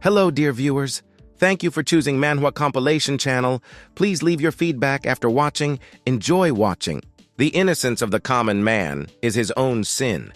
Hello, dear viewers. Thank you for choosing Manhwa Compilation Channel. Please leave your feedback after watching. Enjoy watching. The innocence of the common man is his own sin.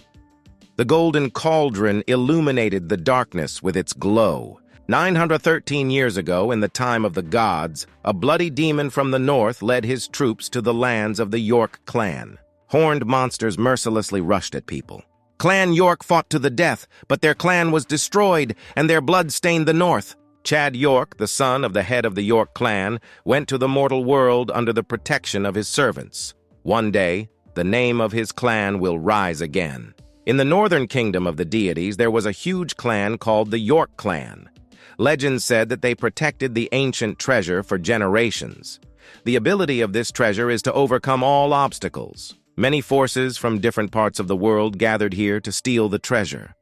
The golden cauldron illuminated the darkness with its glow. 913 years ago, in the time of the gods, a bloody demon from the north led his troops to the lands of the York clan. Horned monsters mercilessly rushed at people. Clan York fought to the death, but their clan was destroyed, and their blood stained the north. Chad York, the son of the head of the York clan, went to the mortal world under the protection of his servants. One day, the name of his clan will rise again. In the northern kingdom of the deities, there was a huge clan called the York clan. Legend said that they protected the ancient treasure for generations. The ability of this treasure is to overcome all obstacles. Many forces from different parts of the world gathered here to steal the treasure.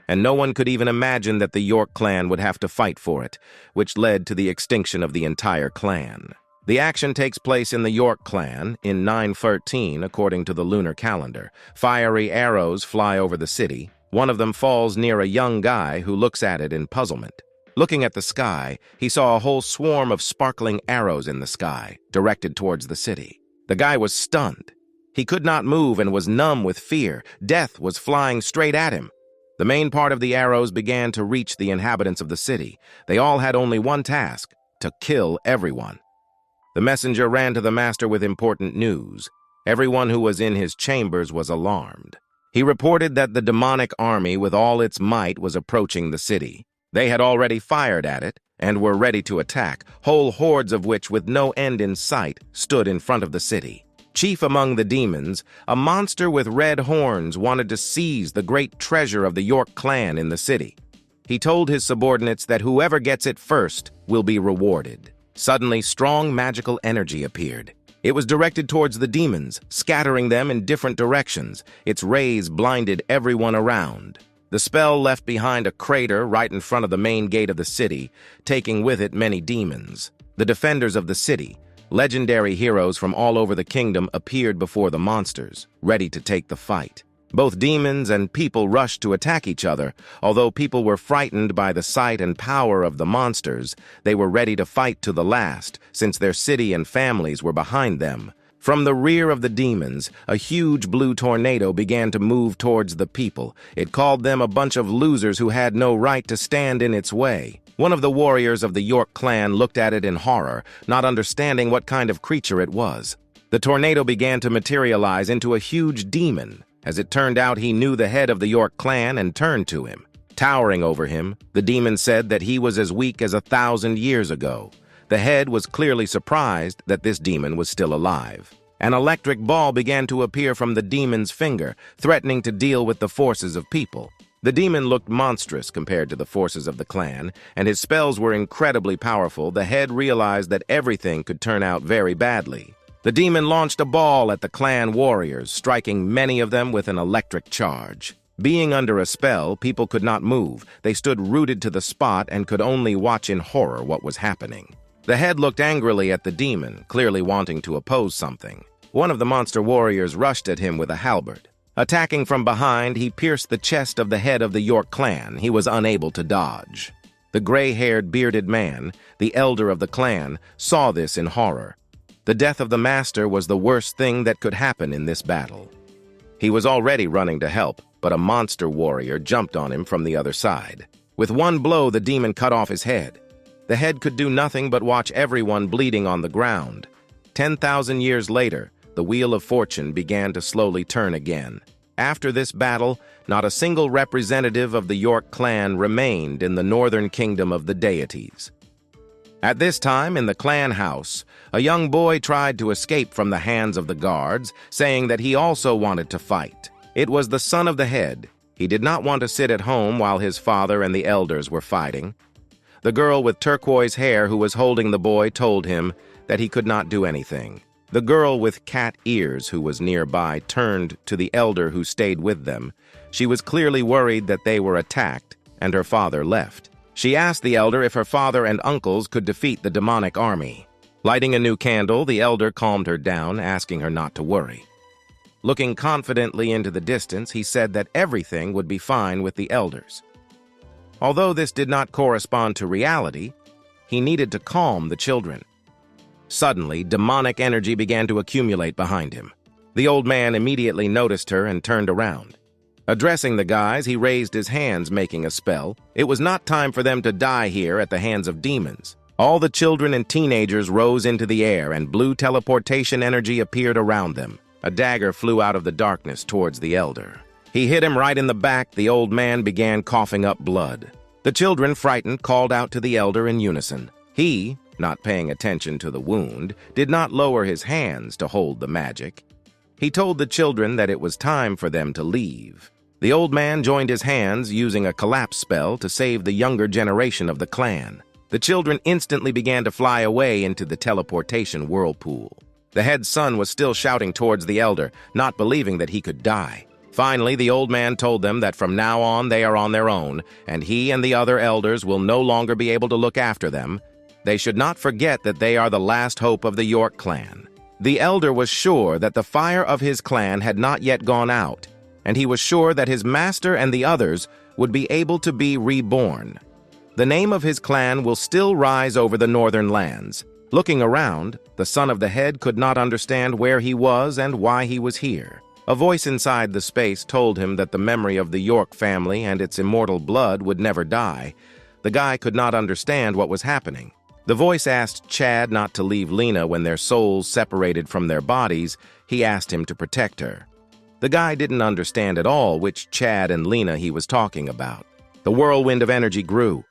And no one could even imagine that the York clan would have to fight for it, which led to the extinction of the entire clan. The action takes place in the York clan in 913, according to the lunar calendar. Fiery arrows fly over the city. One of them falls near a young guy who looks at it in puzzlement. Looking at the sky, he saw a whole swarm of sparkling arrows in the sky, directed towards the city. The guy was stunned. He could not move and was numb with fear. Death was flying straight at him. The main part of the arrows began to reach the inhabitants of the city. They all had only one task: to kill everyone. The messenger ran to the master with important news. Everyone who was in his chambers was alarmed. He reported that the demonic army with all its might was approaching the city. They had already fired at it and were ready to attack, whole hordes of which, with no end in sight, stood in front of the city. Chief among the demons, a monster with red horns wanted to seize the great treasure of the York clan in the city. He told his subordinates that whoever gets it first will be rewarded. Suddenly, strong magical energy appeared. It was directed towards the demons, scattering them in different directions. Its rays blinded everyone around. The spell left behind a crater right in front of the main gate of the city, taking with it many demons. The defenders of the city, legendary heroes from all over the kingdom, appeared before the monsters, ready to take the fight. Both demons and people rushed to attack each other. Although people were frightened by the sight and power of the monsters, they were ready to fight to the last, since their city and families were behind them. From the rear of the demons, a huge blue tornado began to move towards the people. It called them a bunch of losers who had no right to stand in its way. One of the warriors of the York clan looked at it in horror, not understanding what kind of creature it was. The tornado began to materialize into a huge demon. As it turned out, he knew the head of the York clan and turned to him. Towering over him, the demon said that he was as weak as 1,000 years ago. The head was clearly surprised that this demon was still alive. An electric ball began to appear from the demon's finger, threatening to deal with the forces of people. The demon looked monstrous compared to the forces of the clan, and his spells were incredibly powerful. The head realized that everything could turn out very badly. The demon launched a ball at the clan warriors, striking many of them with an electric charge. Being under a spell, people could not move. They stood rooted to the spot and could only watch in horror what was happening. The head looked angrily at the demon, clearly wanting to oppose something. One of the monster warriors rushed at him with a halberd. Attacking from behind, he pierced the chest of the head of the York clan. He was unable to dodge. The gray-haired, bearded man, the elder of the clan, saw this in horror. The death of the master was the worst thing that could happen in this battle. He was already running to help, but a monster warrior jumped on him from the other side. With one blow, the demon cut off his head. The head could do nothing but watch everyone bleeding on the ground. 10,000 years later, the wheel of fortune began to slowly turn again. After this battle, not a single representative of the York clan remained in the northern kingdom of the deities. At this time, in the clan house, a young boy tried to escape from the hands of the guards, saying that he also wanted to fight. It was the son of the head. He did not want to sit at home while his father and the elders were fighting. The girl with turquoise hair who was holding the boy told him that he could not do anything. The girl with cat ears who was nearby turned to the elder who stayed with them. She was clearly worried that they were attacked, and her father left. She asked the elder if her father and uncles could defeat the demonic army. Lighting a new candle, the elder calmed her down, asking her not to worry. Looking confidently into the distance, he said that everything would be fine with the elders. Although this did not correspond to reality, he needed to calm the children. Suddenly, demonic energy began to accumulate behind him. The old man immediately noticed her and turned around. Addressing the guys, he raised his hands, making a spell. It was not time for them to die here at the hands of demons. All the children and teenagers rose into the air, and blue teleportation energy appeared around them. A dagger flew out of the darkness towards the elder. He hit him right in the back. The old man began coughing up blood. The children, frightened, called out to the elder in unison. He, not paying attention to the wound, did not lower his hands to hold the magic. He told the children that it was time for them to leave. The old man joined his hands, using a collapse spell to save the younger generation of the clan. The children instantly began to fly away into the teleportation whirlpool. The head son was still shouting towards the elder, not believing that he could die. Finally, the old man told them that from now on they are on their own, and he and the other elders will no longer be able to look after them. They should not forget that they are the last hope of the York clan. The elder was sure that the fire of his clan had not yet gone out, and he was sure that his master and the others would be able to be reborn. The name of his clan will still rise over the northern lands. Looking around, the son of the head could not understand where he was and why he was here. A voice inside the space told him that the memory of the York family and its immortal blood would never die. The guy could not understand what was happening. The voice asked Chad not to leave Lena when their souls separated from their bodies. He asked him to protect her. The guy didn't understand at all which Chad and Lena he was talking about. The whirlwind of energy grew.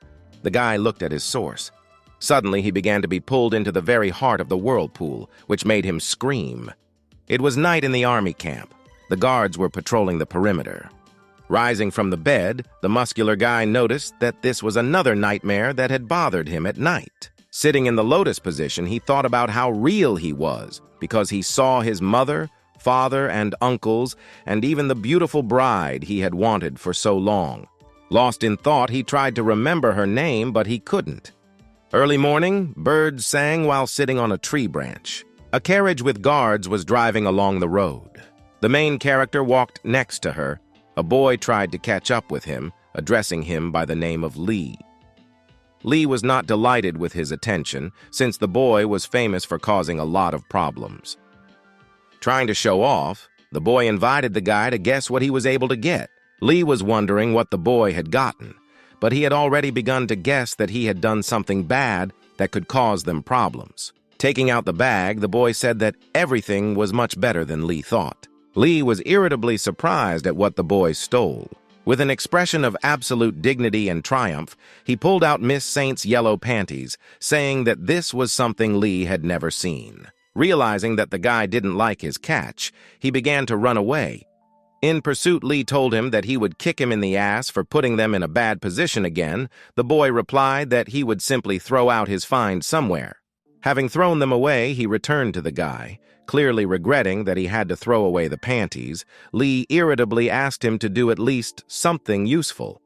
The guy looked at his source. Suddenly, he began to be pulled into the very heart of the whirlpool, which made him scream. It was night in the army camp. The guards were patrolling the perimeter. Rising from the bed, the muscular guy noticed that this was another nightmare that had bothered him at night. Sitting in the lotus position, he thought about how real he was, because he saw his mother, father, and uncles, and even the beautiful bride he had wanted for so long. Lost in thought, he tried to remember her name, but he couldn't. Early morning, birds sang while sitting on a tree branch. A carriage with guards was driving along the road. The main character walked next to her. A boy tried to catch up with him, addressing him by the name of Lee. Lee was not delighted with his attention, since the boy was famous for causing a lot of problems. Trying to show off, the boy invited the guy to guess what he was able to get. Lee was wondering what the boy had gotten, but he had already begun to guess that he had done something bad that could cause them problems. Taking out the bag, the boy said that everything was much better than Lee thought. Lee was irritably surprised at what the boy stole. With an expression of absolute dignity and triumph, he pulled out Miss Saint's yellow panties, saying that this was something Lee had never seen. Realizing that the guy didn't like his catch, he began to run away. In pursuit, Lee told him that he would kick him in the ass for putting them in a bad position again. The boy replied that he would simply throw out his find somewhere. Having thrown them away, he returned to the guy. Clearly regretting that he had to throw away the panties, Lee irritably asked him to do at least something useful.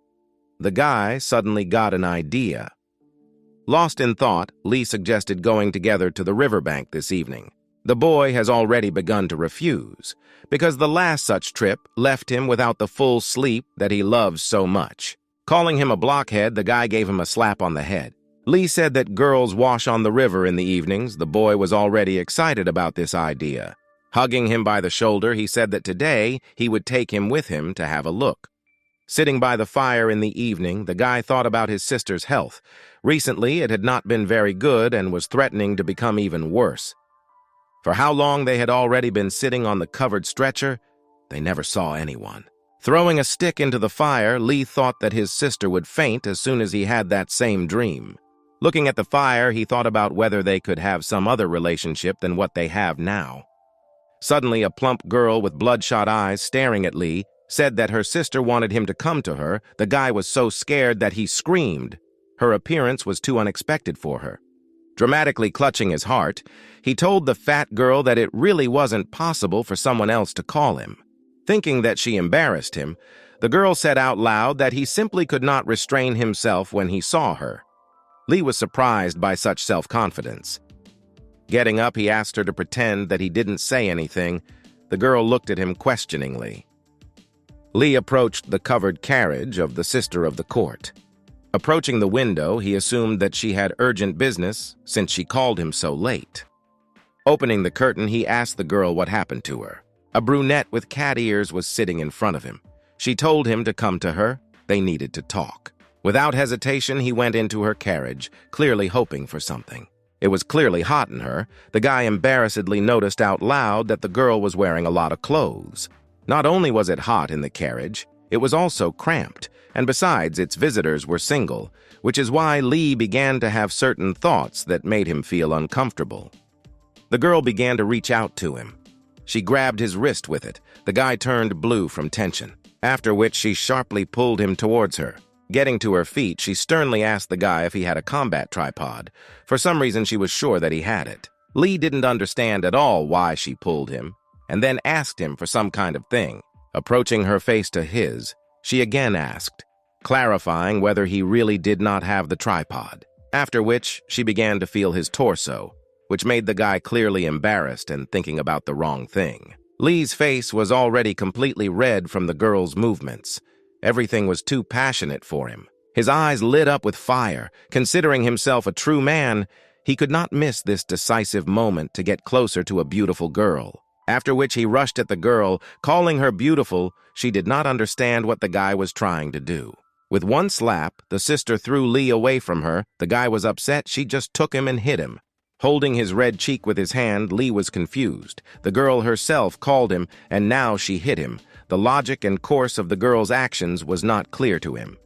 The guy suddenly got an idea. Lost in thought, Lee suggested going together to the riverbank this evening. The boy has already begun to refuse, because the last such trip left him without the full sleep that he loves so much. Calling him a blockhead, the guy gave him a slap on the head. Lee said that girls wash on the river in the evenings. The boy was already excited about this idea. Hugging him by the shoulder, he said that today he would take him with him to have a look. Sitting by the fire in the evening, the guy thought about his sister's health. Recently, it had not been very good and was threatening to become even worse. For how long they had already been sitting on the covered stretcher, they never saw anyone. Throwing a stick into the fire, Lee thought that his sister would faint as soon as he had that same dream. Looking at the fire, he thought about whether they could have some other relationship than what they have now. Suddenly, a plump girl with bloodshot eyes staring at Lee said that her sister wanted him to come to her. The guy was so scared that he screamed. Her appearance was too unexpected for her. Dramatically clutching his heart, he told the fat girl that it really wasn't possible for someone else to call him. Thinking that she embarrassed him, the girl said out loud that he simply could not restrain himself when he saw her. Lee was surprised by such self-confidence. Getting up, he asked her to pretend that he didn't say anything. The girl looked at him questioningly. Lee approached the covered carriage of the sister of the court. Approaching the window, he assumed that she had urgent business since she called him so late. Opening the curtain, he asked the girl what happened to her. A brunette with cat ears was sitting in front of him. She told him to come to her. They needed to talk. Without hesitation, he went into her carriage, clearly hoping for something. It was clearly hot in her. The guy embarrassedly noticed out loud that the girl was wearing a lot of clothes. Not only was it hot in the carriage, it was also cramped, and besides, its visitors were single, which is why Lee began to have certain thoughts that made him feel uncomfortable. The girl began to reach out to him. She grabbed his wrist with it. The guy turned blue from tension, after which she sharply pulled him towards her. Getting to her feet, she sternly asked the guy if he had a combat tripod. For some reason, she was sure that he had it. Lee didn't understand at all why she pulled him, and then asked him for some kind of thing. Approaching her face to his, she again asked, clarifying whether he really did not have the tripod, after which she began to feel his torso, which made the guy clearly embarrassed and thinking about the wrong thing. Lee's face was already completely red from the girl's movements. Everything was too passionate for him. His eyes lit up with fire. Considering himself a true man, he could not miss this decisive moment to get closer to a beautiful girl. After which he rushed at the girl, calling her beautiful. She did not understand what the guy was trying to do. With one slap, the sister threw Lee away from her. The guy was upset. She just took him and hit him. Holding his red cheek with his hand, Lee was confused. The girl herself called him, and now she hit him. The logic and course of the girl's actions was not clear to him.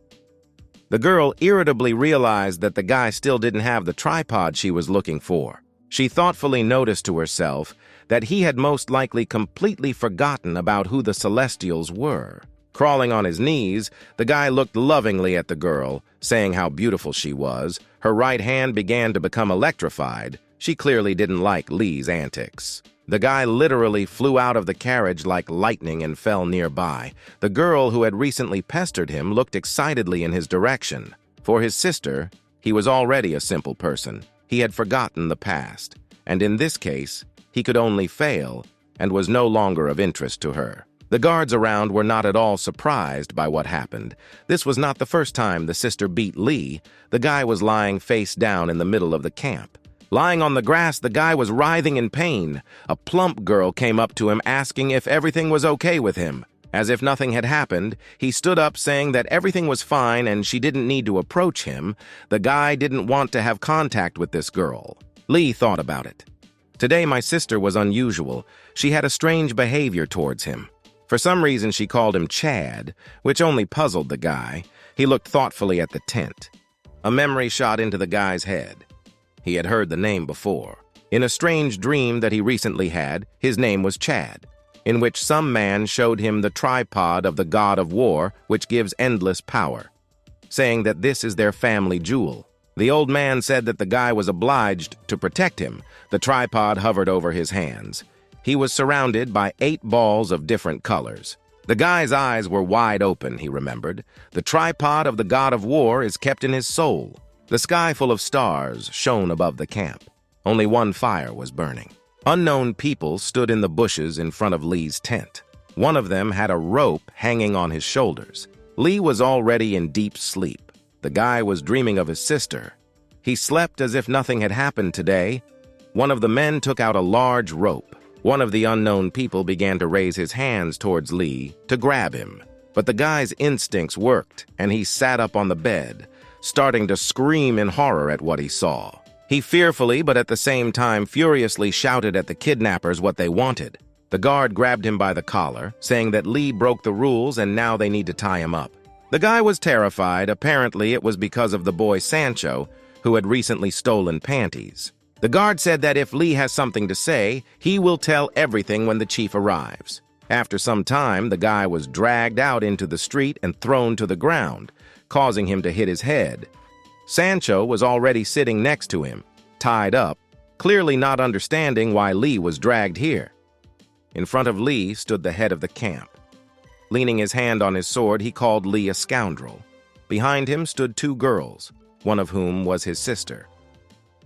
The girl irritably realized that the guy still didn't have the tripod she was looking for. She thoughtfully noticed to herself that he had most likely completely forgotten about who the Celestials were. Crawling on his knees, the guy looked lovingly at the girl, saying how beautiful she was. Her right hand began to become electrified. She clearly didn't like Lee's antics. The guy literally flew out of the carriage like lightning and fell nearby. The girl who had recently pestered him looked excitedly in his direction. For his sister, he was already a simple person. He had forgotten the past, and in this case, he could only fail and was no longer of interest to her. The guards around were not at all surprised by what happened. This was not the first time the sister beat Lee. The guy was lying face down in the middle of the camp. Lying on the grass, the guy was writhing in pain. A plump girl came up to him asking if everything was okay with him. As if nothing had happened, he stood up saying that everything was fine and she didn't need to approach him. The guy didn't want to have contact with this girl. Lee thought about it. Today, my sister was unusual. She had a strange behavior towards him. For some reason, she called him Chad, which only puzzled the guy. He looked thoughtfully at the tent. A memory shot into the guy's head. He had heard the name before. In a strange dream that he recently had, his name was Chad, in which some man showed him the tripod of the god of war, which gives endless power, saying that this is their family jewel. The old man said that the guy was obliged to protect him. The tripod hovered over his hands. He was surrounded by 8 balls of different colors. The guy's eyes were wide open, he remembered. The tripod of the god of war is kept in his soul. The sky full of stars shone above the camp. Only one fire was burning. Unknown people stood in the bushes in front of Lee's tent. One of them had a rope hanging on his shoulders. Lee was already in deep sleep. The guy was dreaming of his sister. He slept as if nothing had happened today. One of the men took out a large rope. One of the unknown people began to raise his hands towards Lee to grab him. But the guy's instincts worked, and he sat up on the bed, starting to scream in horror at what he saw. He fearfully, but at the same time furiously shouted at the kidnappers what they wanted. The guard grabbed him by the collar, saying that Lee broke the rules and now they need to tie him up. The guy was terrified. Apparently, it was because of the boy Sancho, who had recently stolen panties. The guard said that if Lee has something to say, he will tell everything when the chief arrives. After some time, the guy was dragged out into the street and thrown to the ground, causing him to hit his head. Sancho was already sitting next to him, tied up, clearly not understanding why Lee was dragged here. In front of Lee stood the head of the camp. Leaning his hand on his sword, he called Lee a scoundrel. Behind him stood 2 girls, one of whom was his sister.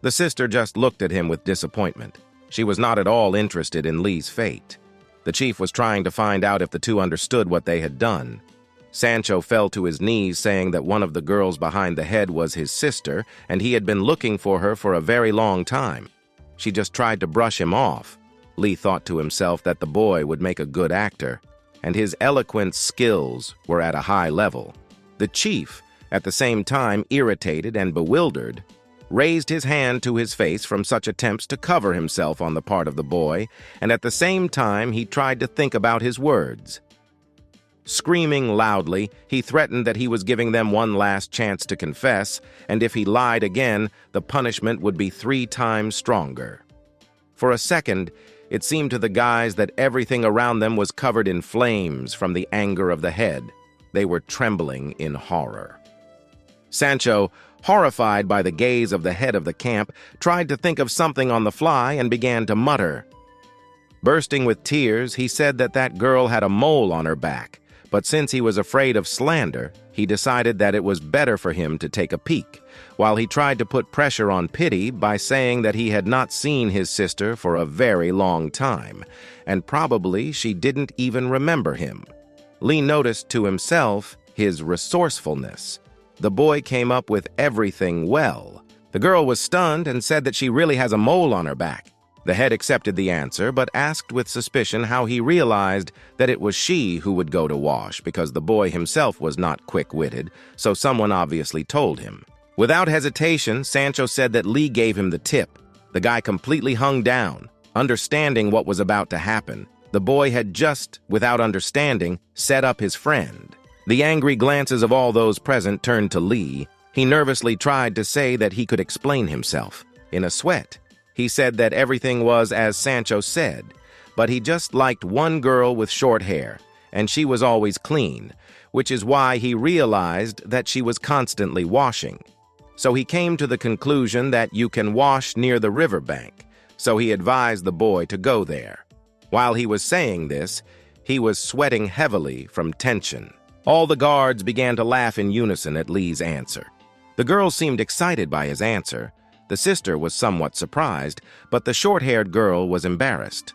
The sister just looked at him with disappointment. She was not at all interested in Lee's fate. The chief was trying to find out if the 2 understood what they had done. Sancho fell to his knees, saying that one of the girls behind the head was his sister, and he had been looking for her for a very long time. She just tried to brush him off. Lee thought to himself that the boy would make a good actor, and his eloquent skills were at a high level. The chief, at the same time irritated and bewildered, raised his hand to his face from such attempts to cover himself on the part of the boy, and at the same time he tried to think about his words. Screaming loudly, he threatened that he was giving them one last chance to confess, and if he lied again, the punishment would be 3 times stronger. For a second, it seemed to the guys that everything around them was covered in flames from the anger of the head. They were trembling in horror. Sancho, horrified by the gaze of the head of the camp, tried to think of something on the fly and began to mutter. Bursting with tears, he said that that girl had a mole on her back, but since he was afraid of slander, he decided that it was better for him to take a peek, while he tried to put pressure on Pity by saying that he had not seen his sister for a very long time, and probably she didn't even remember him. Lee noticed to himself his resourcefulness. The boy came up with everything well. The girl was stunned and said that she really has a mole on her back. The head accepted the answer, but asked with suspicion how he realized that it was she who would go to wash, because the boy himself was not quick-witted, so someone obviously told him. Without hesitation, Sancho said that Lee gave him the tip. The guy completely hung down, understanding what was about to happen. The boy had just, without understanding, set up his friend. The angry glances of all those present turned to Lee. He nervously tried to say that he could explain himself. In a sweat, he said that everything was as Sancho said, but he just liked one girl with short hair, and she was always clean, which is why he realized that she was constantly washing. So he came to the conclusion that you can wash near the riverbank, so he advised the boy to go there. While he was saying this, he was sweating heavily from tension. All the guards began to laugh in unison at Lee's answer. The girl seemed excited by his answer. The sister was somewhat surprised, but the short-haired girl was embarrassed.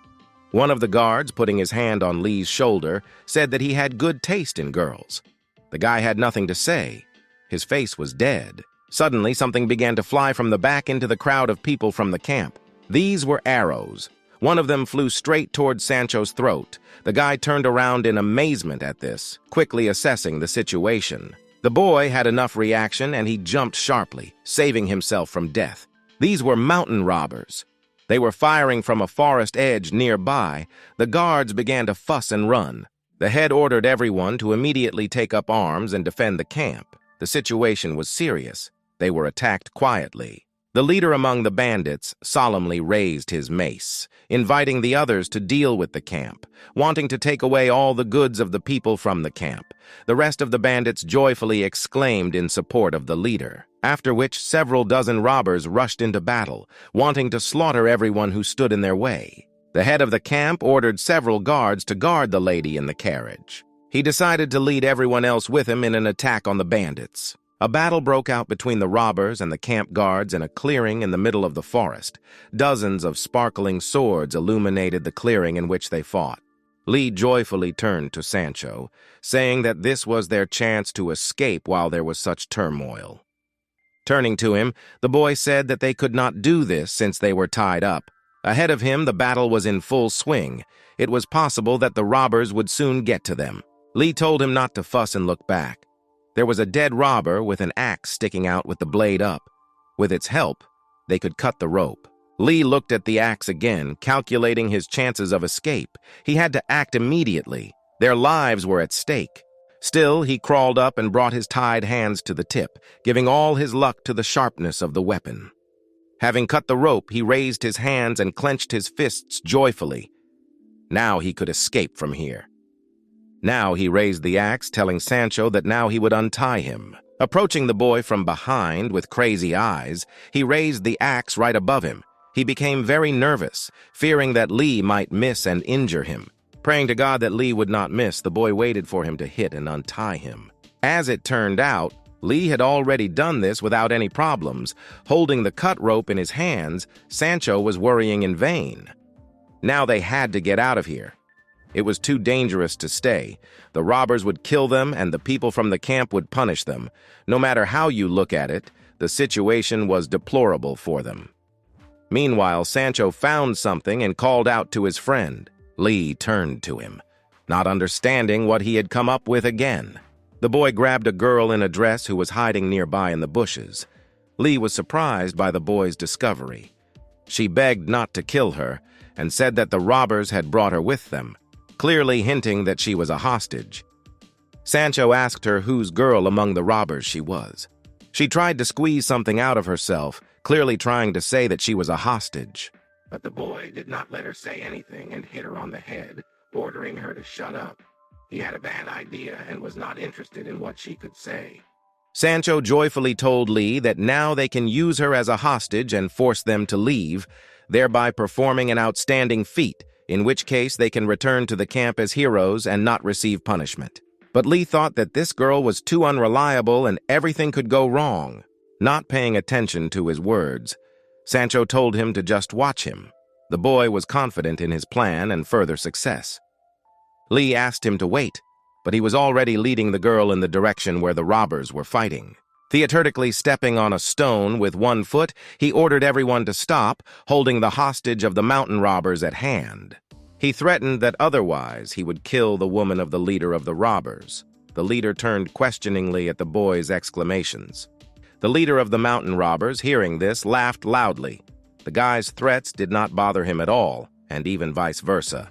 One of the guards, putting his hand on Lee's shoulder, said that he had good taste in girls. The guy had nothing to say. His face was dead. Suddenly, something began to fly from the back into the crowd of people from the camp. These were arrows. One of them flew straight toward Sancho's throat. The guy turned around in amazement at this, quickly assessing the situation. The boy had enough reaction, and he jumped sharply, saving himself from death. These were mountain robbers. They were firing from a forest edge nearby. The guards began to fuss and run. The head ordered everyone to immediately take up arms and defend the camp. The situation was serious. They were attacked quietly. The leader among the bandits solemnly raised his mace, inviting the others to deal with the camp, wanting to take away all the goods of the people from the camp. The rest of the bandits joyfully exclaimed in support of the leader, after which several dozen robbers rushed into battle, wanting to slaughter everyone who stood in their way. The head of the camp ordered several guards to guard the lady in the carriage. He decided to lead everyone else with him in an attack on the bandits. A battle broke out between the robbers and the camp guards in a clearing in the middle of the forest. Dozens of sparkling swords illuminated the clearing in which they fought. Lee joyfully turned to Sancho, saying that this was their chance to escape while there was such turmoil. Turning to him, the boy said that they could not do this since they were tied up. Ahead of him, the battle was in full swing. It was possible that the robbers would soon get to them. Lee told him not to fuss and look back. There was a dead robber with an axe sticking out with the blade up. With its help, they could cut the rope. Lee looked at the axe again, calculating his chances of escape. He had to act immediately. Their lives were at stake. Still, he crawled up and brought his tied hands to the tip, giving all his luck to the sharpness of the weapon. Having cut the rope, he raised his hands and clenched his fists joyfully. Now he could escape from here. Now he raised the axe, telling Sancho that now he would untie him. Approaching the boy from behind with crazy eyes, he raised the axe right above him. He became very nervous, fearing that Lee might miss and injure him. Praying to God that Lee would not miss, the boy waited for him to hit and untie him. As it turned out, Lee had already done this without any problems. Holding the cut rope in his hands, Sancho was worrying in vain. Now they had to get out of here. It was too dangerous to stay. The robbers would kill them, and the people from the camp would punish them. No matter how you look at it, the situation was deplorable for them. Meanwhile, Sancho found something and called out to his friend. Lee turned to him, not understanding what he had come up with again. The boy grabbed a girl in a dress who was hiding nearby in the bushes. Lee was surprised by the boy's discovery. She begged not to kill her and said that the robbers had brought her with them, clearly hinting that she was a hostage. Sancho asked her whose girl among the robbers she was. She tried to squeeze something out of herself, clearly trying to say that she was a hostage. But the boy did not let her say anything and hit her on the head, ordering her to shut up. He had a bad idea and was not interested in what she could say. Sancho joyfully told Lee that now they can use her as a hostage and force them to leave, thereby performing an outstanding feat, in which case they can return to the camp as heroes and not receive punishment. But Lee thought that this girl was too unreliable and everything could go wrong. Not paying attention to his words, Sancho told him to just watch him. The boy was confident in his plan and further success. Lee asked him to wait, but he was already leading the girl in the direction where the robbers were fighting. Theatrically stepping on a stone with one foot, he ordered everyone to stop, holding the hostage of the mountain robbers at hand. He threatened that otherwise he would kill the woman of the leader of the robbers. The leader turned questioningly at the boy's exclamations. The leader of the mountain robbers, hearing this, laughed loudly. The guy's threats did not bother him at all, and even vice versa.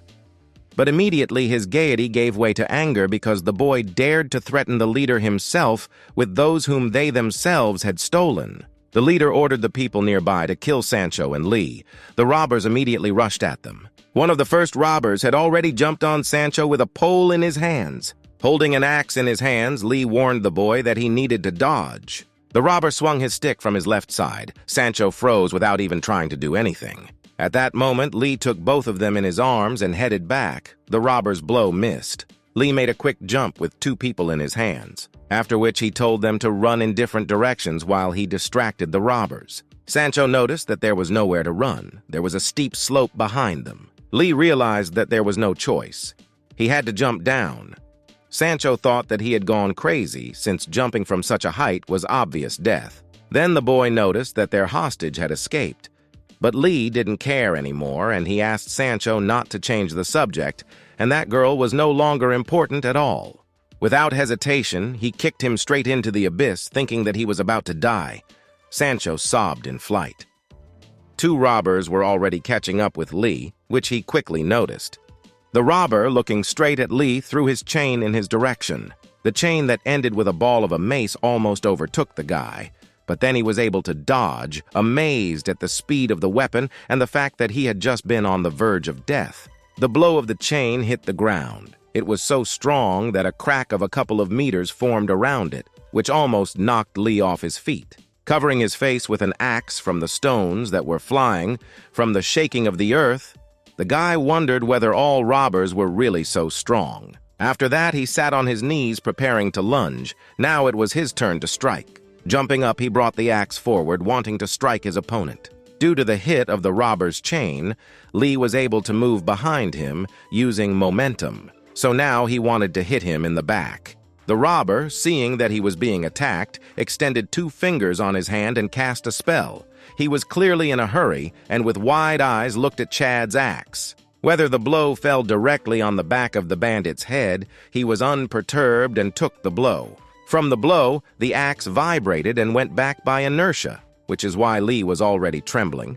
But immediately his gaiety gave way to anger because the boy dared to threaten the leader himself with those whom they themselves had stolen. The leader ordered the people nearby to kill Sancho and Lee. The robbers immediately rushed at them. One of the first robbers had already jumped on Sancho with a pole in his hands. Holding an axe in his hands, Lee warned the boy that he needed to dodge. The robber swung his stick from his left side. Sancho froze without even trying to do anything. At that moment, Lee took both of them in his arms and headed back. The robber's blow missed. Lee made a quick jump with two people in his hands, after which he told them to run in different directions while he distracted the robbers. Sancho noticed that there was nowhere to run. There was a steep slope behind them. Lee realized that there was no choice. He had to jump down. Sancho thought that he had gone crazy, since jumping from such a height was obvious death. Then the boy noticed that their hostage had escaped. But Lee didn't care anymore, and he asked Sancho not to change the subject, and that girl was no longer important at all. Without hesitation, he kicked him straight into the abyss, thinking that he was about to die. Sancho sobbed in flight. Two robbers were already catching up with Lee, which he quickly noticed. The robber, looking straight at Lee, threw his chain in his direction. The chain that ended with a ball of a mace almost overtook the guy. But then he was able to dodge, amazed at the speed of the weapon and the fact that he had just been on the verge of death. The blow of the chain hit the ground. It was so strong that a crack of a couple of meters formed around it, which almost knocked Lee off his feet. Covering his face with an axe from the stones that were flying, from the shaking of the earth, the guy wondered whether all robbers were really so strong. After that, he sat on his knees preparing to lunge. Now it was his turn to strike. Jumping up, he brought the axe forward, wanting to strike his opponent. Due to the hit of the robber's chain, Lee was able to move behind him using momentum. So now he wanted to hit him in the back. The robber, seeing that he was being attacked, extended two fingers on his hand and cast a spell. He was clearly in a hurry and with wide eyes looked at Chad's axe. Whether the blow fell directly on the back of the bandit's head, he was unperturbed and took the blow. From the blow, the axe vibrated and went back by inertia, which is why Lee was already trembling.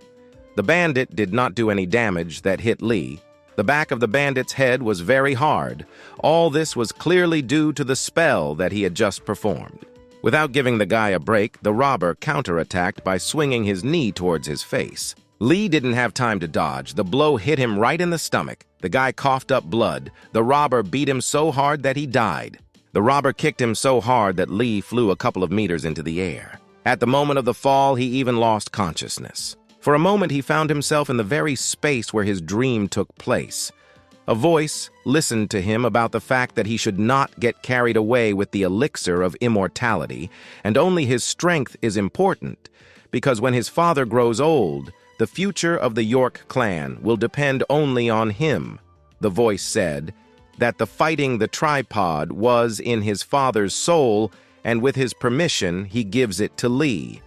The bandit did not do any damage that hit Lee. The back of the bandit's head was very hard. All this was clearly due to the spell that he had just performed. Without giving the guy a break, the robber counterattacked by swinging his knee towards his face. Lee didn't have time to dodge. The blow hit him right in the stomach. The guy coughed up blood. The robber beat him so hard that he died. The robber kicked him so hard that Lee flew a couple of meters into the air. At the moment of the fall, he even lost consciousness. For a moment, he found himself in the very space where his dream took place. A voice listened to him about the fact that he should not get carried away with the elixir of immortality, and only his strength is important, because when his father grows old, the future of the York clan will depend only on him. The voice said, that the fighting the tripod was in his father's soul, and with his permission, he gives it to Lee.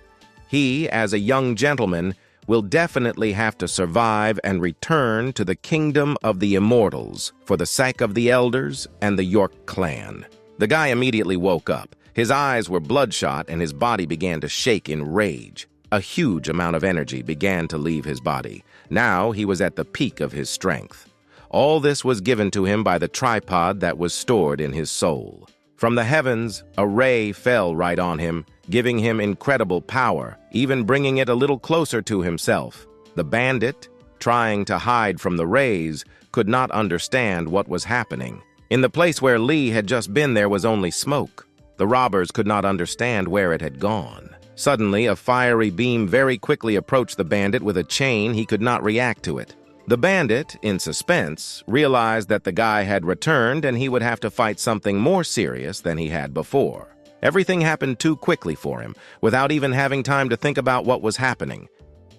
He, as a young gentleman, will definitely have to survive and return to the kingdom of the immortals for the sake of the elders and the York clan. The guy immediately woke up. His eyes were bloodshot and his body began to shake in rage. A huge amount of energy began to leave his body. Now he was at the peak of his strength. All this was given to him by the tripod that was stored in his soul. From the heavens, a ray fell right on him, giving him incredible power, even bringing it a little closer to himself. The bandit, trying to hide from the rays, could not understand what was happening. In the place where Lee had just been, there was only smoke. The robbers could not understand where it had gone. Suddenly, a fiery beam very quickly approached the bandit with a chain. He could not react to it. The bandit, in suspense, realized that the guy had returned and he would have to fight something more serious than he had before. Everything happened too quickly for him, without even having time to think about what was happening.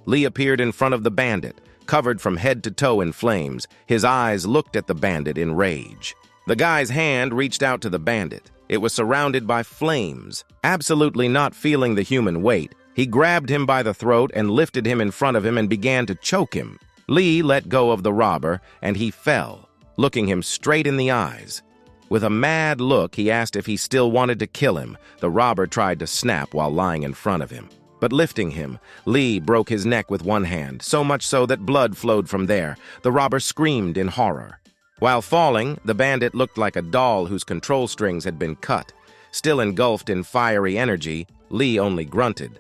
Lee appeared in front of the bandit, covered from head to toe in flames. His eyes looked at the bandit in rage. The guy's hand reached out to the bandit. It was surrounded by flames. Absolutely not feeling the human weight, he grabbed him by the throat and lifted him in front of him and began to choke him. Lee let go of the robber, and he fell, looking him straight in the eyes. With a mad look, he asked if he still wanted to kill him. The robber tried to snap while lying in front of him. But lifting him, Lee broke his neck with one hand, so much so that blood flowed from there. The robber screamed in horror. While falling, the bandit looked like a doll whose control strings had been cut. Still engulfed in fiery energy, Lee only grunted.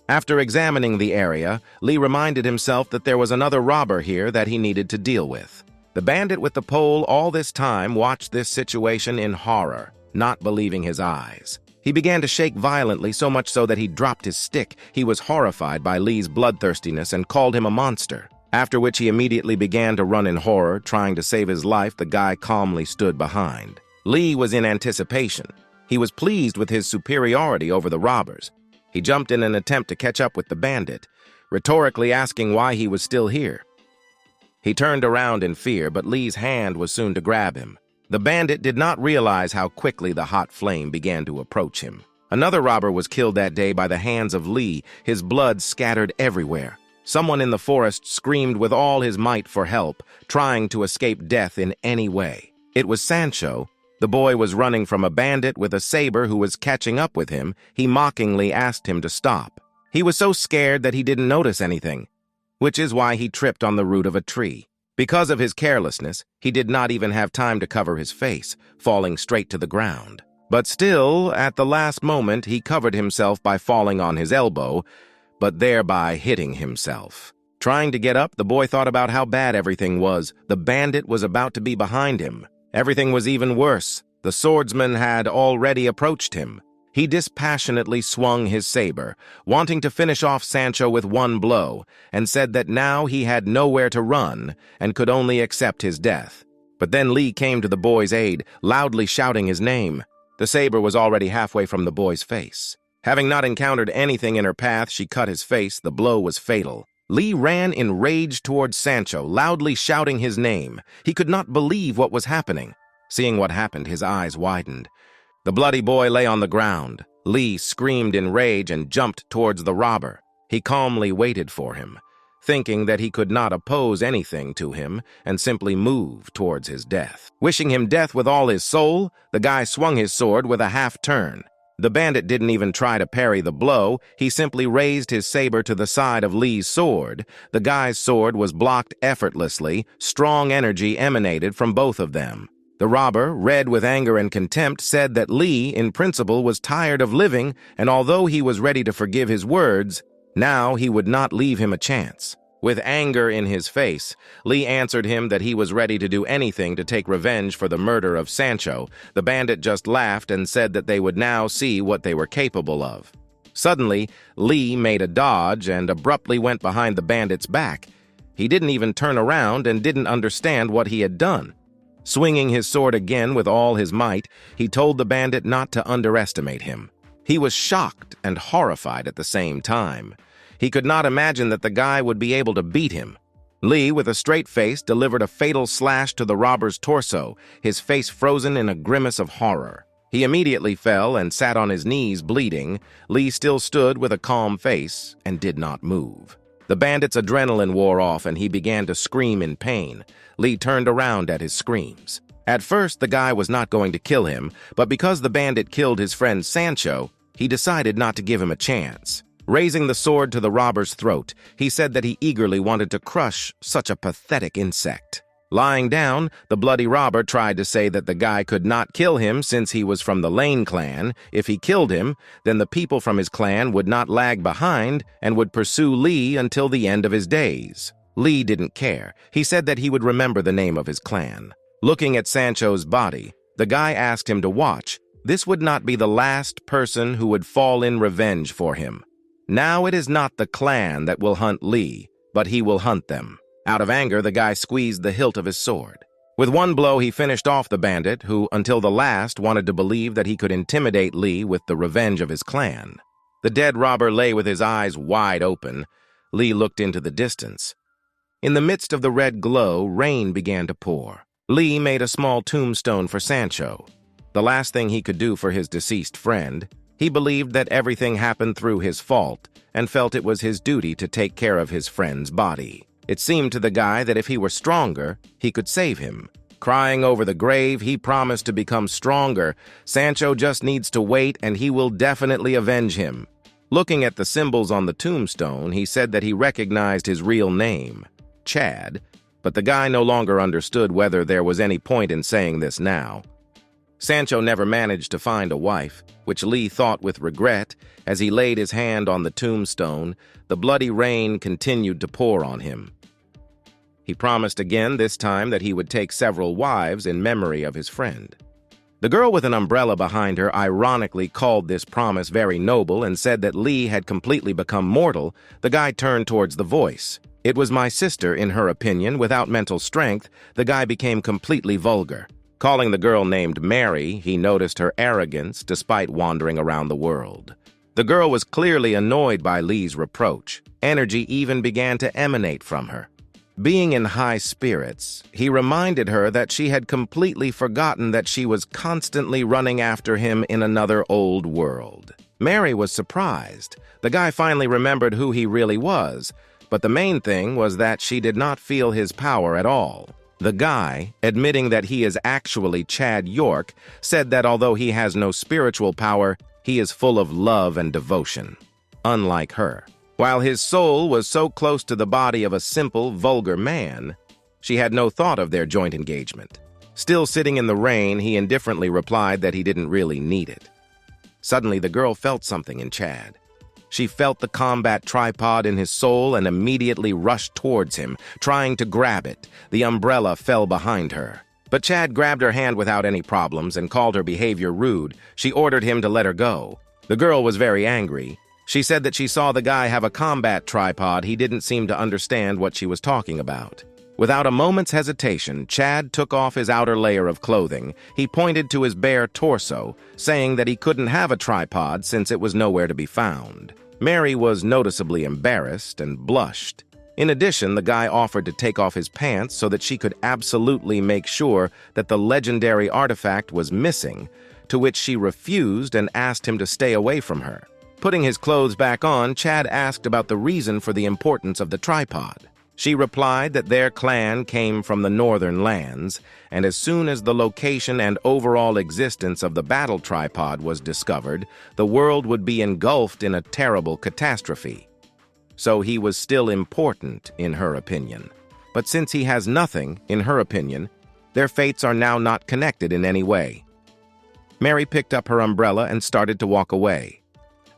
After examining the area, Lee reminded himself that there was another robber here that he needed to deal with. The bandit with the pole all this time watched this situation in horror, not believing his eyes. He began to shake violently, so much so that he dropped his stick. He was horrified by Lee's bloodthirstiness and called him a monster. After which he immediately began to run in horror, trying to save his life. The guy calmly stood behind. Lee was in anticipation. He was pleased with his superiority over the robbers. He jumped in an attempt to catch up with the bandit, rhetorically asking why he was still here. He turned around in fear, but Lee's hand was soon to grab him. The bandit did not realize how quickly the hot flame began to approach him. Another robber was killed that day by the hands of Lee, his blood scattered everywhere. Someone in the forest screamed with all his might for help, trying to escape death in any way. It was Sancho. The boy was running from a bandit with a saber who was catching up with him. He mockingly asked him to stop. He was so scared that he didn't notice anything, which is why he tripped on the root of a tree. Because of his carelessness, he did not even have time to cover his face, falling straight to the ground. But still, at the last moment, he covered himself by falling on his elbow, but thereby hitting himself. Trying to get up, the boy thought about how bad everything was. The bandit was about to be behind him. Everything was even worse. The swordsman had already approached him. He dispassionately swung his saber, wanting to finish off Sancho with one blow, and said that now he had nowhere to run and could only accept his death. But then Lee came to the boy's aid, loudly shouting his name. The saber was already halfway from the boy's face. Having not encountered anything in her path, she cut his face. The blow was fatal. Lee ran in rage towards Sancho, loudly shouting his name. He could not believe what was happening. Seeing what happened, his eyes widened. The bloody boy lay on the ground. Lee screamed in rage and jumped towards the robber. He calmly waited for him, thinking that he could not oppose anything to him and simply move towards his death. Wishing him death with all his soul, the guy swung his sword with a half-turn. The bandit didn't even try to parry the blow. He simply raised his saber to the side of Lee's sword. The guy's sword was blocked effortlessly. Strong energy emanated from both of them. The robber, red with anger and contempt, said that Lee, in principle, was tired of living, and although he was ready to forgive his words, now he would not leave him a chance. With anger in his face, Lee answered him that he was ready to do anything to take revenge for the murder of Sancho. The bandit just laughed and said that they would now see what they were capable of. Suddenly, Lee made a dodge and abruptly went behind the bandit's back. He didn't even turn around and didn't understand what he had done. Swinging his sword again with all his might, he told the bandit not to underestimate him. He was shocked and horrified at the same time. He could not imagine that the guy would be able to beat him. Lee, with a straight face, delivered a fatal slash to the robber's torso, his face frozen in a grimace of horror. He immediately fell and sat on his knees, bleeding. Lee still stood with a calm face and did not move. The bandit's adrenaline wore off and he began to scream in pain. Lee turned around at his screams. At first, the guy was not going to kill him, but because the bandit killed his friend Sancho, he decided not to give him a chance. Raising the sword to the robber's throat, he said that he eagerly wanted to crush such a pathetic insect. Lying down, the bloody robber tried to say that the guy could not kill him since he was from the Lane clan. If he killed him, then the people from his clan would not lag behind and would pursue Lee until the end of his days. Lee didn't care. He said that he would remember the name of his clan. Looking at Sancho's body, the guy asked him to watch. This would not be the last person who would fall in revenge for him. Now it is not the clan that will hunt Lee, but he will hunt them. Out of anger, the guy squeezed the hilt of his sword. With one blow, he finished off the bandit, who, until the last, wanted to believe that he could intimidate Lee with the revenge of his clan. The dead robber lay with his eyes wide open. Lee looked into the distance. In the midst of the red glow, rain began to pour. Lee made a small tombstone for Sancho. The last thing he could do for his deceased friend. He believed that everything happened through his fault and felt it was his duty to take care of his friend's body. It seemed to the guy that if he were stronger, he could save him. Crying over the grave, he promised to become stronger. Sancho just needs to wait and he will definitely avenge him. Looking at the symbols on the tombstone, he said that he recognized his real name, Chad, but the guy no longer understood whether there was any point in saying this now. Sancho never managed to find a wife, which Lee thought with regret. As he laid his hand on the tombstone, the bloody rain continued to pour on him. He promised again this time that he would take several wives in memory of his friend. The girl with an umbrella behind her ironically called this promise very noble and said that Lee had completely become mortal. The guy turned towards the voice. It was my sister, in her opinion. Without mental strength, the guy became completely vulgar. Calling the girl named Mary, he noticed her arrogance despite wandering around the world. The girl was clearly annoyed by Lee's reproach. Energy even began to emanate from her. Being in high spirits, he reminded her that she had completely forgotten that she was constantly running after him in another old world. Mary was surprised. The guy finally remembered who he really was, but the main thing was that she did not feel his power at all. The guy, admitting that he is actually Chad York, said that although he has no spiritual power, he is full of love and devotion, unlike her. While his soul was so close to the body of a simple, vulgar man, she had no thought of their joint engagement. Still sitting in the rain, he indifferently replied that he didn't really need it. Suddenly, the girl felt something in Chad. She felt the combat tripod in his soul and immediately rushed towards him, trying to grab it. The umbrella fell behind her. But Chad grabbed her hand without any problems and called her behavior rude. She ordered him to let her go. The girl was very angry. She said that she saw the guy have a combat tripod. He didn't seem to understand what she was talking about. Without a moment's hesitation, Chad took off his outer layer of clothing. He pointed to his bare torso, saying that he couldn't have a tripod since it was nowhere to be found. Mary was noticeably embarrassed and blushed. In addition, the guy offered to take off his pants so that she could absolutely make sure that the legendary artifact was missing, to which she refused and asked him to stay away from her. Putting his clothes back on, Chad asked about the reason for the importance of the tripod. She replied that their clan came from the northern lands, and as soon as the location and overall existence of the battle tripod was discovered, the world would be engulfed in a terrible catastrophe. So he was still important, in her opinion. But since he has nothing, in her opinion, their fates are now not connected in any way. Mary picked up her umbrella and started to walk away.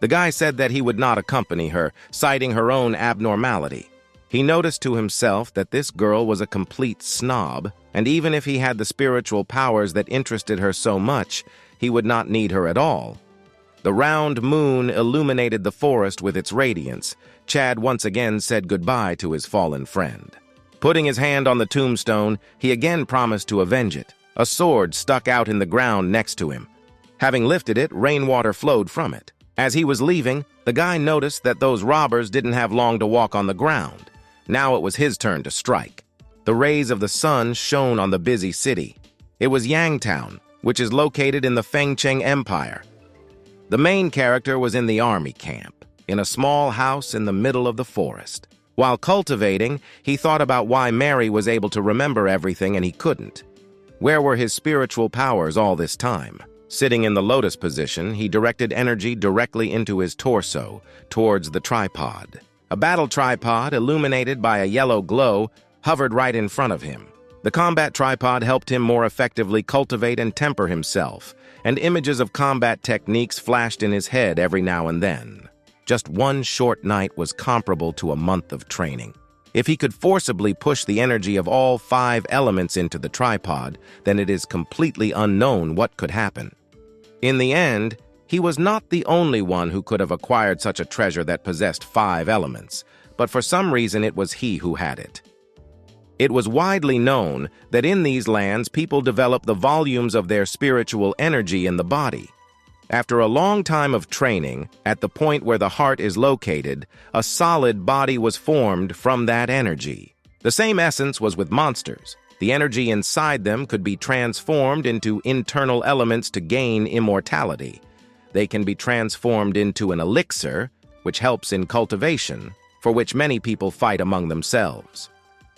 The guy said that he would not accompany her, citing her own abnormality. He noticed to himself that this girl was a complete snob, and even if he had the spiritual powers that interested her so much, he would not need her at all. The round moon illuminated the forest with its radiance. Chad once again said goodbye to his fallen friend. Putting his hand on the tombstone, he again promised to avenge it. A sword stuck out in the ground next to him. Having lifted it, rainwater flowed from it. As he was leaving, the guy noticed that those robbers didn't have long to walk on the ground. Now it was his turn to strike. The rays of the sun shone on the busy city. It was Yangtown, which is located in the Fengcheng Empire. The main character was in the army camp, in a small house in the middle of the forest. While cultivating, he thought about why Mary was able to remember everything and he couldn't. Where were his spiritual powers all this time? Sitting in the lotus position, he directed energy directly into his torso, towards the tripod. A battle tripod, illuminated by a yellow glow, hovered right in front of him. The combat tripod helped him more effectively cultivate and temper himself, and images of combat techniques flashed in his head every now and then. Just one short night was comparable to a month of training. If he could forcibly push the energy of all 5 elements into the tripod, then it is completely unknown what could happen. In the end, he was not the only one who could have acquired such a treasure that possessed 5 elements, but for some reason it was he who had it. It was widely known that in these lands people develop the volumes of their spiritual energy in the body. After a long time of training, at the point where the heart is located, a solid body was formed from that energy. The same essence was with monsters. The energy inside them could be transformed into internal elements to gain immortality. They can be transformed into an elixir, which helps in cultivation, for which many people fight among themselves.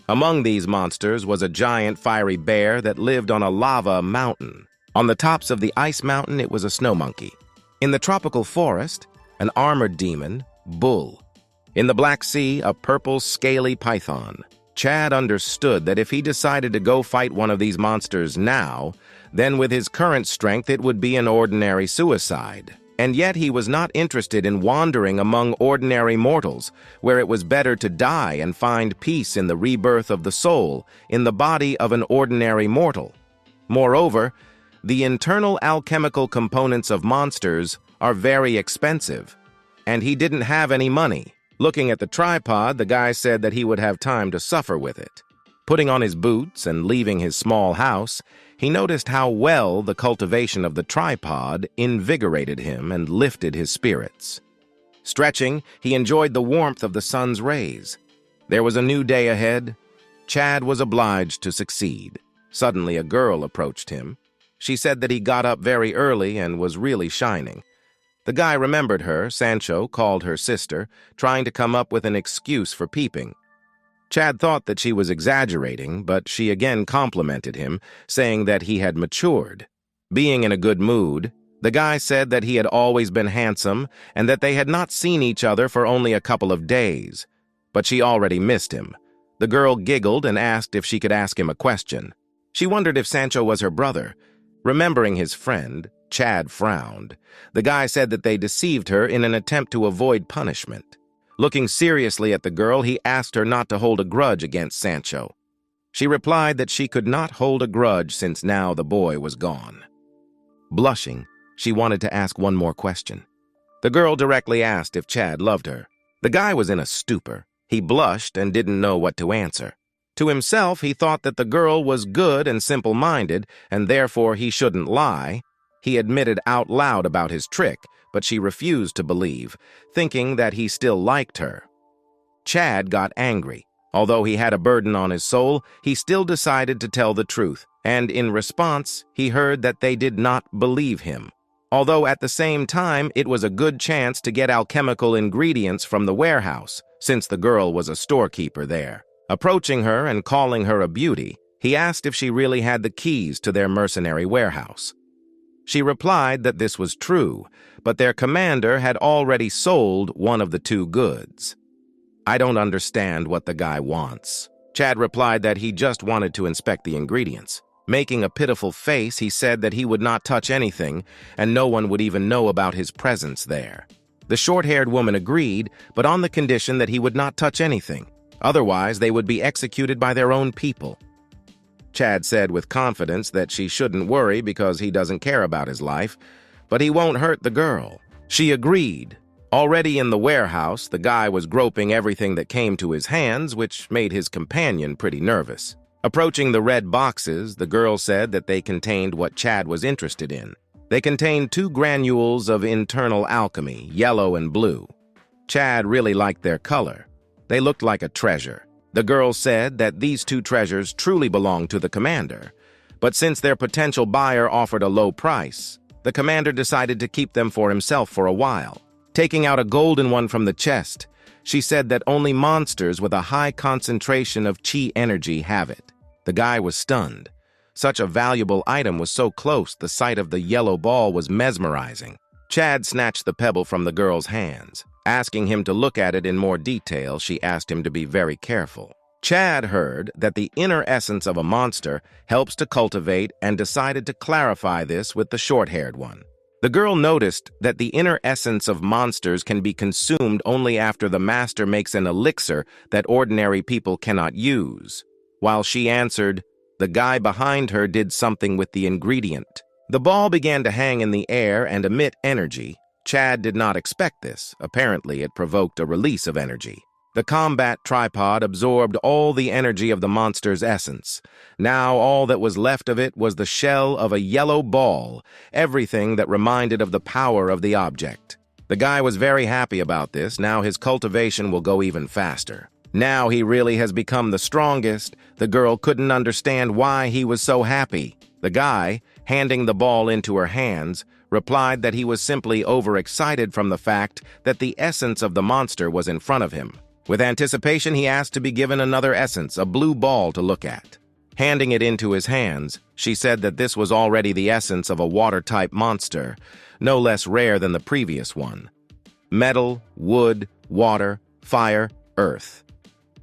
Among these monsters was a giant fiery bear that lived on a lava mountain. On the tops of the ice mountain, it was a snow monkey. In the tropical forest, an armored demon, bull. In the Black Sea, a purple, scaly python. Chad understood that if he decided to go fight one of these monsters now, then with his current strength it would be an ordinary suicide. And yet he was not interested in wandering among ordinary mortals, where it was better to die and find peace in the rebirth of the soul, in the body of an ordinary mortal. Moreover, the internal alchemical components of monsters are very expensive, and he didn't have any money. Looking at the tripod, the guy said that he would have time to suffer with it. Putting on his boots and leaving his small house, he noticed how well the cultivation of the tripod invigorated him and lifted his spirits. Stretching, he enjoyed the warmth of the sun's rays. There was a new day ahead. Chad was obliged to succeed. Suddenly, a girl approached him. She said that he got up very early and was really shining. The guy remembered her. Sancho called her sister, trying to come up with an excuse for peeping. Chad thought that she was exaggerating, but she again complimented him, saying that he had matured. Being in a good mood, the guy said that he had always been handsome and that they had not seen each other for only a couple of days. But she already missed him. The girl giggled and asked if she could ask him a question. She wondered if Sancho was her brother. Remembering his friend, Chad frowned. The guy said that they deceived her in an attempt to avoid punishment. Looking seriously at the girl, he asked her not to hold a grudge against Sancho. She replied that she could not hold a grudge since now the boy was gone. Blushing, she wanted to ask one more question. The girl directly asked if Chad loved her. The guy was in a stupor. He blushed and didn't know what to answer. To himself, he thought that the girl was good and simple-minded, and therefore he shouldn't lie. He admitted out loud about his trick, but she refused to believe, thinking that he still liked her. Chad got angry. Although he had a burden on his soul, he still decided to tell the truth, and in response, he heard that they did not believe him. Although at the same time, it was a good chance to get alchemical ingredients from the warehouse, since the girl was a storekeeper there. Approaching her and calling her a beauty, he asked if she really had the keys to their mercenary warehouse. She replied that this was true, but their commander had already sold one of the 2 goods. I don't understand what the guy wants. Chad replied that he just wanted to inspect the ingredients. Making a pitiful face, he said that he would not touch anything, and no one would even know about his presence there. The short-haired woman agreed, but on the condition that he would not touch anything. Otherwise, they would be executed by their own people. Chad said with confidence that she shouldn't worry because he doesn't care about his life, but he won't hurt the girl. She agreed. Already in the warehouse, the guy was groping everything that came to his hands, which made his companion pretty nervous. Approaching the red boxes, the girl said that they contained what Chad was interested in. They contained 2 granules of internal alchemy, yellow and blue. Chad really liked their color. They looked like a treasure. The girl said that these two treasures truly belonged to the commander, but since their potential buyer offered a low price, the commander decided to keep them for himself for a while. Taking out a golden one from the chest, she said that only monsters with a high concentration of chi energy have it. The guy was stunned. Such a valuable item was so close, the sight of the yellow ball was mesmerizing. Chad snatched the pebble from the girl's hands. Asking him to look at it in more detail, she asked him to be very careful. Chad heard that the inner essence of a monster helps to cultivate and decided to clarify this with the short-haired one. The girl noticed that the inner essence of monsters can be consumed only after the master makes an elixir that ordinary people cannot use. While she answered, the guy behind her did something with the ingredient. The ball began to hang in the air and emit energy. Chad did not expect this. Apparently, it provoked a release of energy. The combat tripod absorbed all the energy of the monster's essence. Now all that was left of it was the shell of a yellow ball, everything that reminded of the power of the object. The guy was very happy about this. Now his cultivation will go even faster. Now he really has become the strongest. The girl couldn't understand why he was so happy. The guy, handing the ball into her hands, replied that he was simply overexcited from the fact that the essence of the monster was in front of him. With anticipation, he asked to be given another essence, a blue ball to look at. Handing it into his hands, she said that this was already the essence of a water-type monster, no less rare than the previous one. Metal, wood, water, fire, earth.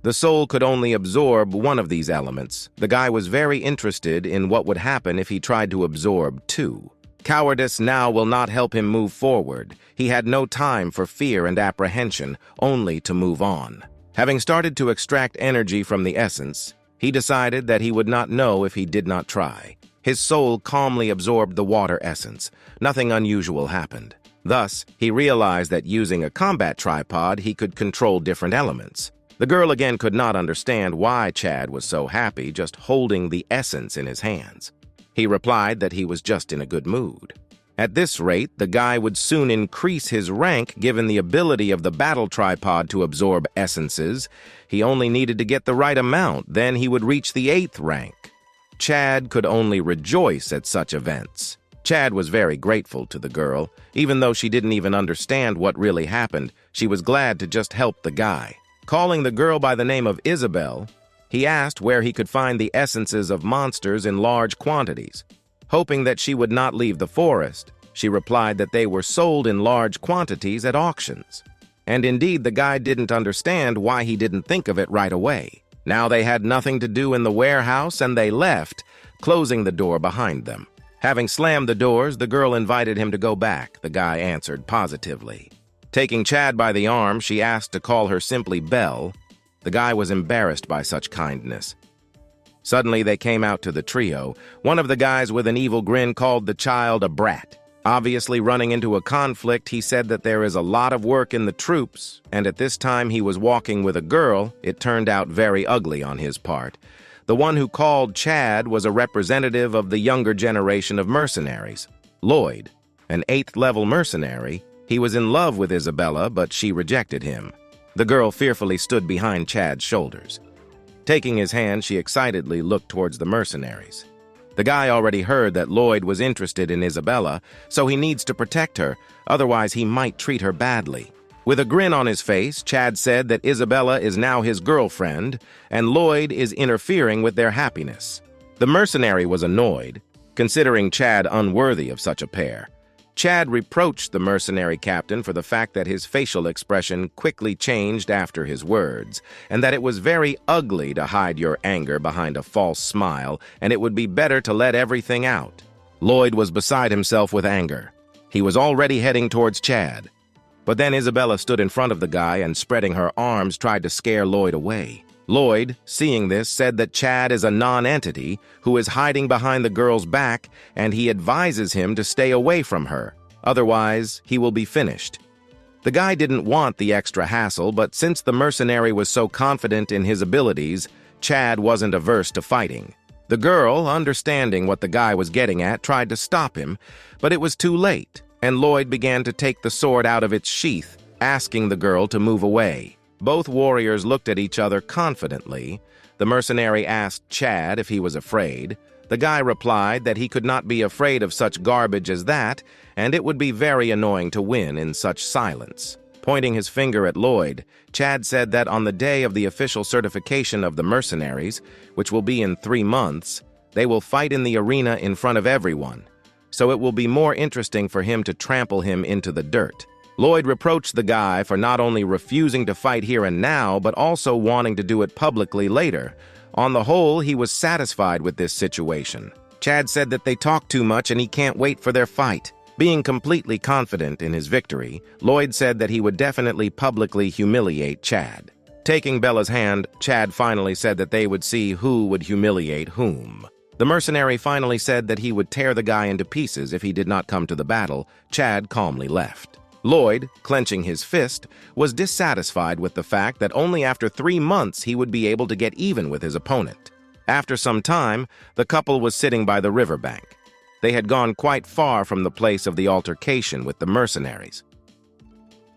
The soul could only absorb one of these elements. The guy was very interested in what would happen if he tried to absorb two. Cowardice now will not help him move forward. He had no time for fear and apprehension, only to move on. Having started to extract energy from the essence, he decided that he would not know if he did not try. His soul calmly absorbed the water essence. Nothing unusual happened. Thus, he realized that using a combat tripod, he could control different elements. The girl again could not understand why Chad was so happy just holding the essence in his hands. He replied that he was just in a good mood. At this rate, the guy would soon increase his rank given the ability of the battle tripod to absorb essences. He only needed to get the right amount, then he would reach the 8th rank. Chad could only rejoice at such events. Chad was very grateful to the girl. Even though she didn't even understand what really happened, she was glad to just help the guy. Calling the girl by the name of Isabel, he asked where he could find the essences of monsters in large quantities. Hoping that she would not leave the forest, she replied that they were sold in large quantities at auctions. And indeed, the guy didn't understand why he didn't think of it right away. Now they had nothing to do in the warehouse and they left, closing the door behind them. Having slammed the doors, the girl invited him to go back. The guy answered positively. Taking Chad by the arm, she asked to call her simply Belle. The guy was embarrassed by such kindness. Suddenly, they came out to the trio. One of the guys with an evil grin called the child a brat. Obviously running into a conflict, he said that there is a lot of work in the troops, and at this time he was walking with a girl. It turned out very ugly on his part. The one who called Chad was a representative of the younger generation of mercenaries. Lloyd, an 8th-level mercenary. He was in love with Isabella, but she rejected him. The girl fearfully stood behind Chad's shoulders. Taking his hand, she excitedly looked towards the mercenaries. The guy already heard that Lloyd was interested in Isabella, so he needs to protect her, otherwise he might treat her badly. With a grin on his face, Chad said that Isabella is now his girlfriend, and Lloyd is interfering with their happiness. The mercenary was annoyed, considering Chad unworthy of such a pair. Chad reproached the mercenary captain for the fact that his facial expression quickly changed after his words, and that it was very ugly to hide your anger behind a false smile, and it would be better to let everything out. Lloyd was beside himself with anger. He was already heading towards Chad. But then Isabella stood in front of the guy and, spreading her arms, tried to scare Lloyd away. Lloyd, seeing this, said that Chad is a non-entity who is hiding behind the girl's back, and he advises him to stay away from her. Otherwise, he will be finished. The guy didn't want the extra hassle, but since the mercenary was so confident in his abilities, Chad wasn't averse to fighting. The girl, understanding what the guy was getting at, tried to stop him, but it was too late, and Lloyd began to take the sword out of its sheath, asking the girl to move away. Both warriors looked at each other confidently. The mercenary asked Chad if he was afraid. The guy replied that he could not be afraid of such garbage as that, and it would be very annoying to win in such silence. Pointing his finger at Lloyd, Chad said that on the day of the official certification of the mercenaries, which will be in 3 months, they will fight in the arena in front of everyone, so it will be more interesting for him to trample him into the dirt. Lloyd reproached the guy for not only refusing to fight here and now, but also wanting to do it publicly later. On the whole, he was satisfied with this situation. Chad said that they talk too much and he can't wait for their fight. Being completely confident in his victory, Lloyd said that he would definitely publicly humiliate Chad. Taking Bella's hand, Chad finally said that they would see who would humiliate whom. The mercenary finally said that he would tear the guy into pieces if he did not come to the battle. Chad calmly left. Lloyd, clenching his fist, was dissatisfied with the fact that only after 3 months he would be able to get even with his opponent. After some time, the couple was sitting by the riverbank. They had gone quite far from the place of the altercation with the mercenaries.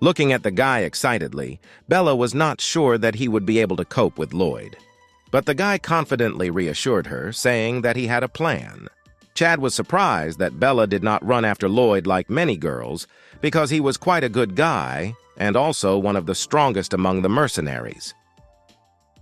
Looking at the guy excitedly, Bella was not sure that he would be able to cope with Lloyd. But the guy confidently reassured her, saying that he had a plan. Chad was surprised that Bella did not run after Lloyd like many girls, because he was quite a good guy and also one of the strongest among the mercenaries.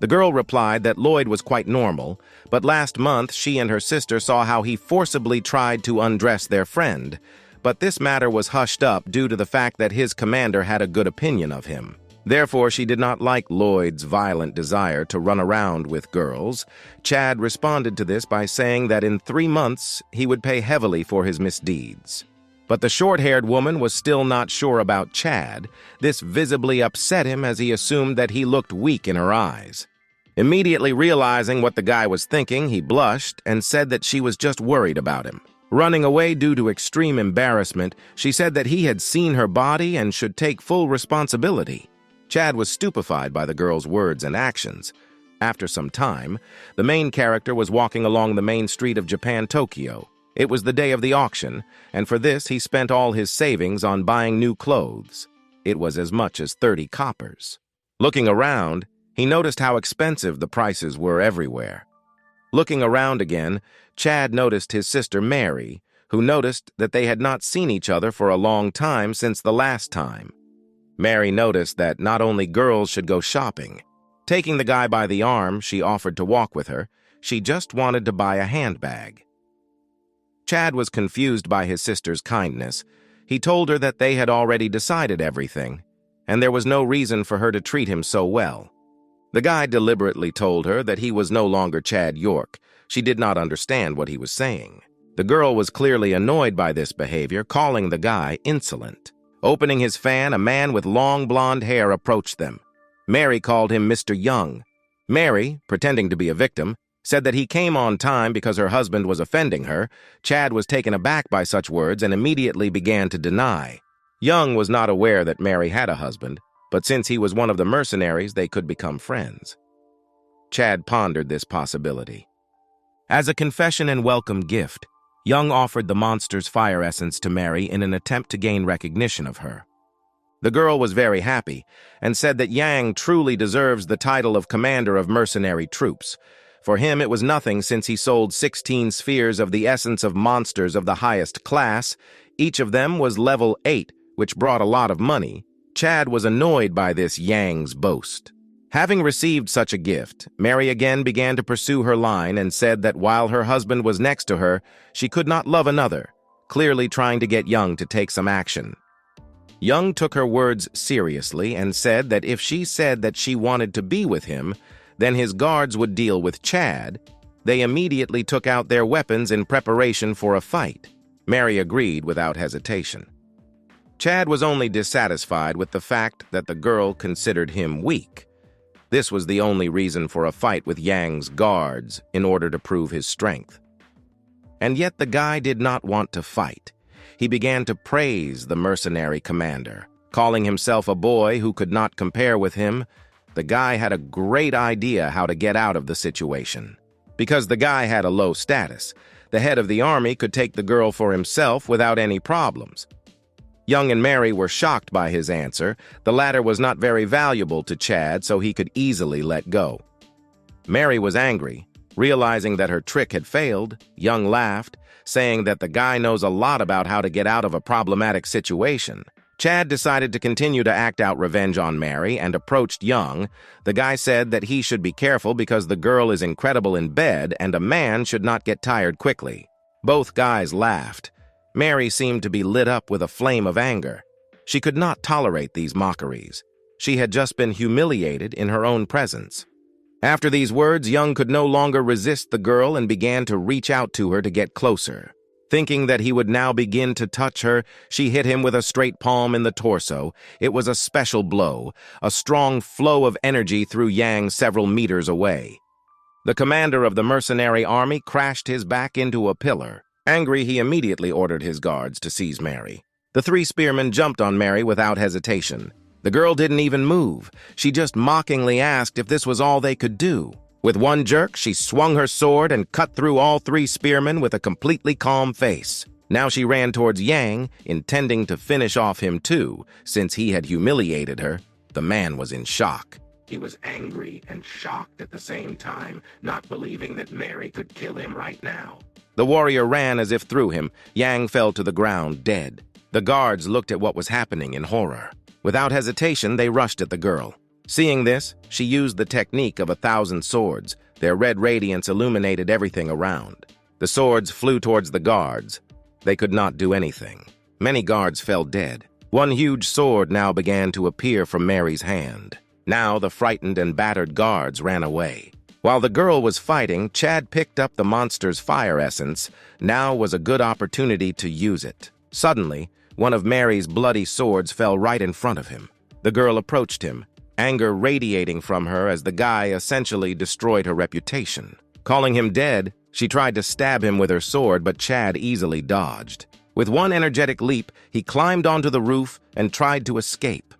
The girl replied that Lloyd was quite normal, but last month she and her sister saw how he forcibly tried to undress their friend, but this matter was hushed up due to the fact that his commander had a good opinion of him. Therefore, she did not like Lloyd's violent desire to run around with girls. Chad responded to this by saying that in 3 months he would pay heavily for his misdeeds. But the short-haired woman was still not sure about Chad. This visibly upset him as he assumed that he looked weak in her eyes. Immediately realizing what the guy was thinking, he blushed and said that she was just worried about him. Running away due to extreme embarrassment, she said that he had seen her body and should take full responsibility. Chad was stupefied by the girl's words and actions. After some time, the main character was walking along the main street of Japan, Tokyo. It was the day of the auction, and for this he spent all his savings on buying new clothes. It was as much as 30 coppers. Looking around, he noticed how expensive the prices were everywhere. Looking around again, Chad noticed his sister Mary, who noticed that they had not seen each other for a long time since the last time. Mary noticed that not only girls should go shopping. Taking the guy by the arm, she offered to walk with her. She just wanted to buy a handbag. Chad was confused by his sister's kindness. He told her that they had already decided everything, and there was no reason for her to treat him so well. The guy deliberately told her that he was no longer Chad York. She did not understand what he was saying. The girl was clearly annoyed by this behavior, calling the guy insolent. Opening his fan, a man with long blonde hair approached them. Mary called him Mr. Young. Mary, pretending to be a victim, said that he came on time because her husband was offending her. Chad was taken aback by such words and immediately began to deny. Young was not aware that Mary had a husband, but since he was one of the mercenaries, they could become friends. Chad pondered this possibility. As a confession and welcome gift, Young offered the monster's fire essence to Mary in an attempt to gain recognition of her. The girl was very happy and said that Yang truly deserves the title of commander of mercenary troops. For him, it was nothing since he sold 16 spheres of the essence of monsters of the highest class. Each of them was level 8, which brought a lot of money. Chad was annoyed by this Yang's boast. Having received such a gift, Mary again began to pursue her line and said that while her husband was next to her, she could not love another, clearly trying to get Young to take some action. Young took her words seriously and said that if she said that she wanted to be with him, then his guards would deal with Chad. They immediately took out their weapons in preparation for a fight. Mary agreed without hesitation. Chad was only dissatisfied with the fact that the girl considered him weak. This was the only reason for a fight with Yang's guards in order to prove his strength. And yet the guy did not want to fight. He began to praise the mercenary commander, calling himself a boy who could not compare with him. The guy had a great idea how to get out of the situation. Because the guy had a low status, the head of the army could take the girl for himself without any problems. Young and Mary were shocked by his answer. The latter was not very valuable to Chad, so he could easily let go. Mary was angry. Realizing that her trick had failed, Young laughed, saying that the guy knows a lot about how to get out of a problematic situation. Chad decided to continue to act out revenge on Mary and approached Young. The guy said that he should be careful because the girl is incredible in bed and a man should not get tired quickly. Both guys laughed. Mary seemed to be lit up with a flame of anger. She could not tolerate these mockeries. She had just been humiliated in her own presence. After these words, Young could no longer resist the girl and began to reach out to her to get closer. Thinking that he would now begin to touch her, she hit him with a straight palm in the torso. It was a special blow, a strong flow of energy threw Yang several meters away. The commander of the mercenary army crashed his back into a pillar. Angry, he immediately ordered his guards to seize Mary. The three spearmen jumped on Mary without hesitation. The girl didn't even move. She just mockingly asked if this was all they could do. With one jerk, she swung her sword and cut through all three spearmen with a completely calm face. Now she ran towards Yang, intending to finish off him too, since he had humiliated her. The man was in shock. He was angry and shocked at the same time, not believing that Mary could kill him right now. The warrior ran as if through him. Yang fell to the ground, dead. The guards looked at what was happening in horror. Without hesitation, they rushed at the girl. Seeing this, she used the technique of 1,000 swords. Their red radiance illuminated everything around. The swords flew towards the guards. They could not do anything. Many guards fell dead. One huge sword now began to appear from Mary's hand. Now the frightened and battered guards ran away. While the girl was fighting, Chad picked up the monster's fire essence. Now was a good opportunity to use it. Suddenly, one of Mary's bloody swords fell right in front of him. The girl approached him, anger radiating from her as the guy essentially destroyed her reputation. Calling him dead, she tried to stab him with her sword, but Chad easily dodged. With one energetic leap, he climbed onto the roof and tried to escape.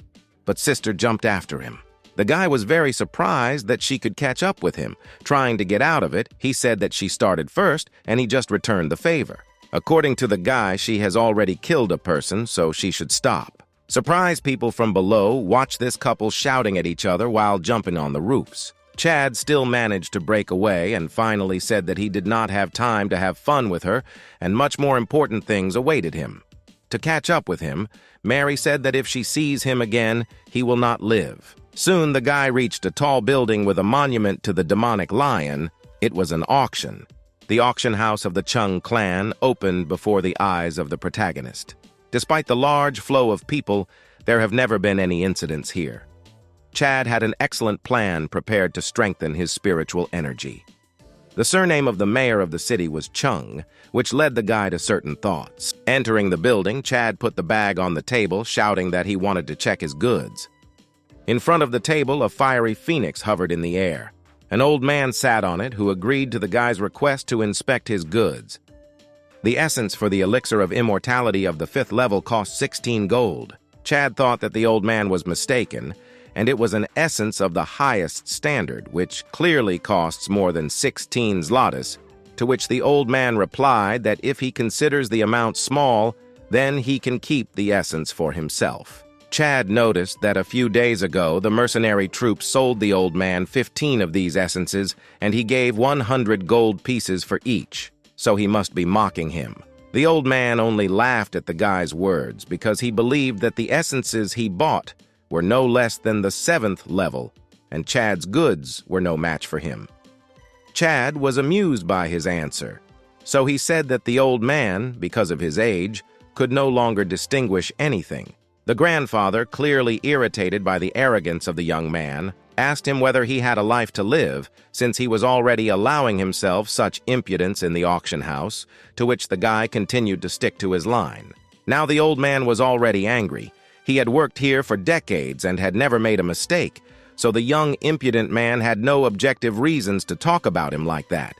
But Sister jumped after him. The guy was very surprised that she could catch up with him. Trying to get out of it, he said that she started first and he just returned the favor. According to the guy, she has already killed a person, so she should stop. Surprised people from below watched this couple shouting at each other while jumping on the roofs. Chad still managed to break away and finally said that he did not have time to have fun with her and much more important things awaited him. To catch up with him, Mary said that if she sees him again, he will not live. Soon the guy reached a tall building with a monument to the demonic lion. It was an auction. The auction house of the Chung clan opened before the eyes of the protagonist. Despite the large flow of people, there have never been any incidents here. Chad had an excellent plan prepared to strengthen his spiritual energy. The surname of the mayor of the city was Chung, which led the guy to certain thoughts. Entering the building, Chad put the bag on the table, shouting that he wanted to check his goods. In front of the table, a fiery phoenix hovered in the air. An old man sat on it who agreed to the guy's request to inspect his goods. The essence for the elixir of immortality of the 5th level cost 16 gold. Chad thought that the old man was mistaken, and it was an essence of the highest standard, which clearly costs more than 16 zlotys, to which the old man replied that if he considers the amount small, then he can keep the essence for himself. Chad noticed that a few days ago the mercenary troops sold the old man 15 of these essences, and he gave 100 gold pieces for each. So he must be mocking him. The old man only laughed at the guy's words because he believed that the essences he bought were no less than the 7th level, and Chad's goods were no match for him. Chad was amused by his answer, so he said that the old man, because of his age, could no longer distinguish anything. The grandfather, clearly irritated by the arrogance of the young man, asked him whether he had a life to live, since he was already allowing himself such impudence in the auction house, to which the guy continued to stick to his line. Now the old man was already angry. He had worked here for decades and had never made a mistake, so the young, impudent man had no objective reasons to talk about him like that.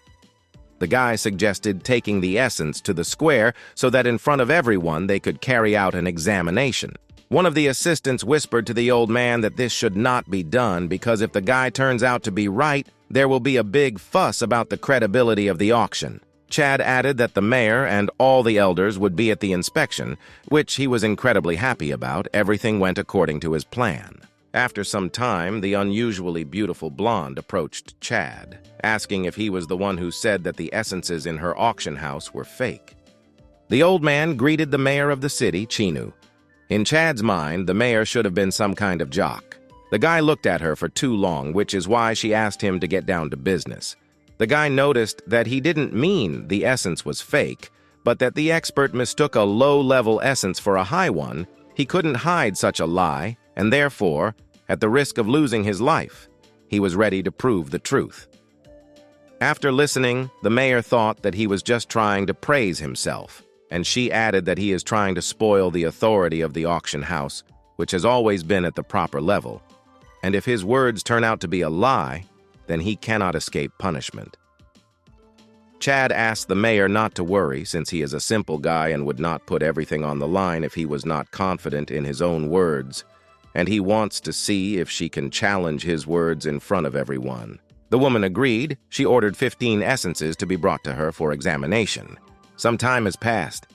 The guy suggested taking the essence to the square so that in front of everyone they could carry out an examination. One of the assistants whispered to the old man that this should not be done because if the guy turns out to be right, there will be a big fuss about the credibility of the auction. Chad added that the mayor and all the elders would be at the inspection, which he was incredibly happy about. Everything went according to his plan. After some time, the unusually beautiful blonde approached Chad, asking if he was the one who said that the essences in her auction house were fake. The old man greeted the mayor of the city, Chinu. In Chad's mind, the mayor should have been some kind of jock. The guy looked at her for too long, which is why she asked him to get down to business. The guy noticed that he didn't mean the essence was fake, but that the expert mistook a low-level essence for a high one. He couldn't hide such a lie, and therefore, at the risk of losing his life, he was ready to prove the truth. After listening, the mayor thought that he was just trying to praise himself, and she added that he is trying to spoil the authority of the auction house, which has always been at the proper level. And if his words turn out to be a lie, then he cannot escape punishment. Chad asked the mayor not to worry, since he is a simple guy and would not put everything on the line if he was not confident in his own words, and he wants to see if she can challenge his words in front of everyone. The woman agreed. She ordered 15 essences to be brought to her for examination. Some time has passed.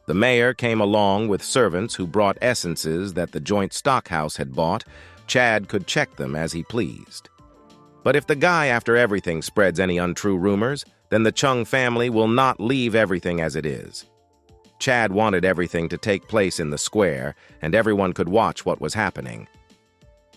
The mayor came along with servants who brought essences that the joint stockhouse had bought. Chad could check them as he pleased. But if the guy after everything spreads any untrue rumors, then the Chung family will not leave everything as it is. Chad wanted everything to take place in the square, and everyone could watch what was happening.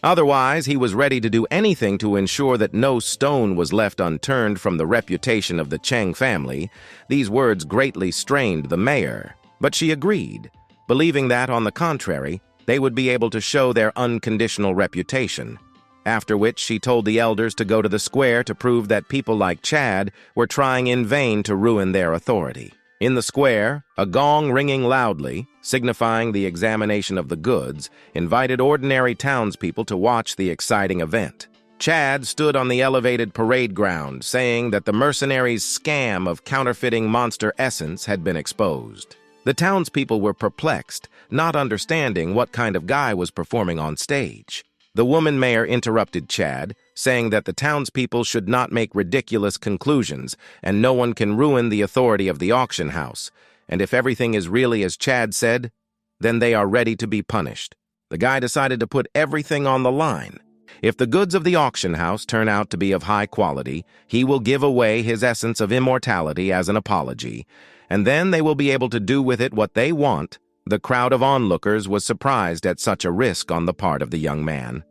Otherwise, he was ready to do anything to ensure that no stone was left unturned from the reputation of the Cheng family. These words greatly strained the mayor, but she agreed, believing that, on the contrary, they would be able to show their unconditional reputation. After which she told the elders to go to the square to prove that people like Chad were trying in vain to ruin their authority. In the square, a gong ringing loudly, signifying the examination of the goods, invited ordinary townspeople to watch the exciting event. Chad stood on the elevated parade ground, saying that the mercenaries' scam of counterfeiting monster essence had been exposed. The townspeople were perplexed, not understanding what kind of guy was performing on stage. The woman mayor interrupted Chad, saying that the townspeople should not make ridiculous conclusions, and no one can ruin the authority of the auction house. And if everything is really as Chad said, then they are ready to be punished. The guy decided to put everything on the line. If the goods of the auction house turn out to be of high quality, he will give away his essence of immortality as an apology, and then they will be able to do with it what they want. The crowd of onlookers was surprised at such a risk on the part of the young man.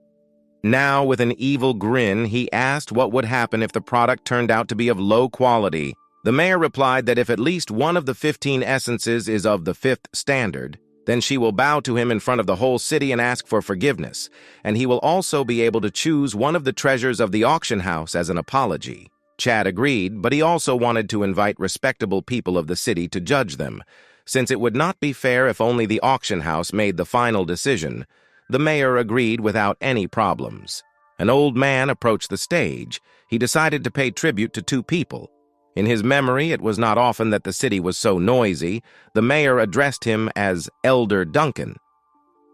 Now, with an evil grin, he asked what would happen if the product turned out to be of low quality. The mayor replied that if at least one of the 15 essences is of the 5th standard, then she will bow to him in front of the whole city and ask for forgiveness, and he will also be able to choose one of the treasures of the auction house as an apology. Chad agreed, but he also wanted to invite respectable people of the city to judge them. Since it would not be fair if only the auction house made the final decision, the mayor agreed without any problems. An old man approached the stage. He decided to pay tribute to 2 people. In his memory, it was not often that the city was so noisy. The mayor addressed him as Elder Duncan.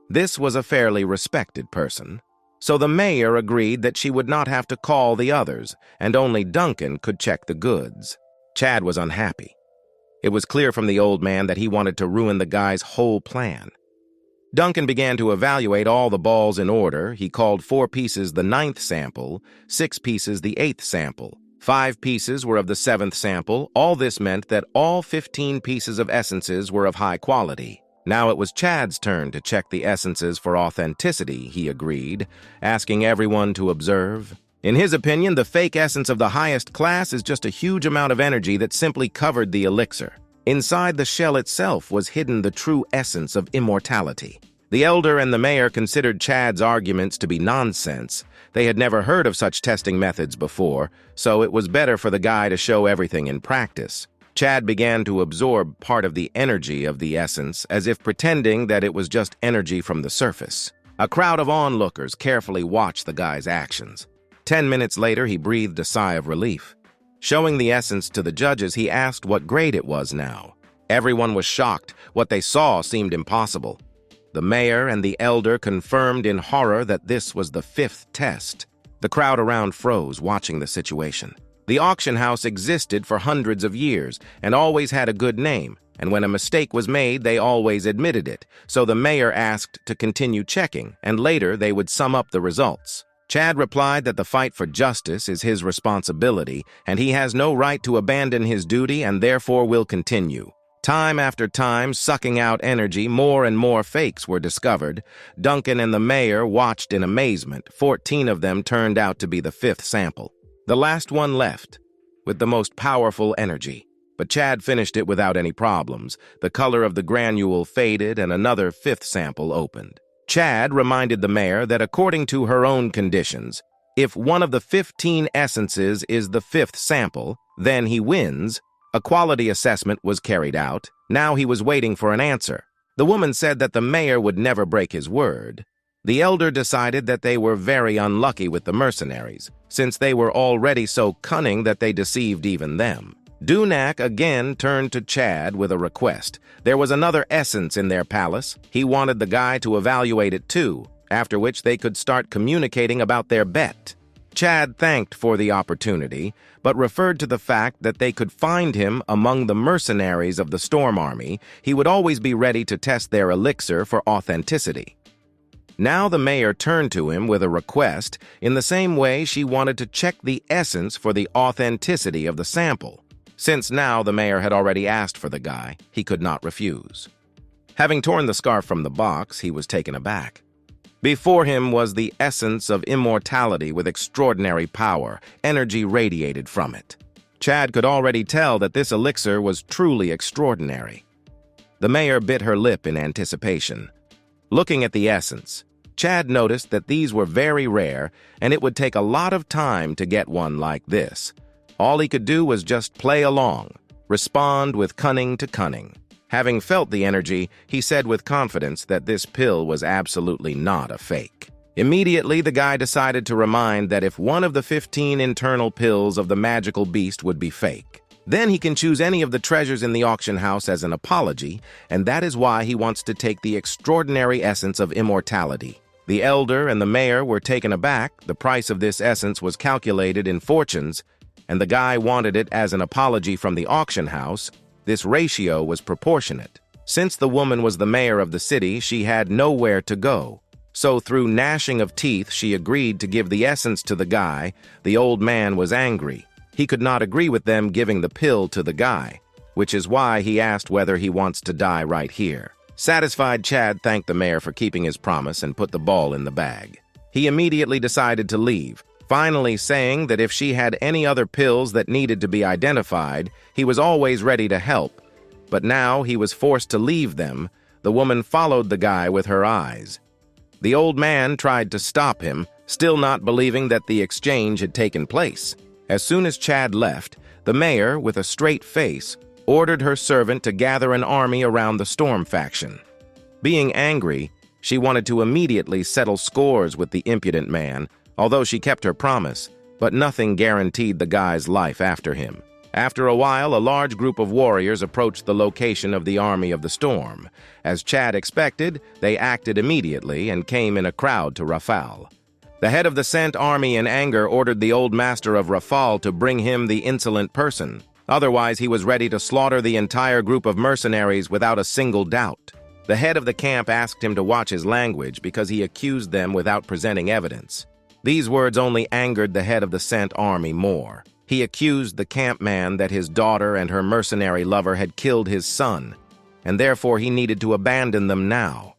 This was a fairly respected person, so the mayor agreed that she would not have to call the others, and only Duncan could check the goods. Chad was unhappy. It was clear from the old man that he wanted to ruin the guy's whole plan. Duncan began to evaluate all the balls in order. He called 4 pieces the 9th sample, 6 pieces the 8th sample. 5 pieces were of the 7th sample. All this meant that all 15 pieces of essences were of high quality. Now it was Chad's turn to check the essences for authenticity, he agreed, asking everyone to observe. In his opinion, the fake essence of the highest class is just a huge amount of energy that simply covered the elixir. Inside the shell itself was hidden the true essence of immortality. The elder and the mayor considered Chad's arguments to be nonsense. They had never heard of such testing methods before, so it was better for the guy to show everything in practice. Chad began to absorb part of the energy of the essence, as if pretending that it was just energy from the surface. A crowd of onlookers carefully watched the guy's actions. 10 minutes later, he breathed a sigh of relief. Showing the essence to the judges, he asked what grade it was now. Everyone was shocked. What they saw seemed impossible. The mayor and the elder confirmed in horror that this was the 5th test. The crowd around froze, watching the situation. The auction house existed for hundreds of years and always had a good name, and when a mistake was made, they always admitted it, so the mayor asked to continue checking, and later they would sum up the results. Chad replied that the fight for justice is his responsibility, and he has no right to abandon his duty and therefore will continue. Time after time, sucking out energy, more and more fakes were discovered. Duncan and the mayor watched in amazement. 14 of them turned out to be the fifth sample. The last one left, with the most powerful energy. But Chad finished it without any problems. The color of the granule faded and another fifth sample opened. Chad reminded the mayor that according to her own conditions, if one of the 15 essences is the fifth sample, then he wins. A quality assessment was carried out. Now he was waiting for an answer. The woman said that the mayor would never break his word. The elder decided that they were very unlucky with the mercenaries, since they were already so cunning that they deceived even them. Dunak again turned to Chad with a request. There was another essence in their palace. He wanted the guy to evaluate it too, after which they could start communicating about their bet. Chad thanked for the opportunity, but referred to the fact that they could find him among the mercenaries of the Storm Army. He would always be ready to test their elixir for authenticity. Now the mayor turned to him with a request. In the same way, she wanted to check the essence for the authenticity of the sample. Since now the mayor had already asked for the guy, he could not refuse. Having torn the scarf from the box, he was taken aback. Before him was the essence of immortality with extraordinary power. Energy radiated from it. Chad could already tell that this elixir was truly extraordinary. The mayor bit her lip in anticipation. Looking at the essence, Chad noticed that these were very rare, and it would take a lot of time to get one like this. All he could do was just play along, respond with cunning to cunning. Having felt the energy, he said with confidence that this pill was absolutely not a fake. Immediately, the guy decided to remind that if one of the 15 internal pills of the magical beast would be fake, then he can choose any of the treasures in the auction house as an apology, and that is why he wants to take the extraordinary essence of immortality. The elder and the mayor were taken aback. The price of this essence was calculated in fortunes, and the guy wanted it as an apology from the auction house. This ratio was proportionate. Since the woman was the mayor of the city, she had nowhere to go. So through gnashing of teeth, she agreed to give the essence to the guy. The old man was angry. He could not agree with them giving the pill to the guy, which is why he asked whether he wants to die right here. Satisfied, Chad thanked the mayor for keeping his promise and put the ball in the bag. He immediately decided to leave, finally saying that if she had any other pills that needed to be identified, he was always ready to help. But now he was forced to leave them. The woman followed the guy with her eyes. The old man tried to stop him, still not believing that the exchange had taken place. As soon as Chad left, the mayor, with a straight face, ordered her servant to gather an army around the Storm faction. Being angry, she wanted to immediately settle scores with the impudent man, although she kept her promise, but nothing guaranteed the guy's life after him. After a while, a large group of warriors approached the location of the army of the Storm. As Chad expected, they acted immediately and came in a crowd to Rafal. The head of the Scent army in anger ordered the old master of Rafal to bring him the insolent person. Otherwise, he was ready to slaughter the entire group of mercenaries without a single doubt. The head of the camp asked him to watch his language because he accused them without presenting evidence. These words only angered the head of the Scent army more. He accused the camp man that his daughter and her mercenary lover had killed his son, and therefore he needed to abandon them now.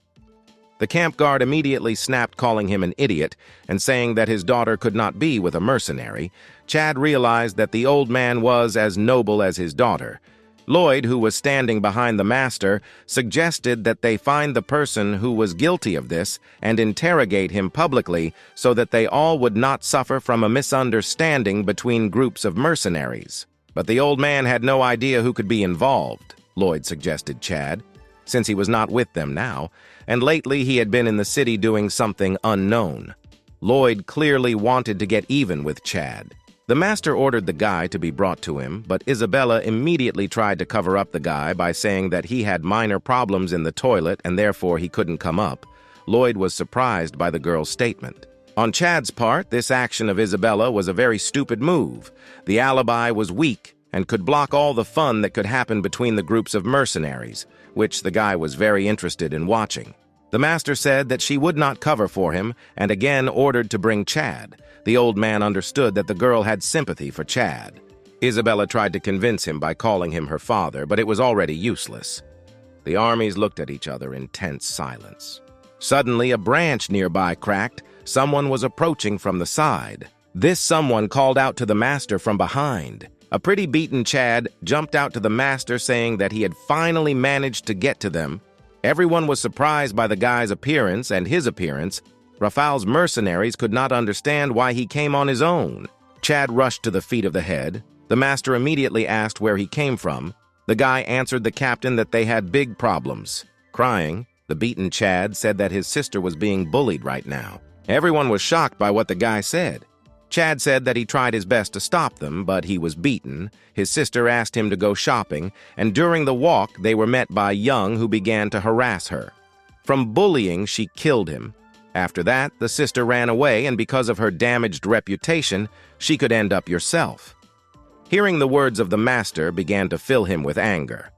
The camp guard immediately snapped, calling him an idiot and saying that his daughter could not be with a mercenary. Chad realized that the old man was as noble as his daughter. Lloyd, who was standing behind the master, suggested that they find the person who was guilty of this and interrogate him publicly so that they all would not suffer from a misunderstanding between groups of mercenaries. But the old man had no idea who could be involved, Lloyd suggested Chad, since he was not with them now, and lately he had been in the city doing something unknown. Lloyd clearly wanted to get even with Chad. The master ordered the guy to be brought to him, but Isabella immediately tried to cover up the guy by saying that he had minor problems in the toilet and therefore he couldn't come up. Lloyd was surprised by the girl's statement. On Chad's part, this action of Isabella was a very stupid move. The alibi was weak and could block all the fun that could happen between the groups of mercenaries, which the guy was very interested in watching. The master said that she would not cover for him and again ordered to bring Chad. The old man understood that the girl had sympathy for Chad. Isabella tried to convince him by calling him her father, but it was already useless. The armies looked at each other in tense silence. Suddenly, a branch nearby cracked. Someone was approaching from the side. This someone called out to the master from behind. A pretty beaten Chad jumped out to the master saying that he had finally managed to get to them. Everyone was surprised by the guy's appearance and his appearance. Rafal's mercenaries could not understand why he came on his own. Chad rushed to the feet of the head. The master immediately asked where he came from. The guy answered the captain that they had big problems. Crying, the beaten Chad said that his sister was being bullied right now. Everyone was shocked by what the guy said. Chad said that he tried his best to stop them, but he was beaten. His sister asked him to go shopping, and during the walk, they were met by Young, who began to harass her. From bullying, she killed him. After that, the sister ran away, and because of her damaged reputation, she could end up yourself. Hearing the words of the master began to fill him with anger.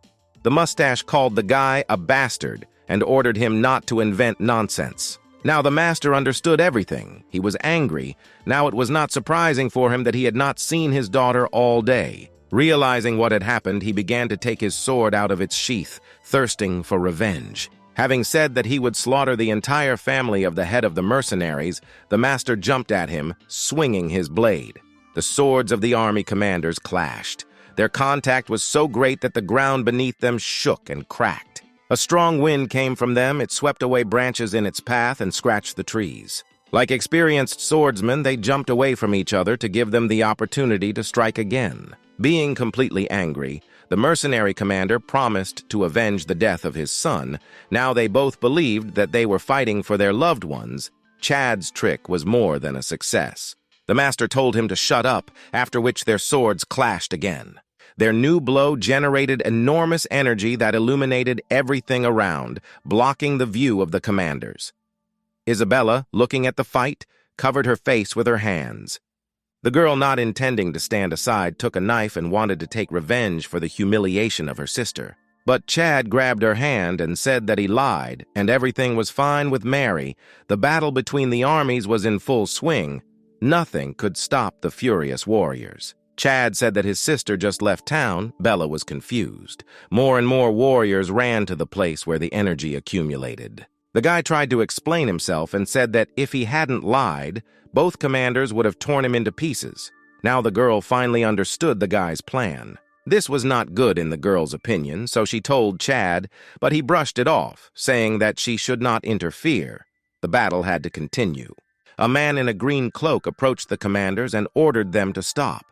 The mustache called the guy a bastard and ordered him not to invent nonsense. Now the master understood everything. He was angry. Now it was not surprising for him that he had not seen his daughter all day. Realizing what had happened, he began to take his sword out of its sheath, thirsting for revenge. Having said that he would slaughter the entire family of the head of the mercenaries, the master jumped at him, swinging his blade. The swords of the army commanders clashed. Their contact was so great that the ground beneath them shook and cracked. A strong wind came from them. It swept away branches in its path and scratched the trees. Like experienced swordsmen, they jumped away from each other to give them the opportunity to strike again. Being completely angry, the mercenary commander promised to avenge the death of his son. Now they both believed that they were fighting for their loved ones. Chad's trick was more than a success. The master told him to shut up, after which their swords clashed again. Their new blow generated enormous energy that illuminated everything around, blocking the view of the commanders. Isabella, looking at the fight, covered her face with her hands. The girl, not intending to stand aside, took a knife and wanted to take revenge for the humiliation of her sister. But Chad grabbed her hand and said that he lied, and everything was fine with Mary. The battle between the armies was in full swing. Nothing could stop the furious warriors. Chad said that his sister just left town. Bella was confused. More and more warriors ran to the place where the energy accumulated. The guy tried to explain himself and said that if he hadn't lied, both commanders would have torn him into pieces. Now the girl finally understood the guy's plan. This was not good in the girl's opinion, so she told Chad, but he brushed it off, saying that she should not interfere. The battle had to continue. A man in a green cloak approached the commanders and ordered them to stop.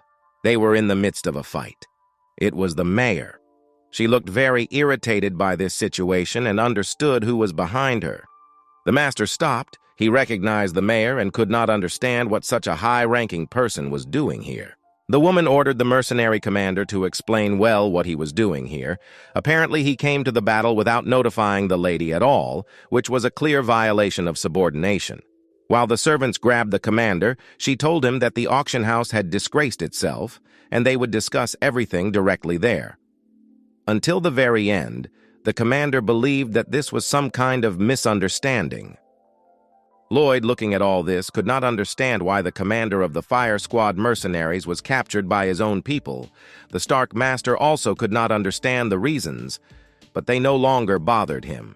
They were in the midst of a fight. It was the mayor. She looked very irritated by this situation and understood who was behind her. The master stopped. He recognized the mayor and could not understand what such a high-ranking person was doing here. The woman ordered the mercenary commander to explain well what he was doing here. Apparently, he came to the battle without notifying the lady at all, which was a clear violation of subordination. While the servants grabbed the commander, she told him that the auction house had disgraced itself, and they would discuss everything directly there. Until the very end, the commander believed that this was some kind of misunderstanding. Lloyd, looking at all this, could not understand why the commander of the fire squad mercenaries was captured by his own people. The Stark Master also could not understand the reasons, but they no longer bothered him.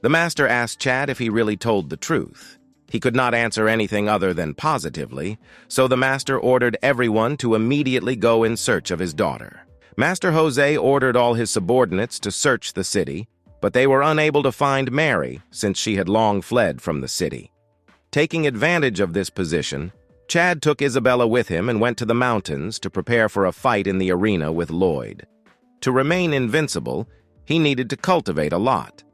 The master asked Chad if he really told the truth. He could not answer anything other than positively, so the master ordered everyone to immediately go in search of his daughter. Master Jose ordered all his subordinates to search the city, but they were unable to find Mary since she had long fled from the city. Taking advantage of this position, Chad took Isabella with him and went to the mountains to prepare for a fight in the arena with Lloyd. To remain invincible, he needed to cultivate a lot.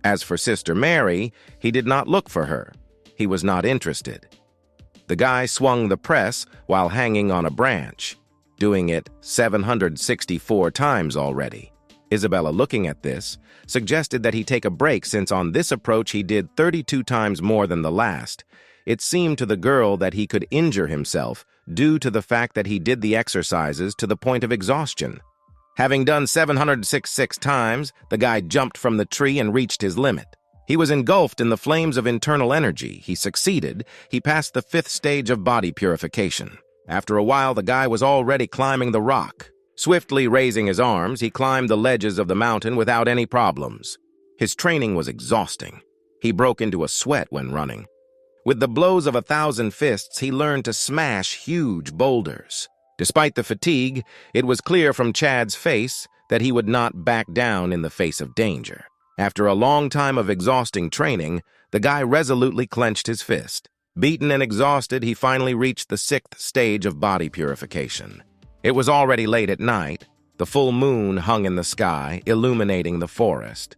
As for Sister Mary, he did not look for her. He was not interested. The guy swung the press while hanging on a branch, doing it 764 times already. Isabella, looking at this, suggested that he take a break since on this approach he did 32 times more than the last. It seemed to the girl that he could injure himself due to the fact that he did the exercises to the point of exhaustion. Having done 766 times, the guy jumped from the tree and reached his limit. He was engulfed in the flames of internal energy. He succeeded. He passed the 5th stage of body purification. After a while, the guy was already climbing the rock. Swiftly raising his arms, he climbed the ledges of the mountain without any problems. His training was exhausting. He broke into a sweat when running. With the blows of 1,000 fists, he learned to smash huge boulders. Despite the fatigue, it was clear from Chad's face that he would not back down in the face of danger. After a long time of exhausting training, the guy resolutely clenched his fist. Beaten and exhausted, he finally reached the 6th stage of body purification. It was already late at night. The full moon hung in the sky, illuminating the forest.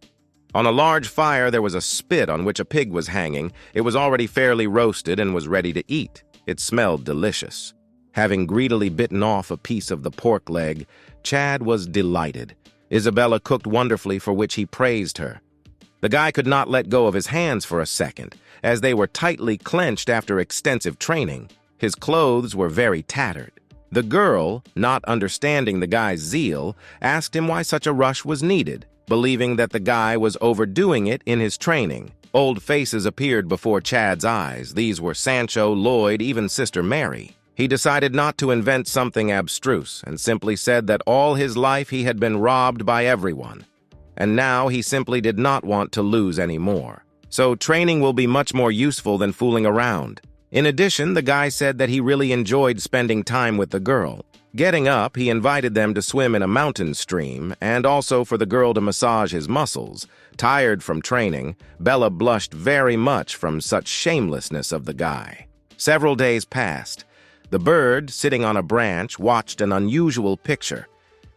On a large fire, there was a spit on which a pig was hanging. It was already fairly roasted and was ready to eat. It smelled delicious. Having greedily bitten off a piece of the pork leg, Chad was delighted. Isabella cooked wonderfully, for which he praised her. The guy could not let go of his hands for a second, as they were tightly clenched after extensive training. His clothes were very tattered. The girl, not understanding the guy's zeal, asked him why such a rush was needed, believing that the guy was overdoing it in his training. Old faces appeared before Chad's eyes. These were Sancho, Lloyd, even Sister Mary. He decided not to invent something abstruse and simply said that all his life he had been robbed by everyone. And now he simply did not want to lose any more. So training will be much more useful than fooling around. In addition, the guy said that he really enjoyed spending time with the girl. Getting up, he invited them to swim in a mountain stream and also for the girl to massage his muscles. Tired from training, Bella blushed very much from such shamelessness of the guy. Several days passed. The bird, sitting on a branch, watched an unusual picture.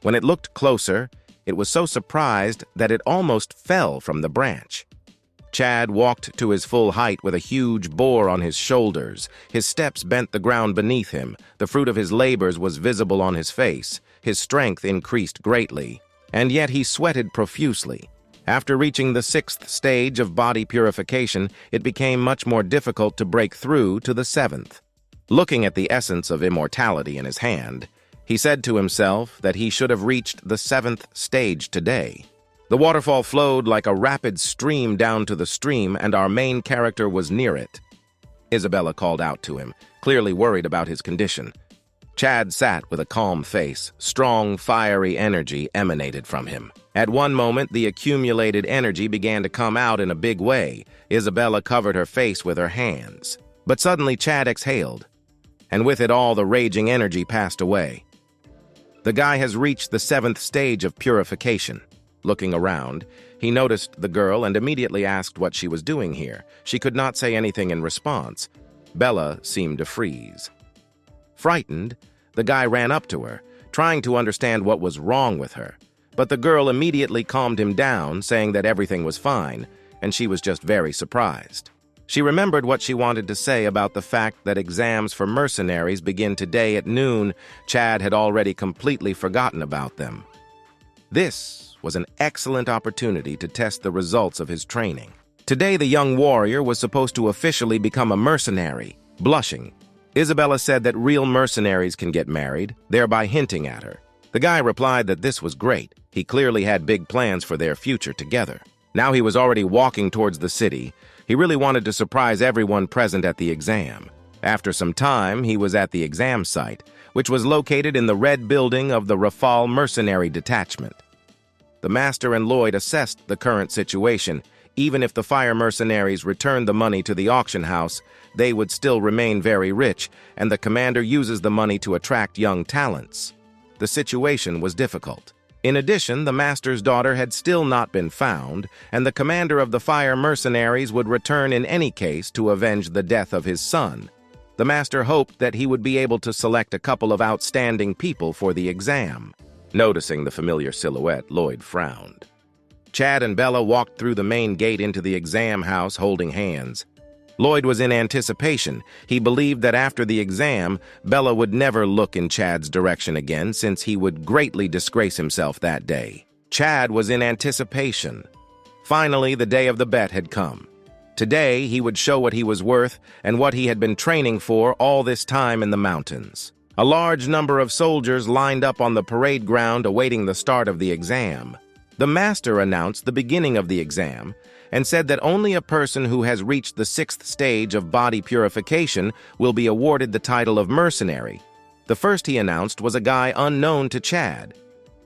When it looked closer, it was so surprised that it almost fell from the branch. Chad walked to his full height with a huge boar on his shoulders. His steps bent the ground beneath him. The fruit of his labors was visible on his face. His strength increased greatly, and yet he sweated profusely. After reaching the 6th stage of body purification, it became much more difficult to break through to the 7th. Looking at the essence of immortality in his hand, he said to himself that he should have reached the 7th stage today. The waterfall flowed like a rapid stream down to the stream, and our main character was near it. Isabella called out to him, clearly worried about his condition. Chad sat with a calm face. Strong, fiery energy emanated from him. At one moment, the accumulated energy began to come out in a big way. Isabella covered her face with her hands. But suddenly Chad exhaled, and with it all the raging energy passed away. The guy has reached the 7th stage of purification. Looking around, he noticed the girl and immediately asked what she was doing here. She could not say anything in response. Bella seemed to freeze. Frightened, the guy ran up to her, trying to understand what was wrong with her. But the girl immediately calmed him down, saying that everything was fine, and she was just very surprised. She remembered what she wanted to say about the fact that exams for mercenaries begin today at noon. Chad had already completely forgotten about them. This was an excellent opportunity to test the results of his training. Today, the young warrior was supposed to officially become a mercenary. Blushing, Isabella said that real mercenaries can get married, thereby hinting at her. The guy replied that this was great. He clearly had big plans for their future together. Now he was already walking towards the city. He really wanted to surprise everyone present at the exam. After some time, he was at the exam site, which was located in the red building of the Rafal Mercenary Detachment. The master and Lloyd assessed the current situation. Even if the fire mercenaries returned the money to the auction house, they would still remain very rich, and the commander uses the money to attract young talents. The situation was difficult. In addition, the master's daughter had still not been found, and the commander of the fire mercenaries would return in any case to avenge the death of his son. The master hoped that he would be able to select a couple of outstanding people for the exam. Noticing the familiar silhouette, Lloyd frowned. Chad and Bella walked through the main gate into the exam house holding hands. Lloyd was in anticipation. He believed that after the exam, Bella would never look in Chad's direction again, since he would greatly disgrace himself that day. Chad was in anticipation. Finally, the day of the bet had come. Today, he would show what he was worth and what he had been training for all this time in the mountains. A large number of soldiers lined up on the parade ground awaiting the start of the exam. The master announced the beginning of the exam and said that only a person who has reached the 6th stage of body purification will be awarded the title of mercenary. The first he announced was a guy unknown to Chad.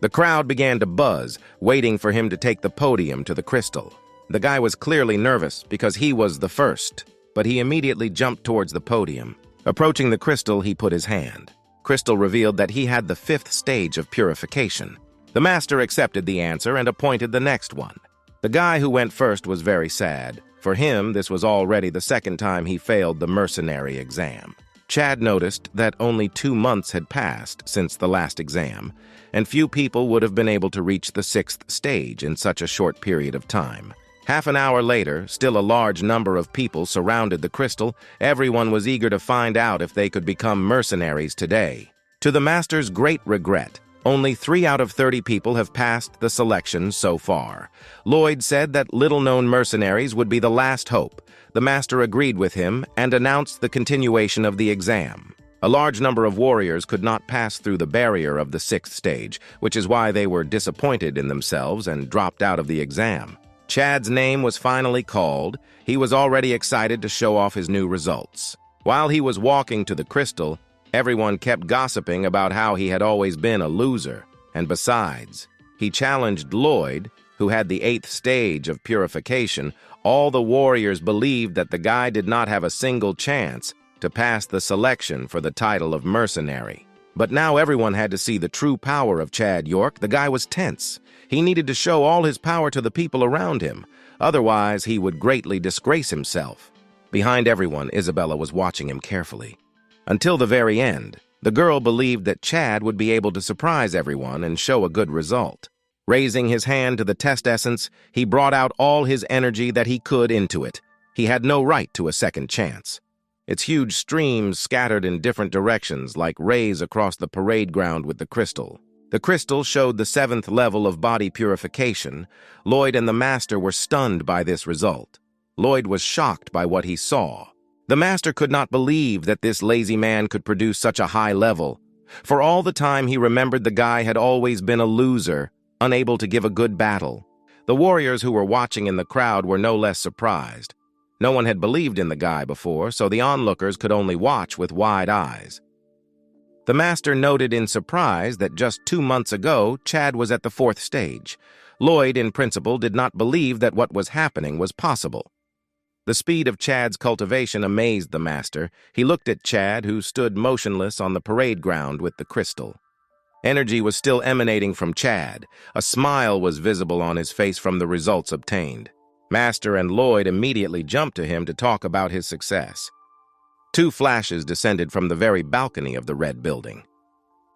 The crowd began to buzz, waiting for him to take the podium to the crystal. The guy was clearly nervous because he was the first, but he immediately jumped towards the podium. Approaching the crystal, he put his hand. Crystal revealed that he had the 5th stage of purification. The master accepted the answer and appointed the next one. The guy who went first was very sad. For him, this was already the 2nd time he failed the mercenary exam. Chad noticed that only 2 months had passed since the last exam, and few people would have been able to reach the 6th stage in such a short period of time. Half an hour later, still a large number of people surrounded the crystal. Everyone was eager to find out if they could become mercenaries today. To the master's great regret, only 3 out of 30 people have passed the selection so far. Lloyd said that little-known mercenaries would be the last hope. The master agreed with him and announced the continuation of the exam. A large number of warriors could not pass through the barrier of the 6th stage, which is why they were disappointed in themselves and dropped out of the exam. Chad's name was finally called. He was already excited to show off his new results. While he was walking to the crystal, everyone kept gossiping about how he had always been a loser. And besides, he challenged Lloyd, who had the 8th stage of purification. All the warriors believed that the guy did not have a single chance to pass the selection for the title of mercenary. But now everyone had to see the true power of Chad York. The guy was tense. He needed to show all his power to the people around him. Otherwise, he would greatly disgrace himself. Behind everyone, Isabella was watching him carefully. Until the very end, the girl believed that Chad would be able to surprise everyone and show a good result. Raising his hand to the test essence, he brought out all his energy that he could into it. He had no right to a second chance. Its huge streams scattered in different directions like rays across the parade ground with the crystal. The crystal showed the 7th level of body purification. Lloyd and the master were stunned by this result. Lloyd was shocked by what he saw. The master could not believe that this lazy man could produce such a high level. For all the time he remembered the guy had always been a loser, unable to give a good battle. The warriors who were watching in the crowd were no less surprised. No one had believed in the guy before, so the onlookers could only watch with wide eyes. The master noted in surprise that just 2 months ago, Chad was at the 4th stage. Lloyd, in principle, did not believe that what was happening was possible. The speed of Chad's cultivation amazed the master. He looked at Chad, who stood motionless on the parade ground with the crystal. Energy was still emanating from Chad. A smile was visible on his face from the results obtained. Master and Lloyd immediately jumped to him to talk about his success. 2 flashes descended from the very balcony of the red building.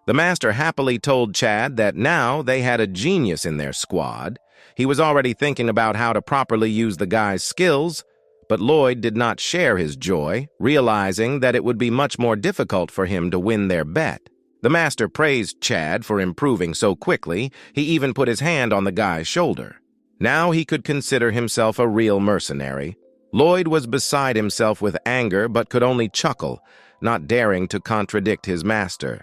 The master happily told Chad that now they had a genius in their squad. He was already thinking about how to properly use the guy's skills, but Lloyd did not share his joy, realizing that it would be much more difficult for him to win their bet. The master praised Chad for improving so quickly. He even put his hand on the guy's shoulder. Now he could consider himself a real mercenary. Lloyd was beside himself with anger but could only chuckle, not daring to contradict his master.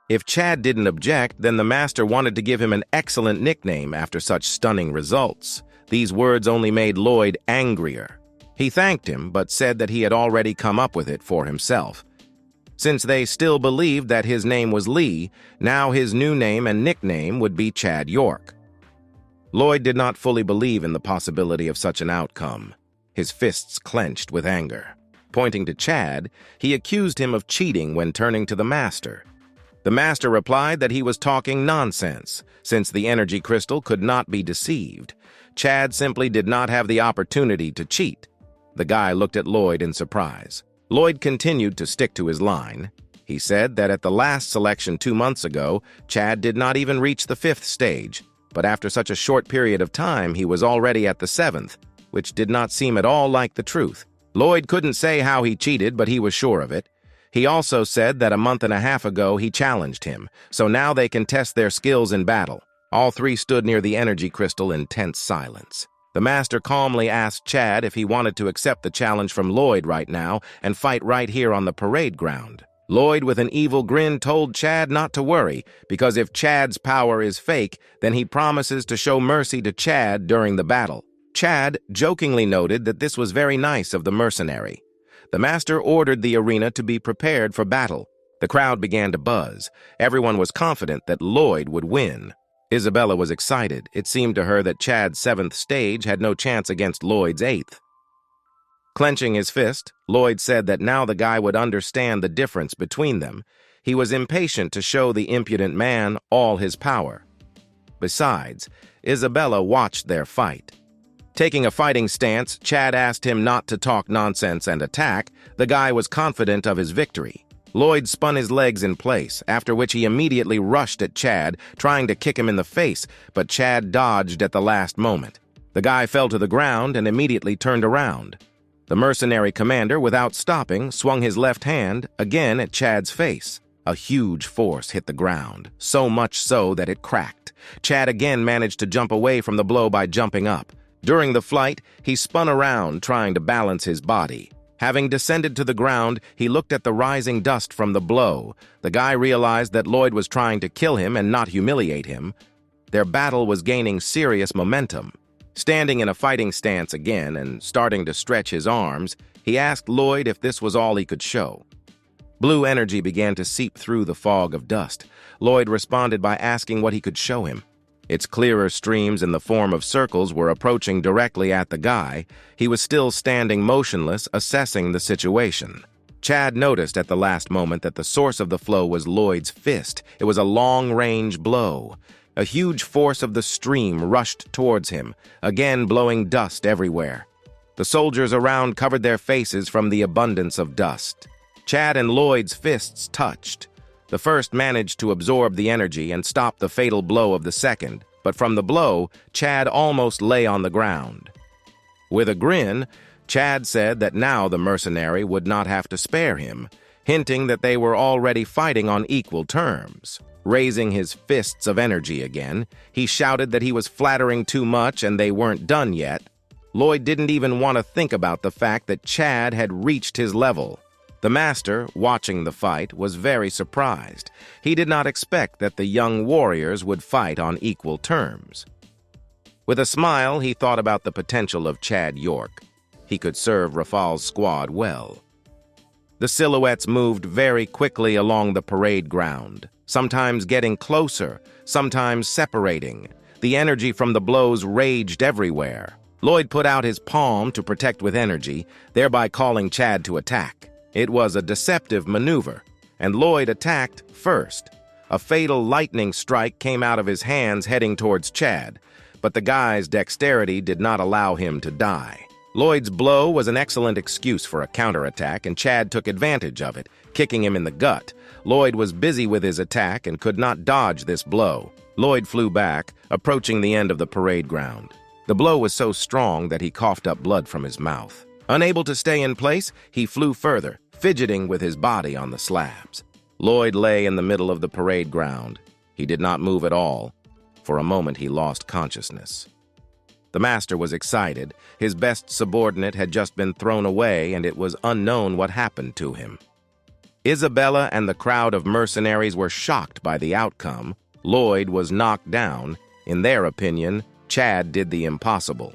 If Chad didn't object, then the master wanted to give him an excellent nickname after such stunning results. These words only made Lloyd angrier. He thanked him but said that he had already come up with it for himself. Since they still believed that his name was Lee, now his new name and nickname would be Chad York. Lloyd did not fully believe in the possibility of such an outcome. His fists clenched with anger. Pointing to Chad, he accused him of cheating when turning to the master. The master replied that he was talking nonsense, since the energy crystal could not be deceived. Chad simply did not have the opportunity to cheat. The guy looked at Lloyd in surprise. Lloyd continued to stick to his line. He said that at the last selection 2 months ago, Chad did not even reach the 5th stage, but after such a short period of time, he was already at the 7th, which did not seem at all like the truth. Lloyd couldn't say how he cheated, but he was sure of it. He also said that a month and a half ago he challenged him, so now they can test their skills in battle. All 3 stood near the energy crystal in tense silence. The master calmly asked Chad if he wanted to accept the challenge from Lloyd right now and fight right here on the parade ground. Lloyd, with an evil grin, told Chad not to worry, because if Chad's power is fake, then he promises to show mercy to Chad during the battle. Chad jokingly noted that this was very nice of the mercenary. The master ordered the arena to be prepared for battle. The crowd began to buzz. Everyone was confident that Lloyd would win. Isabella was excited. It seemed to her that Chad's 7th stage had no chance against Lloyd's 8th. Clenching his fist, Lloyd said that now the guy would understand the difference between them. He was impatient to show the impudent man all his power. Besides, Isabella watched their fight. Taking a fighting stance, Chad asked him not to talk nonsense and attack. The guy was confident of his victory. Lloyd spun his legs in place, after which he immediately rushed at Chad, trying to kick him in the face, but Chad dodged at the last moment. The guy fell to the ground and immediately turned around. The mercenary commander, without stopping, swung his left hand again at Chad's face. A huge force hit the ground, so much so that it cracked. Chad again managed to jump away from the blow by jumping up. During the flight, he spun around, trying to balance his body. Having descended to the ground, he looked at the rising dust from the blow. The guy realized that Lloyd was trying to kill him and not humiliate him. Their battle was gaining serious momentum. Standing in a fighting stance again and starting to stretch his arms, he asked Lloyd if this was all he could show. Blue energy began to seep through the fog of dust. Lloyd responded by asking what he could show him. Its clearer streams in the form of circles were approaching directly at the guy. He was still standing motionless, assessing the situation. Chad noticed at the last moment that the source of the flow was Lloyd's fist. It was a long-range blow. A huge force of the stream rushed towards him, again blowing dust everywhere. The soldiers around covered their faces from the abundance of dust. Chad and Lloyd's fists touched. The first managed to absorb the energy and stop the fatal blow of the second, but from the blow, Chad almost lay on the ground. With a grin, Chad said that now the mercenary would not have to spare him, hinting that they were already fighting on equal terms. Raising his fists of energy again, he shouted that he was flattering too much and they weren't done yet. Lloyd didn't even want to think about the fact that Chad had reached his level. The master, watching the fight, was very surprised. He did not expect that the young warriors would fight on equal terms. With a smile, he thought about the potential of Chad York. He could serve Rafal's squad well. The silhouettes moved very quickly along the parade ground, sometimes getting closer, sometimes separating. The energy from the blows raged everywhere. Lloyd put out his palm to protect with energy, thereby calling Chad to attack. It was a deceptive maneuver, and Lloyd attacked first. A fatal lightning strike came out of his hands heading towards Chad, but the guy's dexterity did not allow him to die. Lloyd's blow was an excellent excuse for a counterattack, and Chad took advantage of it, kicking him in the gut. Lloyd was busy with his attack and could not dodge this blow. Lloyd flew back, approaching the end of the parade ground. The blow was so strong that he coughed up blood from his mouth. Unable to stay in place, he flew further, fidgeting with his body on the slabs. Lloyd lay in the middle of the parade ground. He did not move at all. For a moment, he lost consciousness. The master was excited. His best subordinate had just been thrown away, and it was unknown what happened to him. Isabella and the crowd of mercenaries were shocked by the outcome. Lloyd was knocked down. In their opinion, Chad did the impossible.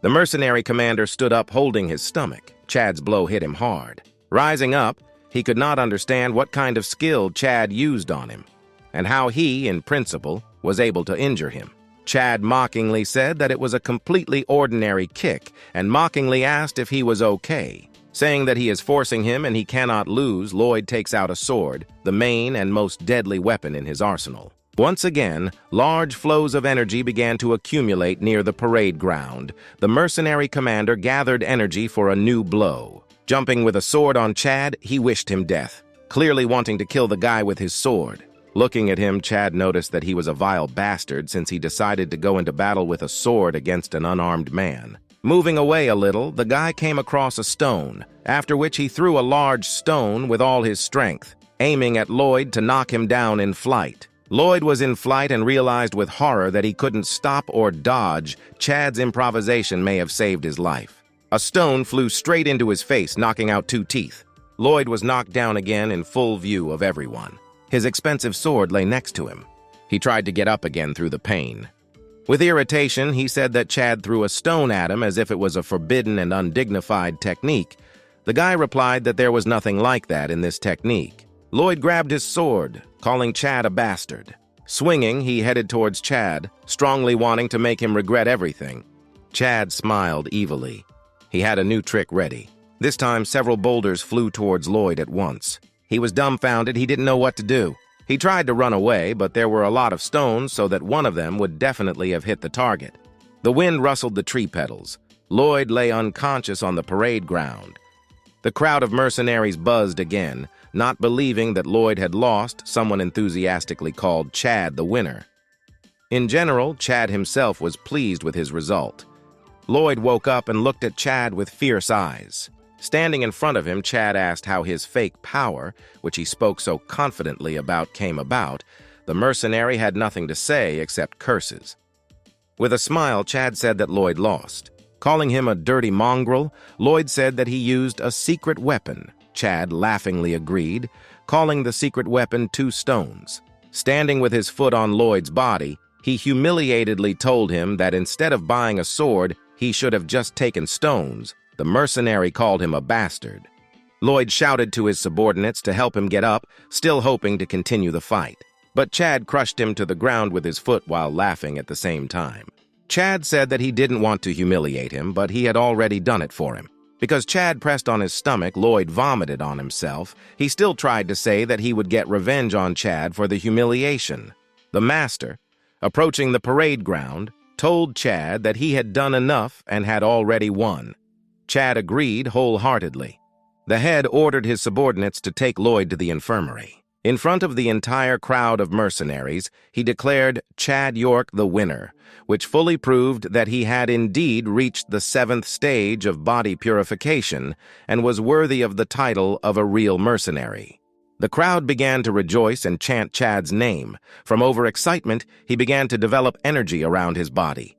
The mercenary commander stood up holding his stomach. Chad's blow hit him hard. Rising up, he could not understand what kind of skill Chad used on him, and how he, in principle, was able to injure him. Chad mockingly said that it was a completely ordinary kick, and mockingly asked if he was okay. Saying that he is forcing him and he cannot lose, Lloyd takes out a sword, the main and most deadly weapon in his arsenal. Once again, large flows of energy began to accumulate near the parade ground. The mercenary commander gathered energy for a new blow. Jumping with a sword on Chad, he wished him death, clearly wanting to kill the guy with his sword. Looking at him, Chad noticed that he was a vile bastard since he decided to go into battle with a sword against an unarmed man. Moving away a little, the guy came across a stone, after which he threw a large stone with all his strength, aiming at Lloyd to knock him down in flight. Lloyd was in flight and realized with horror that he couldn't stop or dodge. Chad's improvisation may have saved his life. A stone flew straight into his face, knocking out 2 teeth. Lloyd was knocked down again in full view of everyone. His expensive sword lay next to him. He tried to get up again through the pain. With irritation, he said that Chad threw a stone at him as if it was a forbidden and undignified technique. The guy replied that there was nothing like that in this technique. Lloyd grabbed his sword, calling Chad a bastard. Swinging, he headed towards Chad, strongly wanting to make him regret everything. Chad smiled evilly. He had a new trick ready. This time, several boulders flew towards Lloyd at once. He was dumbfounded. He didn't know what to do. He tried to run away, but there were a lot of stones so that one of them would definitely have hit the target. The wind rustled the tree petals. Lloyd lay unconscious on the parade ground. The crowd of mercenaries buzzed again. Not believing that Lloyd had lost, someone enthusiastically called Chad the winner. In general, Chad himself was pleased with his result. Lloyd woke up and looked at Chad with fierce eyes. Standing in front of him, Chad asked how his fake power, which he spoke so confidently about, came about. The mercenary had nothing to say except curses. With a smile, Chad said that Lloyd lost. Calling him a dirty mongrel, Lloyd said that he used a secret weapon. Chad laughingly agreed, calling the secret weapon 2 stones. Standing with his foot on Lloyd's body, he humiliatedly told him that instead of buying a sword, he should have just taken stones. The mercenary called him a bastard. Lloyd shouted to his subordinates to help him get up, still hoping to continue the fight. But Chad crushed him to the ground with his foot while laughing at the same time. Chad said that he didn't want to humiliate him, but he had already done it for him. Because Chad pressed on his stomach, Lloyd vomited on himself. He still tried to say that he would get revenge on Chad for the humiliation. The master, approaching the parade ground, told Chad that he had done enough and had already won. Chad agreed wholeheartedly. The head ordered his subordinates to take Lloyd to the infirmary. In front of the entire crowd of mercenaries, he declared Chad York the winner, which fully proved that he had indeed reached the 7th stage of body purification and was worthy of the title of a real mercenary. The crowd began to rejoice and chant Chad's name. From overexcitement, he began to develop energy around his body.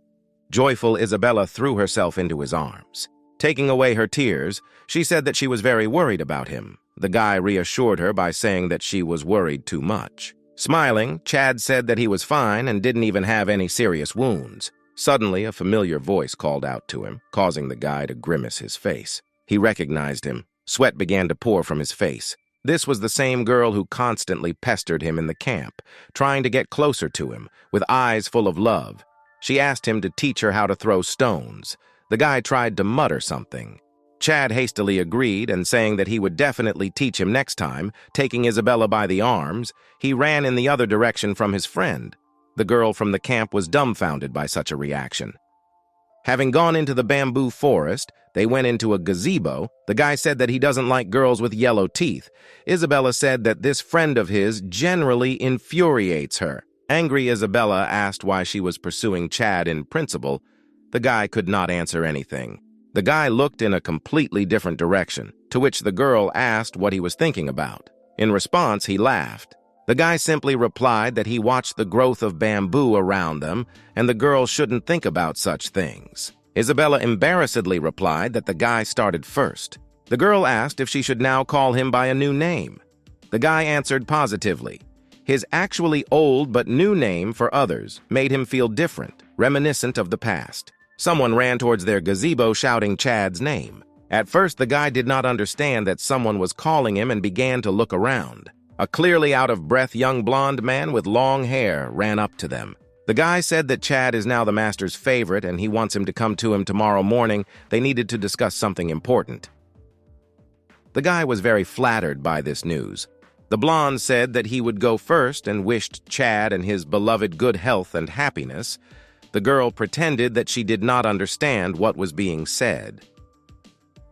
Joyful Isabella threw herself into his arms. Taking away her tears, she said that she was very worried about him. The guy reassured her by saying that she was worried too much. Smiling, Chad said that he was fine and didn't even have any serious wounds. Suddenly, a familiar voice called out to him, causing the guy to grimace his face. He recognized him. Sweat began to pour from his face. This was the same girl who constantly pestered him in the camp, trying to get closer to him, with eyes full of love. She asked him to teach her how to throw stones. The guy tried to mutter something. Chad hastily agreed, and saying that he would definitely teach him next time, taking Isabella by the arms, he ran in the other direction from his friend. The girl from the camp was dumbfounded by such a reaction. Having gone into the bamboo forest, they went into a gazebo. The guy said that he doesn't like girls with yellow teeth. Isabella said that this friend of his generally infuriates her. Angry Isabella asked why she was pursuing Chad in principle. The guy could not answer anything. The guy looked in a completely different direction, to which the girl asked what he was thinking about. In response, he laughed. The guy simply replied that he watched the growth of bamboo around them, and the girl shouldn't think about such things. Isabella embarrassedly replied that the guy started first. The girl asked if she should now call him by a new name. The guy answered positively. His actually old but new name for others made him feel different, reminiscent of the past. Someone ran towards their gazebo shouting Chad's name. At first, the guy did not understand that someone was calling him and began to look around. A clearly out-of-breath young blonde man with long hair ran up to them. The guy said that Chad is now the master's favorite and he wants him to come to him tomorrow morning. They needed to discuss something important. The guy was very flattered by this news. The blonde said that he would go first and wished Chad and his beloved good health and happiness. The girl pretended that she did not understand what was being said.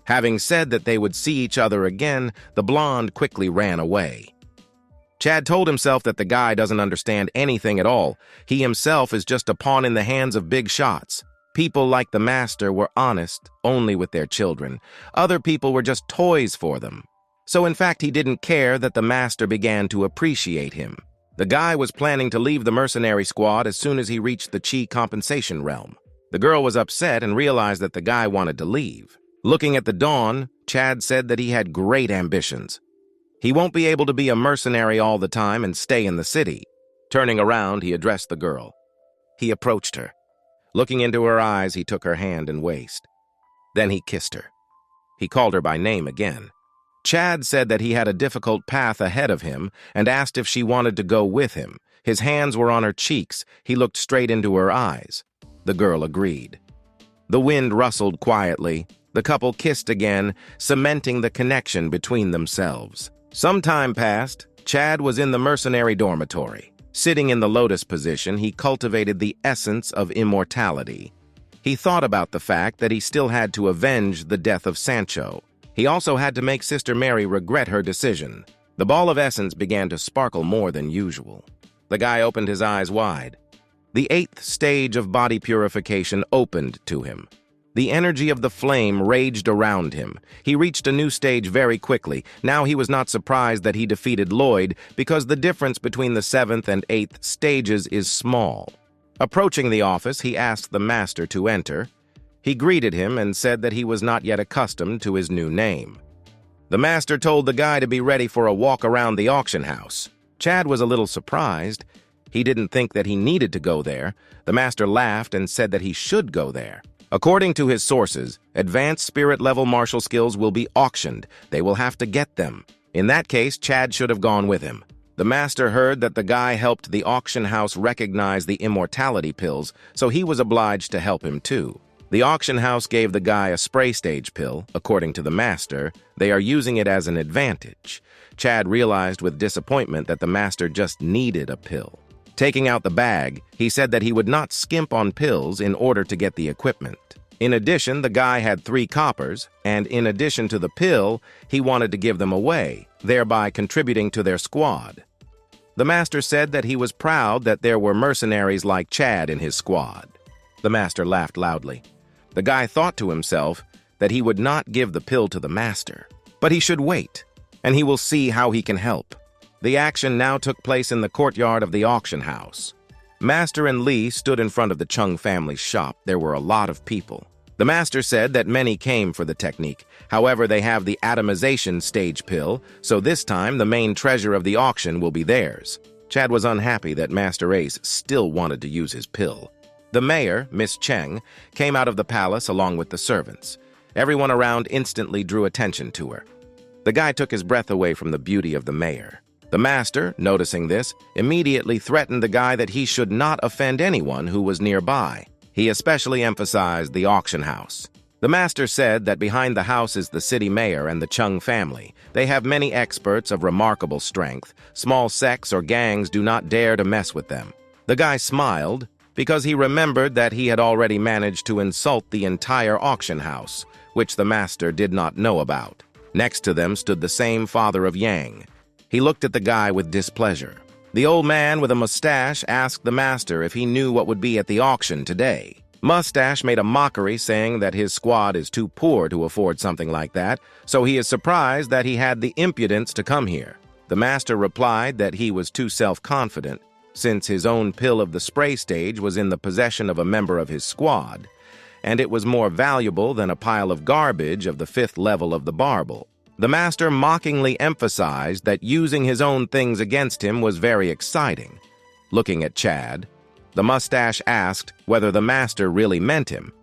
Having said that they would see each other again, the blonde quickly ran away. Chad told himself that the guy doesn't understand anything at all. He himself is just a pawn in the hands of big shots. People like the master were honest only with their children. Other people were just toys for them. So in fact, he didn't care that the master began to appreciate him. The guy was planning to leave the mercenary squad as soon as he reached the chi compensation realm. The girl was upset and realized that the guy wanted to leave. Looking at the dawn, Chad said that he had great ambitions. He won't be able to be a mercenary all the time and stay in the city. Turning around, he addressed the girl. He approached her. Looking into her eyes, he took her hand and waist. Then he kissed her. He called her by name again. Chad said that he had a difficult path ahead of him and asked if she wanted to go with him. His hands were on her cheeks. He looked straight into her eyes. The girl agreed. The wind rustled quietly. The couple kissed again, cementing the connection between themselves. Some time passed. Chad was in the mercenary dormitory. Sitting in the lotus position, he cultivated the essence of immortality. He thought about the fact that he still had to avenge the death of Sancho. He also had to make Sister Mary regret her decision. The ball of essence began to sparkle more than usual. The guy opened his eyes wide. The 8th stage of body purification opened to him. The energy of the flame raged around him. He reached a new stage very quickly. Now he was not surprised that he defeated Lloyd because the difference between the 7th and 8th stages is small. Approaching the office, he asked the master to enter. He greeted him and said that he was not yet accustomed to his new name. The master told the guy to be ready for a walk around the auction house. Chad was a little surprised. He didn't think that he needed to go there. The master laughed and said that he should go there. According to his sources, advanced spirit-level martial skills will be auctioned. They will have to get them. In that case, Chad should have gone with him. The master heard that the guy helped the auction house recognize the immortality pills, so he was obliged to help him too. The auction house gave the guy a spray stage pill. According to the master, they are using it as an advantage. Chad realized with disappointment that the master just needed a pill. Taking out the bag, he said that he would not skimp on pills in order to get the equipment. In addition, the guy had 3 coppers, and in addition to the pill, he wanted to give them away, thereby contributing to their squad. The master said that he was proud that there were mercenaries like Chad in his squad. The master laughed loudly. The guy thought to himself that he would not give the pill to the master, but he should wait, and he will see how he can help. The action now took place in the courtyard of the auction house. Master and Lee stood in front of the Chung family's shop. There were a lot of people. The master said that many came for the technique. However, they have the atomization stage pill, so this time the main treasure of the auction will be theirs. Chad was unhappy that Master Ace still wanted to use his pill. The mayor, Miss Cheng, came out of the palace along with the servants. Everyone around instantly drew attention to her. The guy took his breath away from the beauty of the mayor. The master, noticing this, immediately threatened the guy that he should not offend anyone who was nearby. He especially emphasized the auction house. The master said that behind the house is the city mayor and the Chung family. They have many experts of remarkable strength. Small sects or gangs do not dare to mess with them. The guy smiled because he remembered that he had already managed to insult the entire auction house, which the master did not know about. Next to them stood the same father of Yang. He looked at the guy with displeasure. The old man with a mustache asked the master if he knew what would be at the auction today. Mustache made a mockery saying that his squad is too poor to afford something like that, so he is surprised that he had the impudence to come here. The master replied that he was too self-confident, since his own pill of the spray stage was in the possession of a member of his squad, and it was more valuable than a pile of garbage of the 5th level of the barbel. The master mockingly emphasized that using his own things against him was very exciting. Looking at Chad, the mustache asked whether the master really meant him.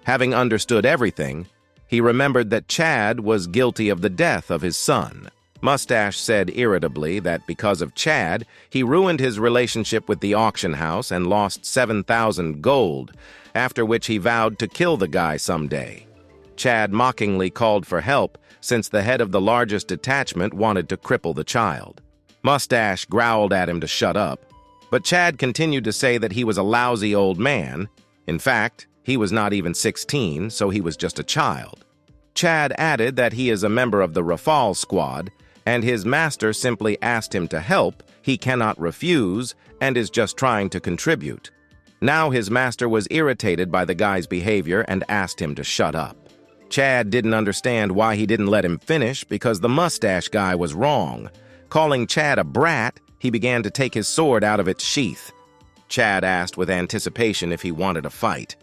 Having understood everything, he remembered that Chad was guilty of the death of his son. Mustache said irritably that because of Chad, he ruined his relationship with the auction house and lost 7,000 gold, after which he vowed to kill the guy someday. Chad mockingly called for help, since the head of the largest detachment wanted to cripple the child. Mustache growled at him to shut up, but Chad continued to say that he was a lousy old man. In fact, he was not even 16, so he was just a child. Chad added that he is a member of the Rafal squad, and his master simply asked him to help. He cannot refuse, and is just trying to contribute. Now his master was irritated by the guy's behavior and asked him to shut up. Chad didn't understand why he didn't let him finish because the mustache guy was wrong. Calling Chad a brat, he began to take his sword out of its sheath. Chad asked with anticipation if he wanted a fight.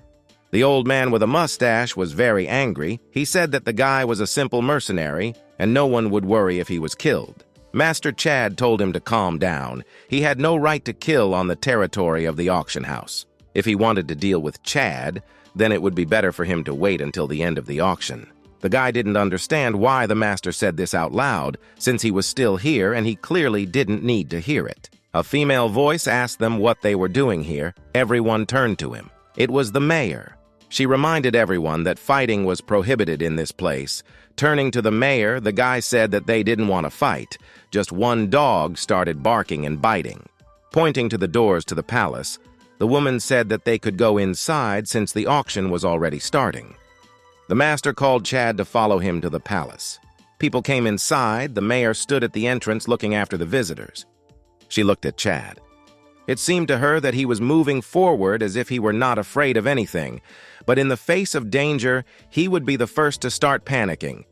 The old man with a mustache was very angry. He said that the guy was a simple mercenary, and no one would worry if he was killed. Master Chad told him to calm down. He had no right to kill on the territory of the auction house. If he wanted to deal with Chad, then it would be better for him to wait until the end of the auction. The guy didn't understand why the master said this out loud, since he was still here and he clearly didn't need to hear it. A female voice asked them what they were doing here. Everyone turned to him. It was the mayor. She reminded everyone that fighting was prohibited in this place. Turning to the mayor, the guy said that they didn't want to fight. Just one dog started barking and biting. Pointing to the doors to the palace, the woman said that they could go inside since the auction was already starting. The master called Chad to follow him to the palace. People came inside. The mayor stood at the entrance looking after the visitors. She looked at Chad. It seemed to her that he was moving forward as if he were not afraid of anything, but in the face of danger, he would be the first to start panicking.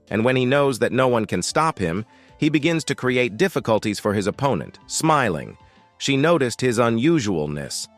And when he knows that no one can stop him, he begins to create difficulties for his opponent, smiling. She noticed his unusualness.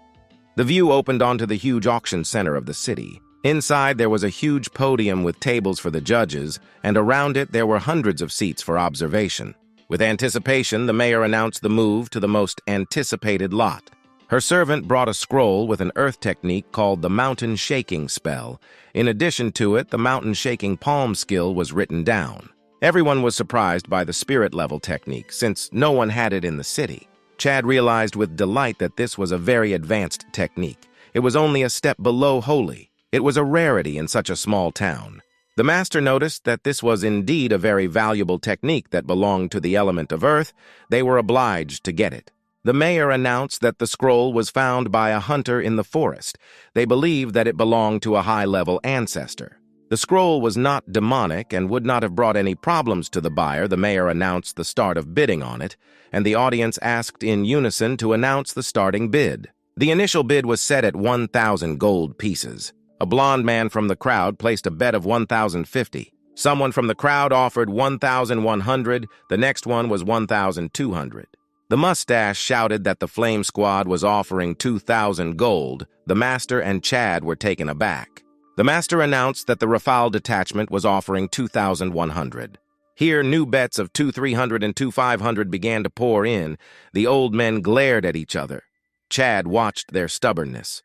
The view opened onto the huge auction center of the city. Inside, there was a huge podium with tables for the judges, and around it there were hundreds of seats for observation. With anticipation, the mayor announced the move to the most anticipated lot. Her servant brought a scroll with an earth technique called the mountain shaking spell. In addition to it, the mountain shaking palm skill was written down. Everyone was surprised by the spirit level technique, since no one had it in the city. Chad realized with delight that this was a very advanced technique. It was only a step below holy. It was a rarity in such a small town. The master noticed that this was indeed a very valuable technique that belonged to the element of earth. They were obliged to get it. The mayor announced that the scroll was found by a hunter in the forest. They believed that it belonged to a high-level ancestor. The scroll was not demonic and would not have brought any problems to the buyer. The mayor announced the start of bidding on it, and the audience asked in unison to announce the starting bid. The initial bid was set at 1,000 gold pieces. A blond man from the crowd placed a bet of 1,050. Someone from the crowd offered 1,100. The next one was 1,200. The mustache shouted that the Flame Squad was offering 2,000 gold. The master and Chad were taken aback. The master announced that the Rafale detachment was offering 2,100. Here, new bets of 2,300 and 2,500 began to pour in. The old men glared at each other. Chad watched their stubbornness.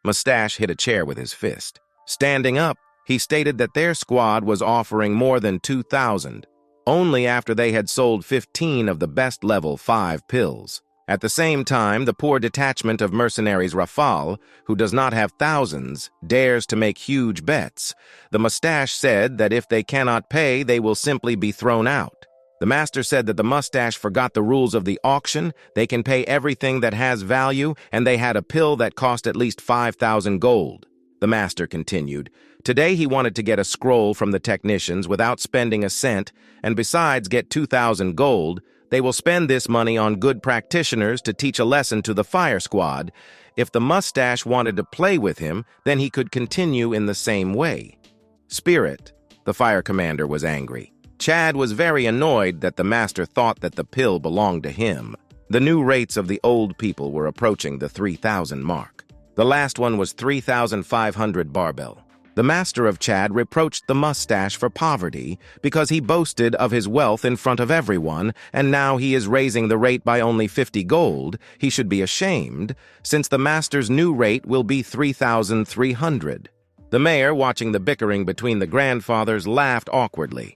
Mustache hit a chair with his fist. Standing up, he stated that their squad was offering more than 2,000, only after they had sold 15 of the best level 5 pills. At the same time, the poor detachment of mercenaries Rafale, who does not have thousands, dares to make huge bets. The mustache said that if they cannot pay, they will simply be thrown out. The master said that the mustache forgot the rules of the auction. They can pay everything that has value, and they had a pill that cost at least 5,000 gold. The master continued. Today he wanted to get a scroll from the technicians without spending a cent, and besides get 2,000 gold. They will spend this money on good practitioners to teach a lesson to the fire squad. If the mustache wanted to play with him, then he could continue in the same way. Spirit, the fire commander, was angry. Chad was very annoyed that the master thought that the pill belonged to him. The new rates of the old people were approaching the 3,000 mark. The last one was 3,500 barbell. The master of Chad reproached the mustache for poverty because he boasted of his wealth in front of everyone, and now he is raising the rate by only 50 gold. He should be ashamed, since the master's new rate will be 3,300. The mayor, watching the bickering between the grandfathers, laughed awkwardly.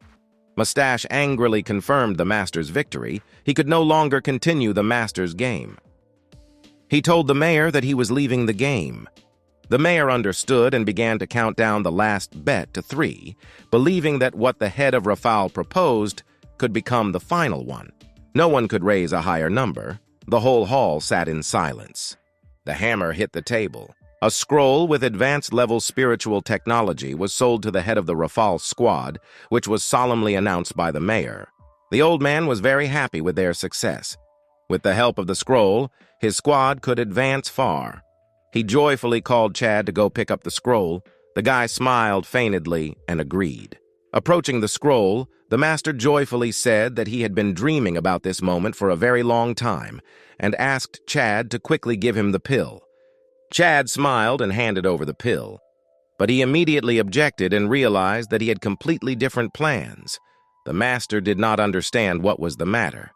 Mustache angrily confirmed the master's victory. He could no longer continue the master's game. He told the mayor that he was leaving the game. The mayor understood and began to count down the last bet to 3, believing that what the head of Rafale proposed could become the final one. No one could raise a higher number. The whole hall sat in silence. The hammer hit the table. A scroll with advanced-level spiritual technology was sold to the head of the Rafale squad, which was solemnly announced by the mayor. The old man was very happy with their success. With the help of the scroll, his squad could advance far. He joyfully called Chad to go pick up the scroll. The guy smiled feignedly and agreed. Approaching the scroll, The master joyfully said that he had been dreaming about this moment for a very long time and asked Chad to quickly give him the pill. Chad smiled and handed over the pill, but he immediately objected and realized that he had completely different plans. The master did not understand what was the matter.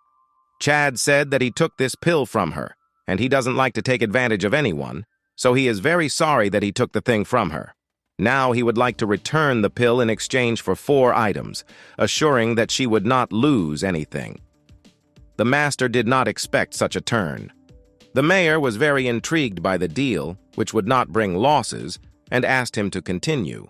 Chad said that he took this pill from her, and he doesn't like to take advantage of anyone, so he is very sorry that he took the thing from her. Now he would like to return the pill in exchange for 4 items, assuring that she would not lose anything. The master did not expect such a turn. The mayor was very intrigued by the deal, which would not bring losses, and asked him to continue.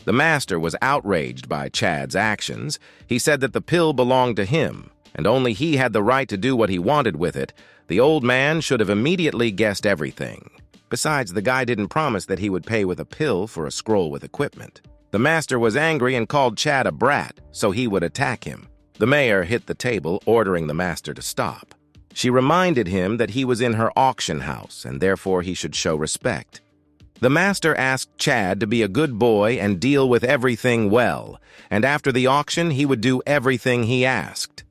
The master was outraged by Chad's actions. He said that the pill belonged to him, and only he had the right to do what he wanted with it. The old man should have immediately guessed everything. Besides, the guy didn't promise that he would pay with a pill for a scroll with equipment. The master was angry and called Chad a brat, so he would attack him. The mayor hit the table, ordering the master to stop. She reminded him that he was in her auction house, and therefore he should show respect. The master asked Chad to be a good boy and deal with everything well, and after the auction he would do everything he asked.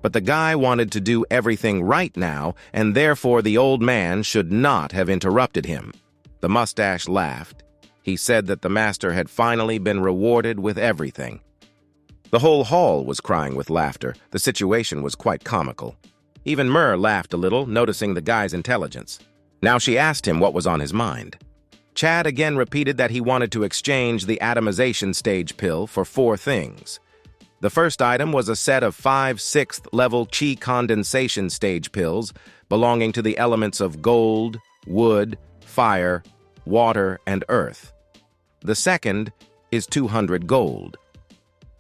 But the guy wanted to do everything right now, and therefore the old man should not have interrupted him. The mustache laughed. He said that the master had finally been rewarded with everything. The whole hall was crying with laughter. The situation was quite comical. Even Mur laughed a little, noticing the guy's intelligence. Now she asked him what was on his mind. Chad again repeated that he wanted to exchange the atomization stage pill for 4 things. The first item was a set of 5 6th-level chi condensation stage pills belonging to the elements of gold, wood, fire, water, and earth. The second is 200 gold.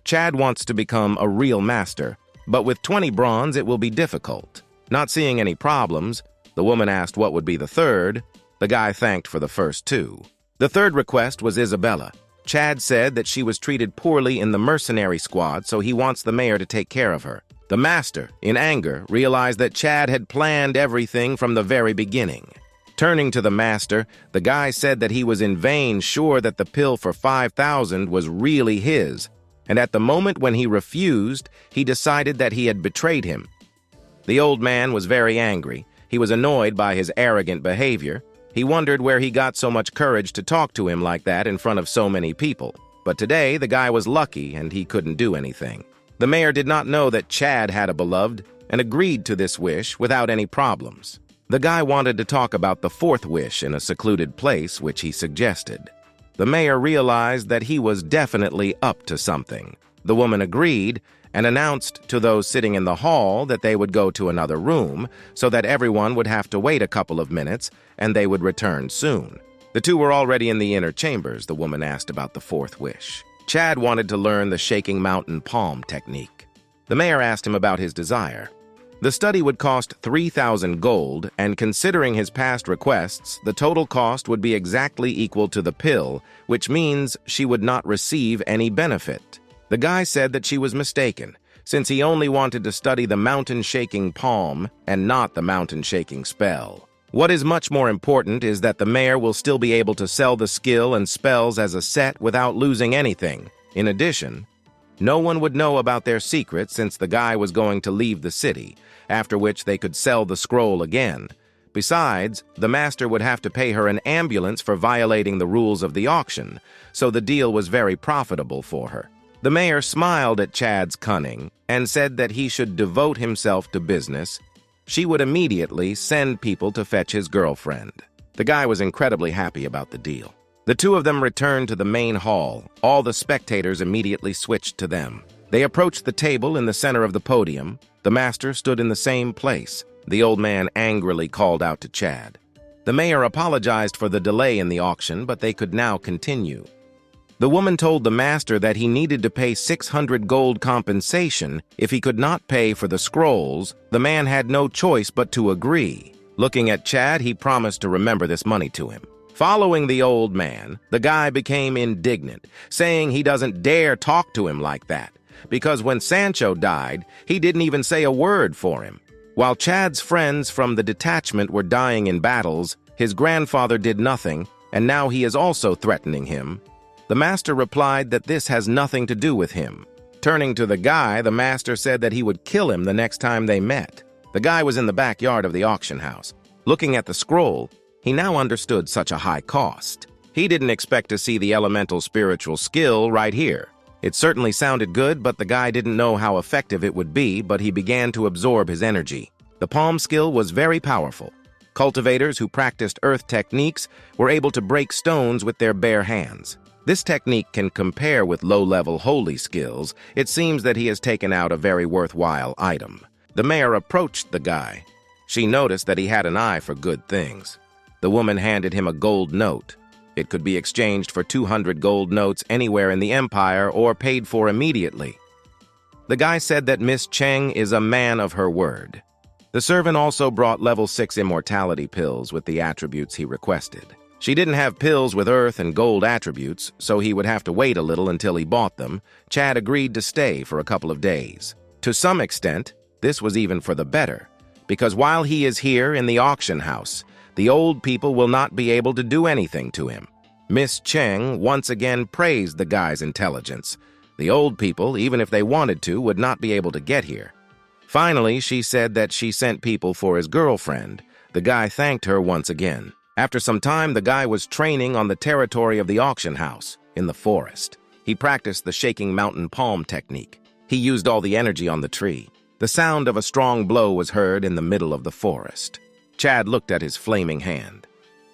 Chad wants to become a real master, but with 20 bronze it will be difficult. Not seeing any problems, the woman asked what would be the third. The guy thanked for the first 2. The third request was Isabella. Chad said that she was treated poorly in the mercenary squad, so he wants the mayor to take care of her. The master, in anger, realized that Chad had planned everything from the very beginning. Turning to the master, the guy said that he was in vain sure that the pill for 5,000 was really his, and at the moment when he refused, he decided that he had betrayed him. The old man was very angry. He was annoyed by his arrogant behavior. He wondered where he got so much courage to talk to him like that in front of so many people. But today, the guy was lucky and he couldn't do anything. The mayor did not know that Chad had a beloved and agreed to this wish without any problems. The guy wanted to talk about the 4th wish in a secluded place, which he suggested. The mayor realized that he was definitely up to something. The woman agreed and announced to those sitting in the hall that they would go to another room so that everyone would have to wait a couple of minutes and they would return soon. The 2 were already in the inner chambers. The woman asked about the 4th wish. Chad wanted to learn the shaking mountain palm technique. The mayor asked him about his desire. The study would cost 3,000 gold, and considering his past requests, the total cost would be exactly equal to the pill, which means she would not receive any benefit. The guy said that she was mistaken, since he only wanted to study the mountain-shaking palm and not the mountain-shaking spell. What is much more important is that the mayor will still be able to sell the skill and spells as a set without losing anything. In addition, no one would know about their secret since the guy was going to leave the city, after which they could sell the scroll again. Besides, the master would have to pay her an ambulance for violating the rules of the auction, so the deal was very profitable for her. The mayor smiled at Chad's cunning and said that he should devote himself to business. She would immediately send people to fetch his girlfriend. The guy was incredibly happy about the deal. The 2 of them returned to the main hall. All the spectators immediately switched to them. They approached the table in the center of the podium. The master stood in the same place. The old man angrily called out to Chad. The mayor apologized for the delay in the auction, but they could now continue. The woman told the master that he needed to pay 600 gold compensation if he could not pay for the scrolls. The man had no choice but to agree. Looking at Chad, he promised to remember this money to him. Following the old man, the guy became indignant, saying he doesn't dare talk to him like that, because when Sancho died, he didn't even say a word for him. While Chad's friends from the detachment were dying in battles, his grandfather did nothing, and now he is also threatening him. The master replied that this has nothing to do with him. Turning to the guy, the master said that he would kill him the next time they met. The guy was in the backyard of the auction house. Looking at the scroll, he now understood such a high cost. He didn't expect to see the elemental spiritual skill right here. It certainly sounded good, but the guy didn't know how effective it would be, but he began to absorb his energy. The palm skill was very powerful. Cultivators who practiced earth techniques were able to break stones with their bare hands. This technique can compare with low-level holy skills. It seems that he has taken out a very worthwhile item. The mayor approached the guy. She noticed that he had an eye for good things. The woman handed him a gold note. It could be exchanged for 200 gold notes anywhere in the empire or paid for immediately. The guy said that Miss Cheng is a man of her word. The servant also brought level 6 immortality pills with the attributes he requested. She didn't have pills with earth and gold attributes, so he would have to wait a little until he bought them. Chad agreed to stay for a couple of days. To some extent, this was even for the better, because while he is here in the auction house, the old people will not be able to do anything to him. Miss Cheng once again praised the guy's intelligence. The old people, even if they wanted to, would not be able to get here. Finally, she said that she sent people for his girlfriend. The guy thanked her once again. After some time, the guy was training on the territory of the auction house, in the forest. He practiced the shaking mountain palm technique. He used all the energy on the tree. The sound of a strong blow was heard in the middle of the forest. Chad looked at his flaming hand.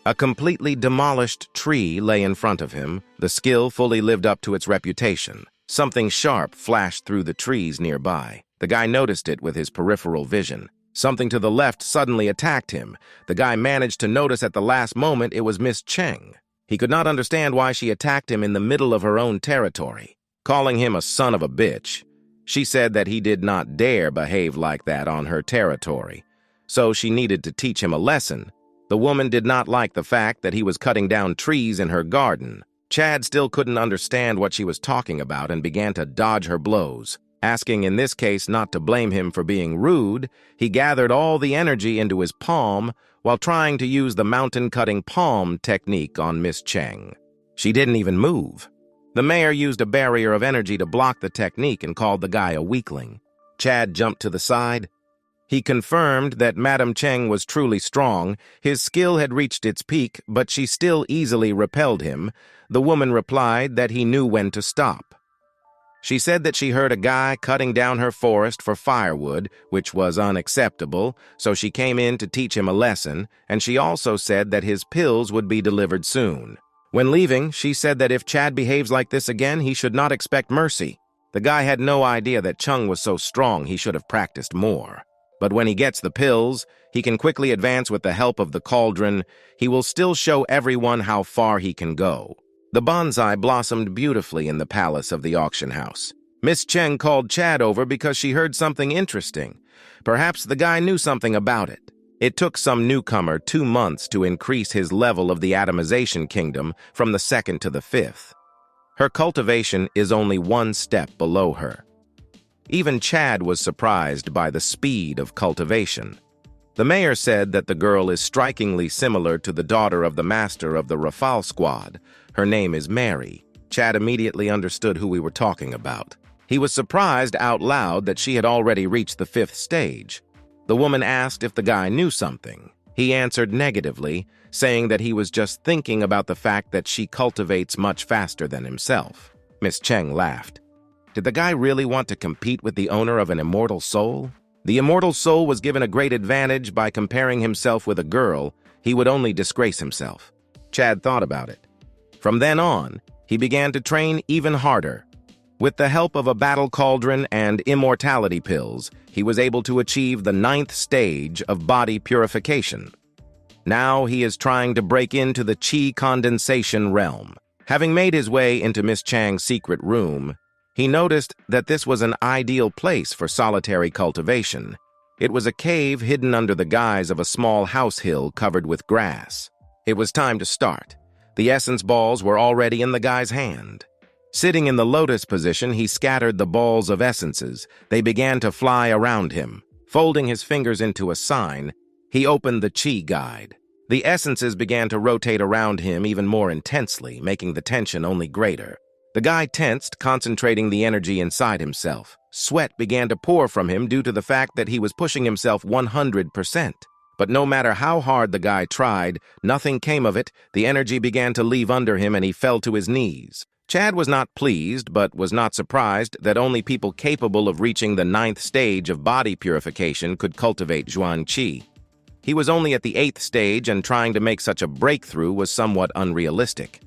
A completely demolished tree lay in front of him. The skill fully lived up to its reputation. Something sharp flashed through the trees nearby. The guy noticed it with his peripheral vision. Something to the left suddenly attacked him. The guy managed to notice at the last moment it was Miss Cheng. He could not understand why she attacked him in the middle of her own territory. Calling him a son of a bitch, she said that he did not dare behave like that on her territory. So she needed to teach him a lesson. The woman did not like the fact that he was cutting down trees in her garden. Chad still couldn't understand what she was talking about and began to dodge her blows. Asking in this case not to blame him for being rude, he gathered all the energy into his palm while trying to use the mountain-cutting palm technique on Miss Cheng. She didn't even move. The mayor used a barrier of energy to block the technique and called the guy a weakling. Chad jumped to the side. He confirmed that Madame Cheng was truly strong. His skill had reached its peak, but she still easily repelled him. The woman replied that he knew when to stop. She said that she heard a guy cutting down her forest for firewood, which was unacceptable, so she came in to teach him a lesson, and she also said that his pills would be delivered soon. When leaving, she said that if Chad behaves like this again, he should not expect mercy. The guy had no idea that Chung was so strong he should have practiced more. But when he gets the pills, he can quickly advance with the help of the cauldron. He will still show everyone how far he can go. The bonsai blossomed beautifully in the palace of the auction house. Miss Cheng called Chad over because she heard something interesting. Perhaps the guy knew something about it. It took some newcomer 2 months to increase his level of the atomization kingdom from the 2nd to the 5th. Her cultivation is only 1 step below her. Even Chad was surprised by the speed of cultivation. The mayor said that the girl is strikingly similar to the daughter of the master of the Rafale squad. Her name is Mary. Chad immediately understood who we were talking about. He was surprised out loud that she had already reached the 5th stage. The woman asked if the guy knew something. He answered negatively, saying that he was just thinking about the fact that she cultivates much faster than himself. Miss Cheng laughed. Did the guy really want to compete with the owner of an immortal soul? The immortal soul was given a great advantage by comparing himself with a girl. He would only disgrace himself. Chad thought about it. From then on, he began to train even harder. With the help of a battle cauldron and immortality pills, he was able to achieve the 9th stage of body purification. Now he is trying to break into the chi condensation realm. Having made his way into Miss Chang's secret room, he noticed that this was an ideal place for solitary cultivation. It was a cave hidden under the guise of a small house hill covered with grass. It was time to start. The essence balls were already in the guy's hand. Sitting in the lotus position, he scattered the balls of essences. They began to fly around him. Folding his fingers into a sign, he opened the chi guide. The essences began to rotate around him even more intensely, making the tension only greater. The guy tensed, concentrating the energy inside himself. Sweat began to pour from him due to the fact that he was pushing himself 100%. But no matter how hard the guy tried, nothing came of it. The energy began to leave under him and he fell to his knees. Chad was not pleased, but was not surprised that only people capable of reaching the 9th stage of body purification could cultivate Zhuan Qi. He was only at the 8th stage, and trying to make such a breakthrough was somewhat unrealistic.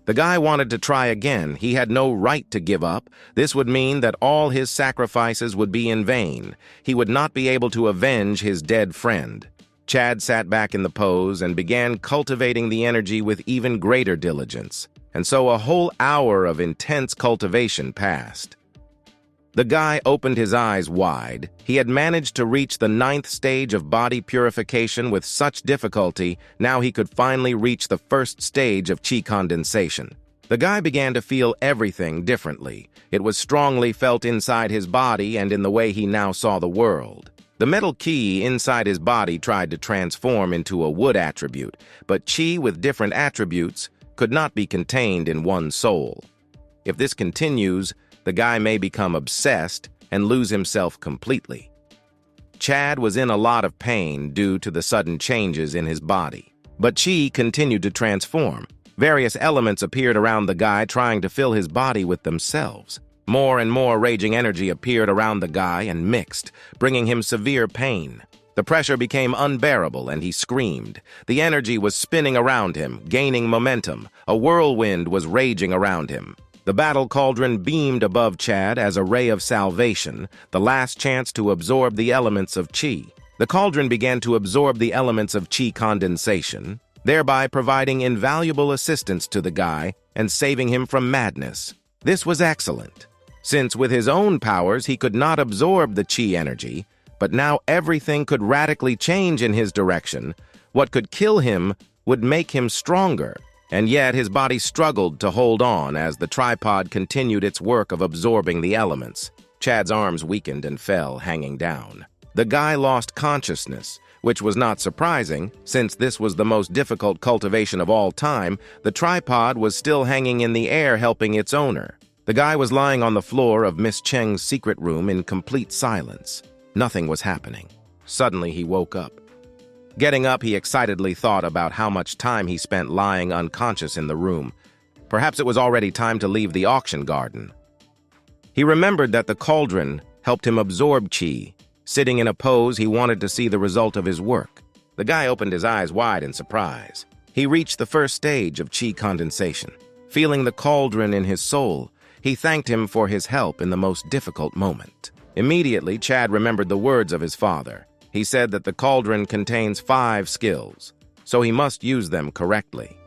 The guy wanted to try again. He had no right to give up. This would mean that all his sacrifices would be in vain. He would not be able to avenge his dead friend. Chad sat back in the pose and began cultivating the energy with even greater diligence. And so a whole hour of intense cultivation passed. The guy opened his eyes wide. He had managed to reach the 9th stage of body purification with such difficulty. Now he could finally reach the 1st stage of qi condensation. The guy began to feel everything differently. It was strongly felt inside his body and in the way he now saw the world. The metal qi inside his body tried to transform into a wood attribute, but qi with different attributes could not be contained in one soul. If this continues, the guy may become obsessed and lose himself completely. Chad was in a lot of pain due to the sudden changes in his body. But qi continued to transform. Various elements appeared around the guy, trying to fill his body with themselves. More and more raging energy appeared around the guy and mixed, bringing him severe pain. The pressure became unbearable and he screamed. The energy was spinning around him, gaining momentum. A whirlwind was raging around him. The battle cauldron beamed above Chad as a ray of salvation, the last chance to absorb the elements of qi. The cauldron began to absorb the elements of qi condensation, thereby providing invaluable assistance to the guy and saving him from madness. This was excellent, since with his own powers he could not absorb the qi energy, but now everything could radically change in his direction. What could kill him would make him stronger. And yet his body struggled to hold on as the tripod continued its work of absorbing the elements. Chad's arms weakened and fell, hanging down. The guy lost consciousness, which was not surprising, since this was the most difficult cultivation of all time. The tripod was still hanging in the air, helping its owner. The guy was lying on the floor of Miss Cheng's secret room in complete silence. Nothing was happening. Suddenly he woke up. Getting up, he excitedly thought about how much time he spent lying unconscious in the room. Perhaps it was already time to leave the auction garden. He remembered that the cauldron helped him absorb qi. Sitting in a pose, he wanted to see the result of his work. The guy opened his eyes wide in surprise. He reached the 1st stage of qi condensation. Feeling the cauldron in his soul, he thanked him for his help in the most difficult moment. Immediately, Chad remembered the words of his father. He said that the cauldron contains 5 skills, so he must use them correctly.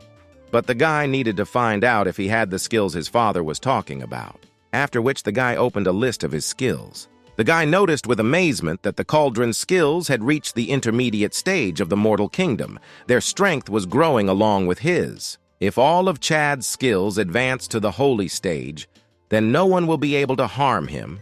But the guy needed to find out if he had the skills his father was talking about, after which the guy opened a list of his skills. The guy noticed with amazement that the cauldron's skills had reached the intermediate stage of the mortal kingdom. Their strength was growing along with his. If all of Chad's skills advance to the holy stage, then no one will be able to harm him,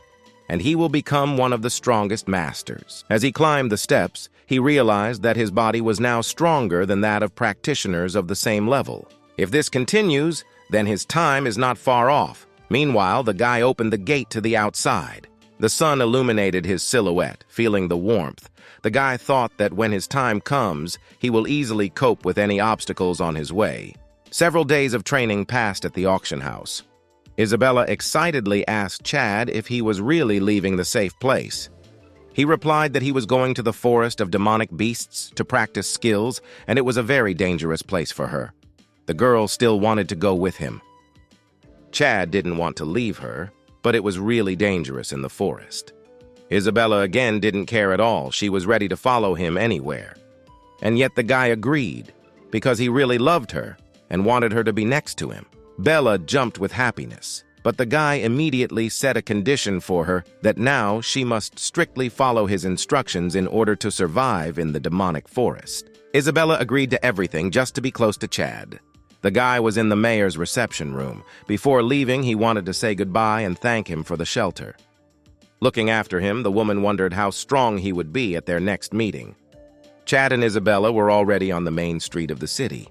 and he will become one of the strongest masters. As he climbed the steps, he realized that his body was now stronger than that of practitioners of the same level. If this continues, then his time is not far off. Meanwhile, the guy opened the gate to the outside. The sun illuminated his silhouette, feeling the warmth. The guy thought that when his time comes, he will easily cope with any obstacles on his way. Several days of training passed at the auction house. Isabella excitedly asked Chad if he was really leaving the safe place. He replied that he was going to the forest of demonic beasts to practice skills, and it was a very dangerous place for her. The girl still wanted to go with him. Chad didn't want to leave her, but it was really dangerous in the forest. Isabella again didn't care at all. She was ready to follow him anywhere. And yet the guy agreed, because he really loved her and wanted her to be next to him. Bella jumped with happiness, but the guy immediately set a condition for her that now she must strictly follow his instructions in order to survive in the demonic forest. Isabella agreed to everything just to be close to Chad. The guy was in the mayor's reception room. Before leaving, he wanted to say goodbye and thank him for the shelter. Looking after him, the woman wondered how strong he would be at their next meeting. Chad and Isabella were already on the main street of the city.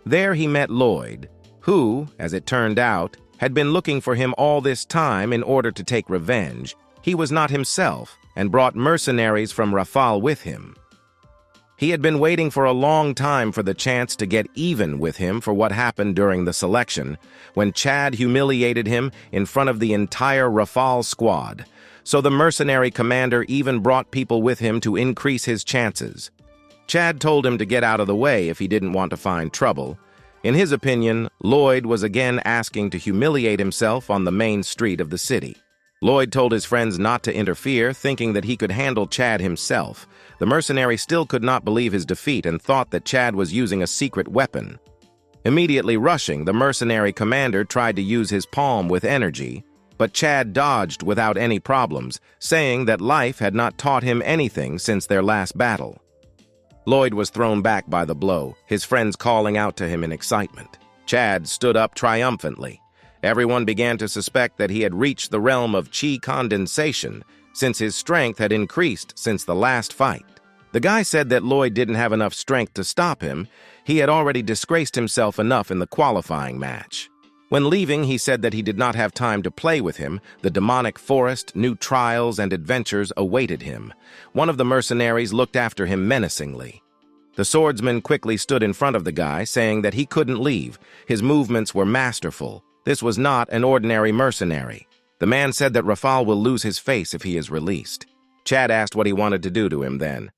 There he met Lloyd, who, as it turned out, had been looking for him all this time in order to take revenge. He was not himself and brought mercenaries from Rafal with him. He had been waiting for a long time for the chance to get even with him for what happened during the selection, when Chad humiliated him in front of the entire Rafal squad. So the mercenary commander even brought people with him to increase his chances. Chad told him to get out of the way if he didn't want to find trouble. In his opinion, Lloyd was again asking to humiliate himself on the main street of the city. Lloyd told his friends not to interfere, thinking that he could handle Chad himself. The mercenary still could not believe his defeat and thought that Chad was using a secret weapon. Immediately rushing, the mercenary commander tried to use his palm with energy, but Chad dodged without any problems, saying that life had not taught him anything since their last battle. Lloyd was thrown back by the blow, his friends calling out to him in excitement. Chad stood up triumphantly. Everyone began to suspect that he had reached the realm of chi condensation, since his strength had increased since the last fight. The guy said that Lloyd didn't have enough strength to stop him. He had already disgraced himself enough in the qualifying match. When leaving, he said that he did not have time to play with him. The demonic forest, new trials, and adventures awaited him. One of the mercenaries looked after him menacingly. The swordsman quickly stood in front of the guy, saying that he couldn't leave. His movements were masterful. This was not an ordinary mercenary. The man said that Rafal will lose his face if he is released. Chad asked what he wanted to do to him then.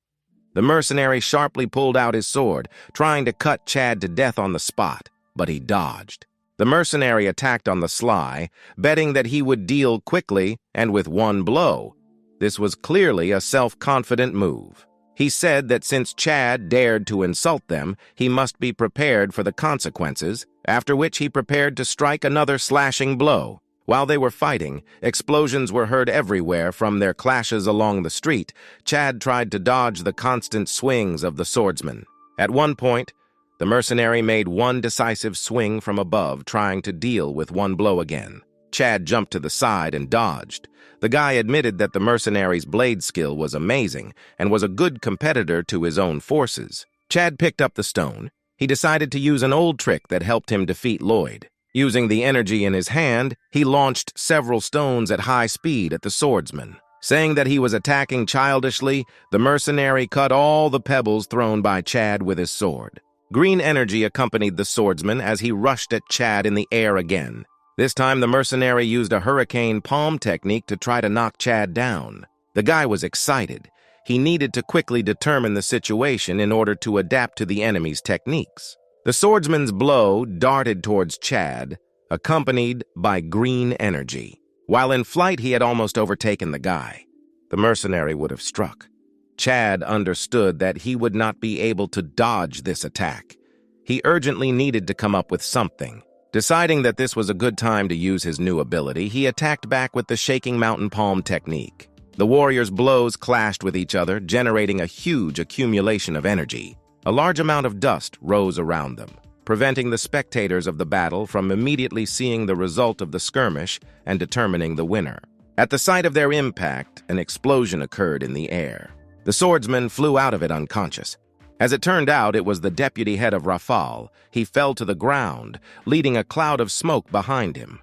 The mercenary sharply pulled out his sword, trying to cut Chad to death on the spot, but he dodged. The mercenary attacked on the sly, betting that he would deal quickly and with one blow. This was clearly a self-confident move. He said that since Chad dared to insult them, he must be prepared for the consequences, after which he prepared to strike another slashing blow. While they were fighting, explosions were heard everywhere from their clashes along the street. Chad tried to dodge the constant swings of the swordsman. At one point, the mercenary made one decisive swing from above, trying to deal with one blow again. Chad jumped to the side and dodged. The guy admitted that the mercenary's blade skill was amazing and was a good competitor to his own forces. Chad picked up the stone. He decided to use an old trick that helped him defeat Lloyd. Using the energy in his hand, he launched several stones at high speed at the swordsman. Saying that he was attacking childishly, the mercenary cut all the pebbles thrown by Chad with his sword. Green energy accompanied the swordsman as he rushed at Chad in the air again. This time, the mercenary used a hurricane palm technique to try to knock Chad down. The guy was excited. He needed to quickly determine the situation in order to adapt to the enemy's techniques. The swordsman's blow darted towards Chad, accompanied by green energy. While in flight, he had almost overtaken the guy. The mercenary would have struck. Chad understood that he would not be able to dodge this attack. He urgently needed to come up with something. Deciding that this was a good time to use his new ability, he attacked back with the shaking mountain palm technique. The warriors' blows clashed with each other, generating a huge accumulation of energy. A large amount of dust rose around them, preventing the spectators of the battle from immediately seeing the result of the skirmish and determining the winner. At the sight of their impact, an explosion occurred in the air. The swordsman flew out of it unconscious. As it turned out, it was the deputy head of Rafal. He fell to the ground, leading a cloud of smoke behind him.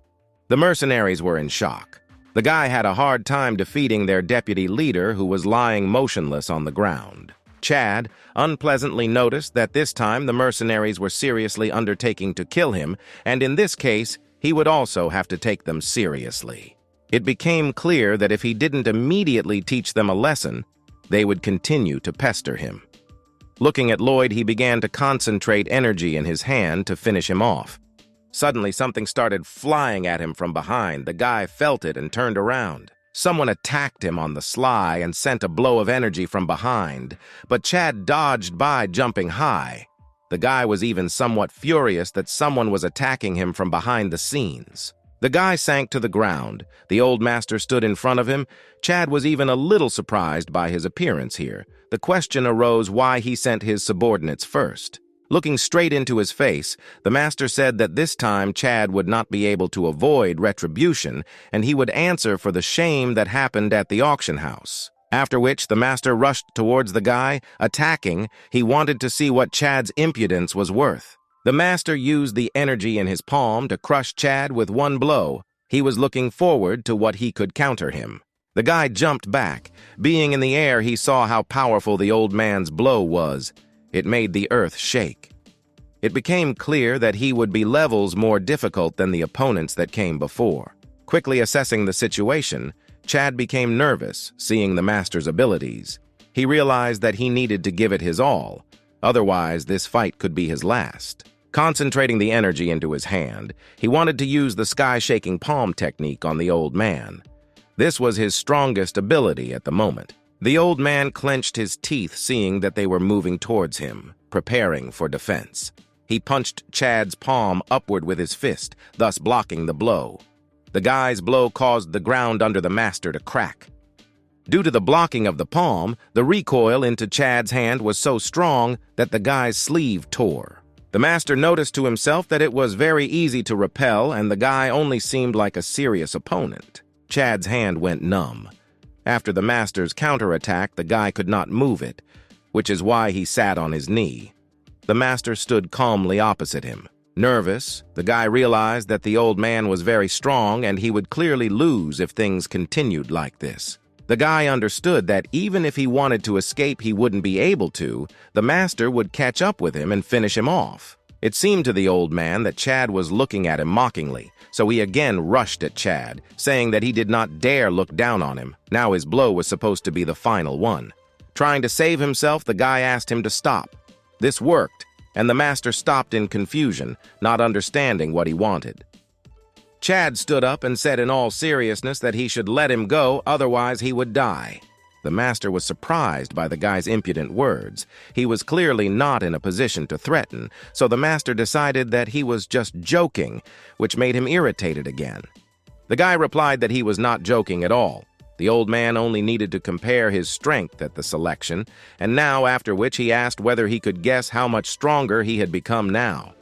The mercenaries were in shock. The guy had a hard time defeating their deputy leader, who was lying motionless on the ground. Chad unpleasantly noticed that this time the mercenaries were seriously undertaking to kill him, and in this case, he would also have to take them seriously. It became clear that if he didn't immediately teach them a lesson, they would continue to pester him. Looking at Lloyd, he began to concentrate energy in his hand to finish him off. Suddenly, something started flying at him from behind. The guy felt it and turned around. Someone attacked him on the sly and sent a blow of energy from behind, but Chad dodged by, jumping high. The guy was even somewhat furious that someone was attacking him from behind the scenes. The guy sank to the ground. The old master stood in front of him. Chad was even a little surprised by his appearance here. The question arose why he sent his subordinates first. Looking straight into his face, the master said that this time Chad would not be able to avoid retribution, and he would answer for the shame that happened at the auction house. After which, the master rushed towards the guy, attacking. He wanted to see what Chad's impudence was worth. The master used the energy in his palm to crush Chad with one blow. He was looking forward to what he could counter him. The guy jumped back. Being in the air, he saw how powerful the old man's blow was. It made the earth shake. It became clear that he would be levels more difficult than the opponents that came before. Quickly assessing the situation, Chad became nervous, seeing the master's abilities. He realized that he needed to give it his all. Otherwise, this fight could be his last. Concentrating the energy into his hand, he wanted to use the sky-shaking palm technique on the old man. This was his strongest ability at the moment. The old man clenched his teeth, seeing that they were moving towards him, preparing for defense. He punched Chad's palm upward with his fist, thus blocking the blow. The guy's blow caused the ground under the master to crack. Due to the blocking of the palm, the recoil into Chad's hand was so strong that the guy's sleeve tore. The master noticed to himself that it was very easy to repel, and the guy only seemed like a serious opponent. Chad's hand went numb. After the master's counterattack, the guy could not move it, which is why he sat on his knee. The master stood calmly opposite him. Nervous, the guy realized that the old man was very strong and he would clearly lose if things continued like this. The guy understood that even if he wanted to escape, he wouldn't be able to. The master would catch up with him and finish him off. It seemed to the old man that Chad was looking at him mockingly, so he again rushed at Chad, saying that he did not dare look down on him. Now his blow was supposed to be the final one. Trying to save himself, the guy asked him to stop. This worked, and the master stopped in confusion, not understanding what he wanted. Chad stood up and said in all seriousness that he should let him go, otherwise he would die. The master was surprised by the guy's impudent words. He was clearly not in a position to threaten, so the master decided that he was just joking, which made him irritated again. The guy replied that he was not joking at all. The old man only needed to compare his strength at the selection, and now after which he asked whether he could guess how much stronger he had become now.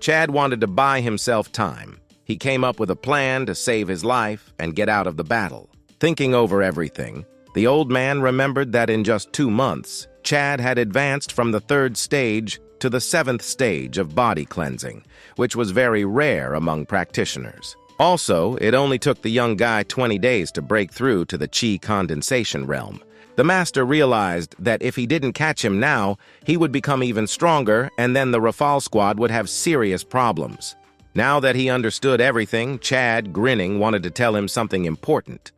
Chad wanted to buy himself time. He came up with a plan to save his life and get out of the battle. Thinking over everything, the old man remembered that in just 2 months, Chad had advanced from the 3rd stage to the 7th stage of body cleansing, which was very rare among practitioners. Also, it only took the young guy 20 days to break through to the chi condensation realm. The master realized that if he didn't catch him now, he would become even stronger, and then the Rafale squad would have serious problems. Now that he understood everything, Chad, grinning, wanted to tell him something important.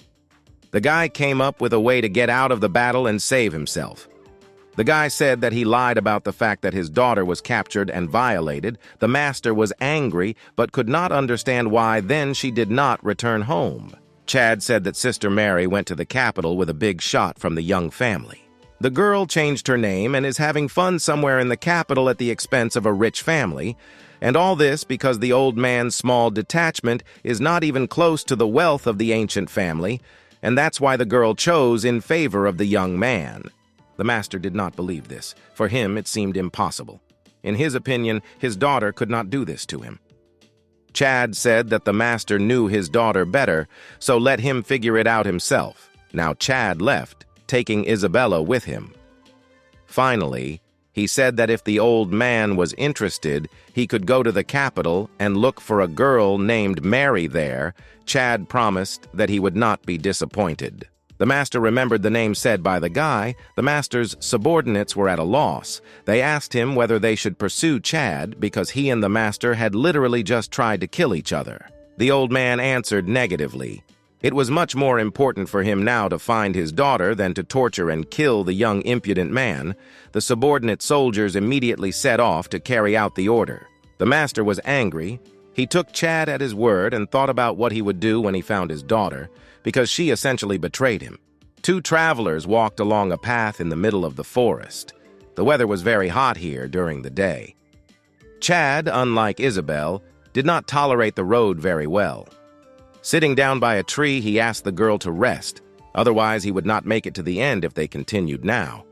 The guy came up with a way to get out of the battle and save himself. The guy said that he lied about the fact that his daughter was captured and violated. The master was angry, but could not understand why then she did not return home. Chad said that Sister Mary went to the capital with a big shot from the young family. The girl changed her name and is having fun somewhere in the capital at the expense of a rich family, and all this because the old man's small detachment is not even close to the wealth of the ancient family, and that's why the girl chose in favor of the young man. The master did not believe this. For him, it seemed impossible. In his opinion, his daughter could not do this to him. Chad said that the master knew his daughter better, so let him figure it out himself. Now Chad left, taking Isabella with him. Finally, he said that if the old man was interested, he could go to the capital and look for a girl named Mary there. Chad promised that he would not be disappointed. The master remembered the name said by the guy. The master's subordinates were at a loss. They asked him whether they should pursue Chad because he and the master had literally just tried to kill each other. The old man answered negatively. It was much more important for him now to find his daughter than to torture and kill the young impudent man. The subordinate soldiers immediately set off to carry out the order. The master was angry. He took Chad at his word and thought about what he would do when he found his daughter, because she essentially betrayed him. 2 travelers walked along a path in the middle of the forest. The weather was very hot here during the day. Chad, unlike Isabel, did not tolerate the road very well. Sitting down by a tree, he asked the girl to rest. Otherwise, he would not make it to the end if they continued now.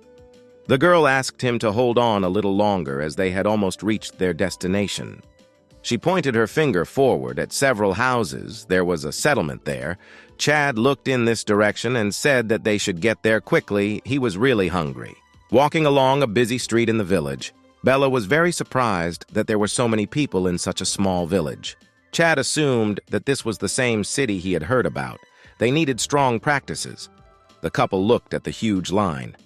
The girl asked him to hold on a little longer as they had almost reached their destination. She pointed her finger forward at several houses. There was a settlement there. Chad looked in this direction and said that they should get there quickly. He was really hungry. Walking along a busy street in the village, Bella was very surprised that there were so many people in such a small village. Chad assumed that this was the same city he had heard about. They needed strong practices. The couple looked at the huge line.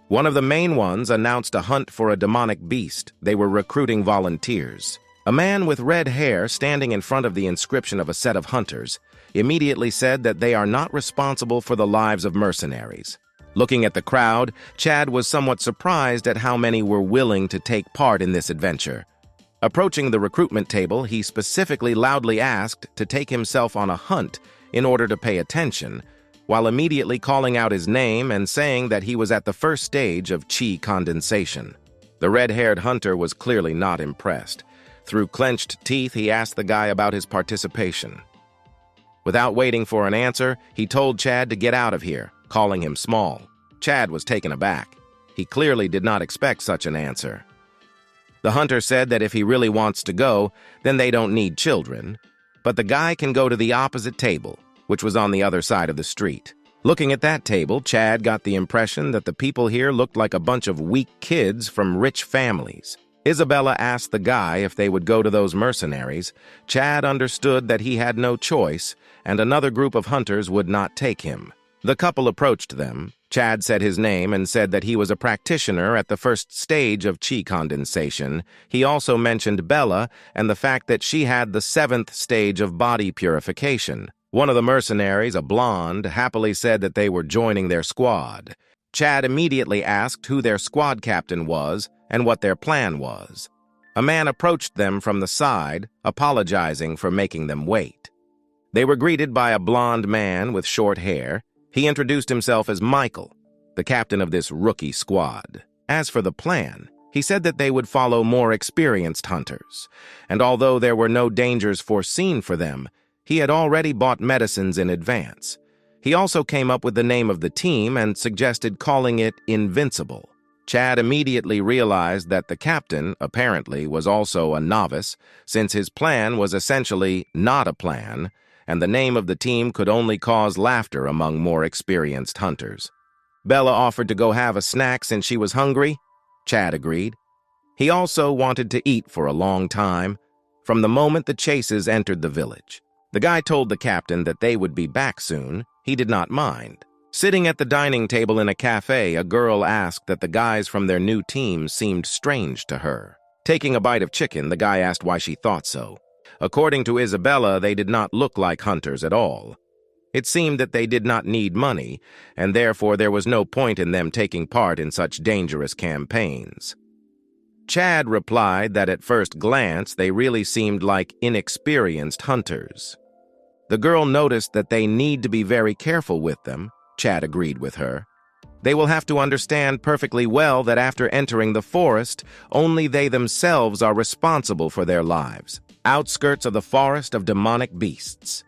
One of the main ones announced a hunt for a demonic beast. They were recruiting volunteers. A man with red hair standing in front of the inscription of a set of hunters immediately said that they are not responsible for the lives of mercenaries. Looking at the crowd, Chad was somewhat surprised at how many were willing to take part in this adventure. Approaching the recruitment table, he specifically loudly asked to take himself on a hunt in order to pay attention, while immediately calling out his name and saying that he was at the first stage of chi condensation. The red-haired hunter was clearly not impressed. Through clenched teeth, he asked the guy about his participation. Without waiting for an answer, he told Chad to get out of here, calling him small. Chad was taken aback. He clearly did not expect such an answer. The hunter said that if he really wants to go, then they don't need children, but the guy can go to the opposite table, which was on the other side of the street. Looking at that table, Chad got the impression that the people here looked like a bunch of weak kids from rich families. Isabella asked the guy if they would go to those mercenaries. Chad understood that he had no choice, and another group of hunters would not take him. The couple approached them. Chad said his name and said that he was a practitioner at the first stage of chi condensation. He also mentioned Bella and the fact that she had the 7th stage of body purification. One of the mercenaries, a blonde, happily said that they were joining their squad. Chad immediately asked who their squad captain was and what their plan was. A man approached them from the side, apologizing for making them wait. They were greeted by a blonde man with short hair. He introduced himself as Michael, the captain of this rookie squad. As for the plan, he said that they would follow more experienced hunters, and although there were no dangers foreseen for them, he had already bought medicines in advance. He also came up with the name of the team and suggested calling it Invincible. Chad immediately realized that the captain, apparently, was also a novice, since his plan was essentially not a plan, and the name of the team could only cause laughter among more experienced hunters. Bella offered to go have a snack since she was hungry. Chad agreed. He also wanted to eat for a long time, from the moment the chases entered the village. The guy told the captain that they would be back soon. He did not mind. Sitting at the dining table in a cafe, a girl asked that the guys from their new team seemed strange to her. Taking a bite of chicken, the guy asked why she thought so. According to Isabella, they did not look like hunters at all. It seemed that they did not need money, and therefore there was no point in them taking part in such dangerous campaigns. Chad replied that at first glance they really seemed like inexperienced hunters. The girl noticed that they need to be very careful with them. Chad agreed with her. They will have to understand perfectly well that after entering the forest, only they themselves are responsible for their lives. Outskirts of the forest of demonic beasts.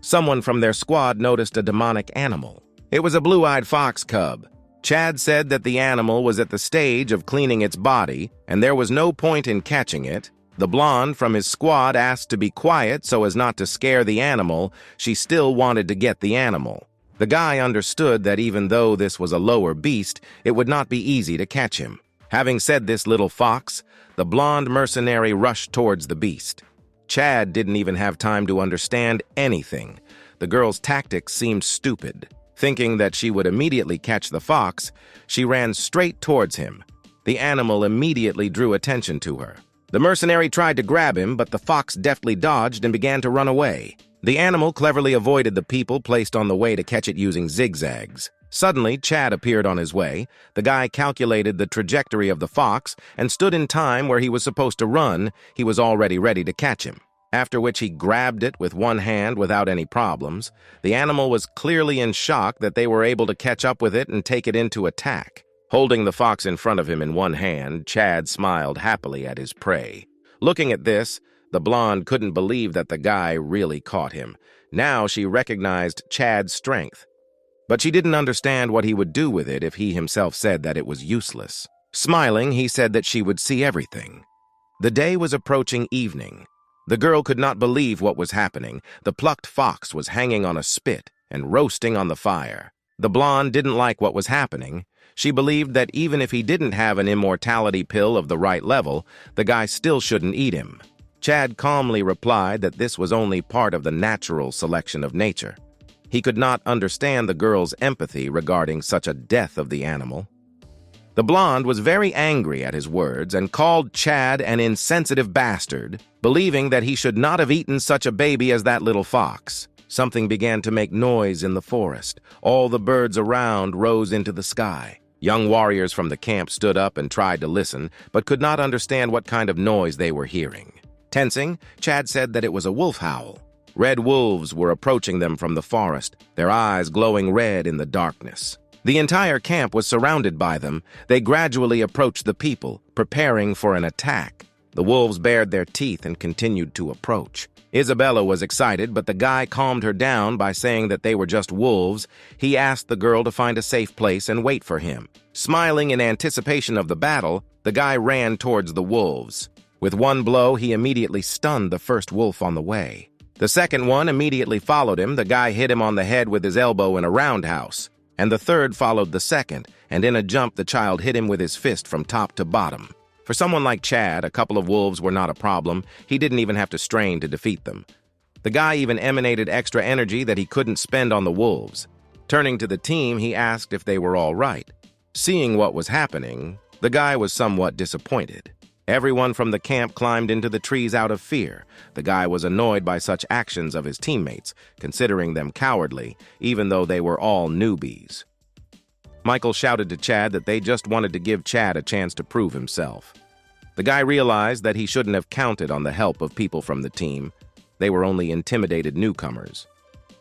Someone from their squad noticed a demonic animal. It was a blue-eyed fox cub. Chad said that the animal was at the stage of cleaning its body, and there was no point in catching it. The blonde from his squad asked to be quiet so as not to scare the animal. She still wanted to get the animal. The guy understood that even though this was a lower beast, it would not be easy to catch him. Having said this, little fox, the blonde mercenary rushed towards the beast. Chad didn't even have time to understand anything. The girl's tactics seemed stupid. Thinking that she would immediately catch the fox, she ran straight towards him. The animal immediately drew attention to her. The mercenary tried to grab him, but the fox deftly dodged and began to run away. The animal cleverly avoided the people placed on the way to catch it using zigzags. Suddenly, Chad appeared on his way. The guy calculated the trajectory of the fox and stood in time where he was supposed to run. He was already ready to catch him. After which he grabbed it with one hand without any problems. The animal was clearly in shock that they were able to catch up with it and take it into attack. Holding the fox in front of him in one hand, Chad smiled happily at his prey. Looking at this, the blonde couldn't believe that the guy really caught him. Now she recognized Chad's strength. But she didn't understand what he would do with it if he himself said that it was useless. Smiling, he said that she would see everything. The day was approaching evening. The girl could not believe what was happening. The plucked fox was hanging on a spit and roasting on the fire. The blonde didn't like what was happening. She believed that even if he didn't have an immortality pill of the right level, the guy still shouldn't eat him. Chad calmly replied that this was only part of the natural selection of nature. He could not understand the girl's empathy regarding such a death of the animal. The blonde was very angry at his words and called Chad an insensitive bastard, believing that he should not have eaten such a baby as that little fox. Something began to make noise in the forest. All the birds around rose into the sky. Young warriors from the camp stood up and tried to listen, but could not understand what kind of noise they were hearing. Tensing, Chad said that it was a wolf howl. Red wolves were approaching them from the forest, their eyes glowing red in the darkness. The entire camp was surrounded by them. They gradually approached the people, preparing for an attack. The wolves bared their teeth and continued to approach. Isabella was excited, but the guy calmed her down by saying that they were just wolves. He asked the girl to find a safe place and wait for him. Smiling in anticipation of the battle, the guy ran towards the wolves. With one blow, he immediately stunned the first wolf on the way. The second one immediately followed him. The guy hit him on the head with his elbow in a roundhouse. And the third followed the second, and in a jump the child hit him with his fist from top to bottom. For someone like Chad, a couple of wolves were not a problem. He didn't even have to strain to defeat them. The guy even emanated extra energy that he couldn't spend on the wolves. Turning to the team, he asked if they were all right. Seeing what was happening, the guy was somewhat disappointed. Everyone from the camp climbed into the trees out of fear. The guy was annoyed by such actions of his teammates, considering them cowardly, even though they were all newbies. Michael shouted to Chad that they just wanted to give Chad a chance to prove himself. The guy realized that he shouldn't have counted on the help of people from the team. They were only intimidated newcomers.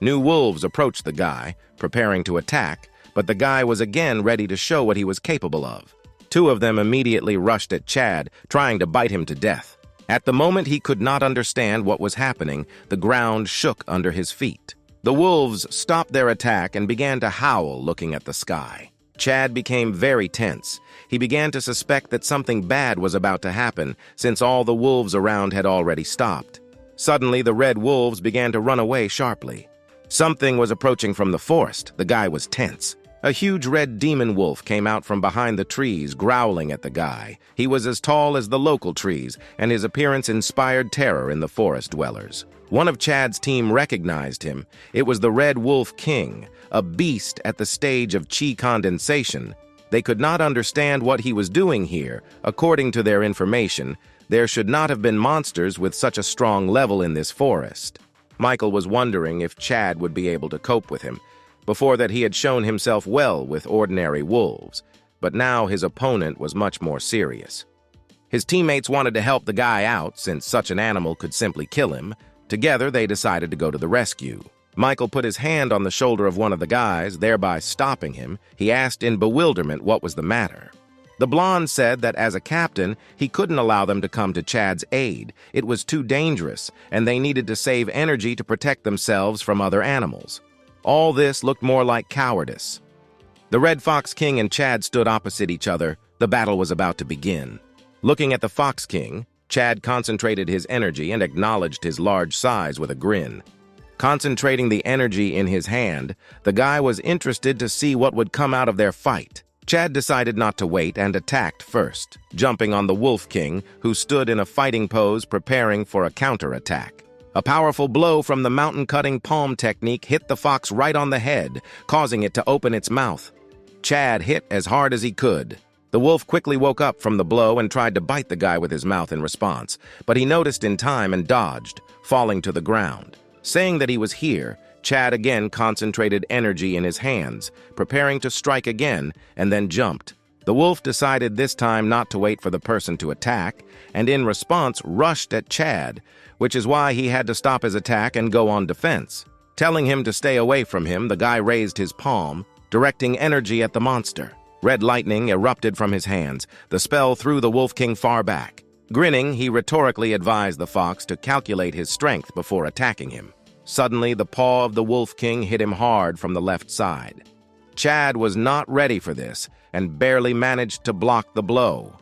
New wolves approached the guy, preparing to attack, but the guy was again ready to show what he was capable of. Two of them immediately rushed at Chad, trying to bite him to death. At the moment he could not understand what was happening, the ground shook under his feet. The wolves stopped their attack and began to howl, looking at the sky. Chad became very tense. He began to suspect that something bad was about to happen, since all the wolves around had already stopped. Suddenly, the red wolves began to run away sharply. Something was approaching from the forest. The guy was tense. A huge red demon wolf came out from behind the trees, growling at the guy. He was as tall as the local trees, and his appearance inspired terror in the forest dwellers. One of Chad's team recognized him. It was the Red Wolf King, a beast at the stage of chi condensation. They could not understand what he was doing here. According to their information, there should not have been monsters with such a strong level in this forest. Michael was wondering if Chad would be able to cope with him. Before that, he had shown himself well with ordinary wolves, but now his opponent was much more serious. His teammates wanted to help the guy out, since such an animal could simply kill him. Together, they decided to go to the rescue. Michael put his hand on the shoulder of one of the guys, thereby stopping him. He asked in bewilderment what was the matter. The blonde said that as a captain, he couldn't allow them to come to Chad's aid. It was too dangerous, and they needed to save energy to protect themselves from other animals. All this looked more like cowardice. The Red Fox King and Chad stood opposite each other. The battle was about to begin. Looking at the Fox King, Chad concentrated his energy and acknowledged his large size with a grin. Concentrating the energy in his hand, the guy was interested to see what would come out of their fight. Chad decided not to wait and attacked first, jumping on the Wolf King, who stood in a fighting pose preparing for a counterattack. A powerful blow from the mountain-cutting palm technique hit the fox right on the head, causing it to open its mouth. Chad hit as hard as he could. The wolf quickly woke up from the blow and tried to bite the guy with his mouth in response, but he noticed in time and dodged, falling to the ground. Saying that he was here, Chad again concentrated energy in his hands, preparing to strike again, and then jumped. The wolf decided this time not to wait for the person to attack, and in response rushed at Chad, which is why he had to stop his attack and go on defense. Telling him to stay away from him, the guy raised his palm, directing energy at the monster. Red lightning erupted from his hands. The spell threw the Wolf King far back. Grinning, he rhetorically advised the fox to calculate his strength before attacking him. Suddenly, the paw of the Wolf King hit him hard from the left side. Chad was not ready for this and barely managed to block the blow.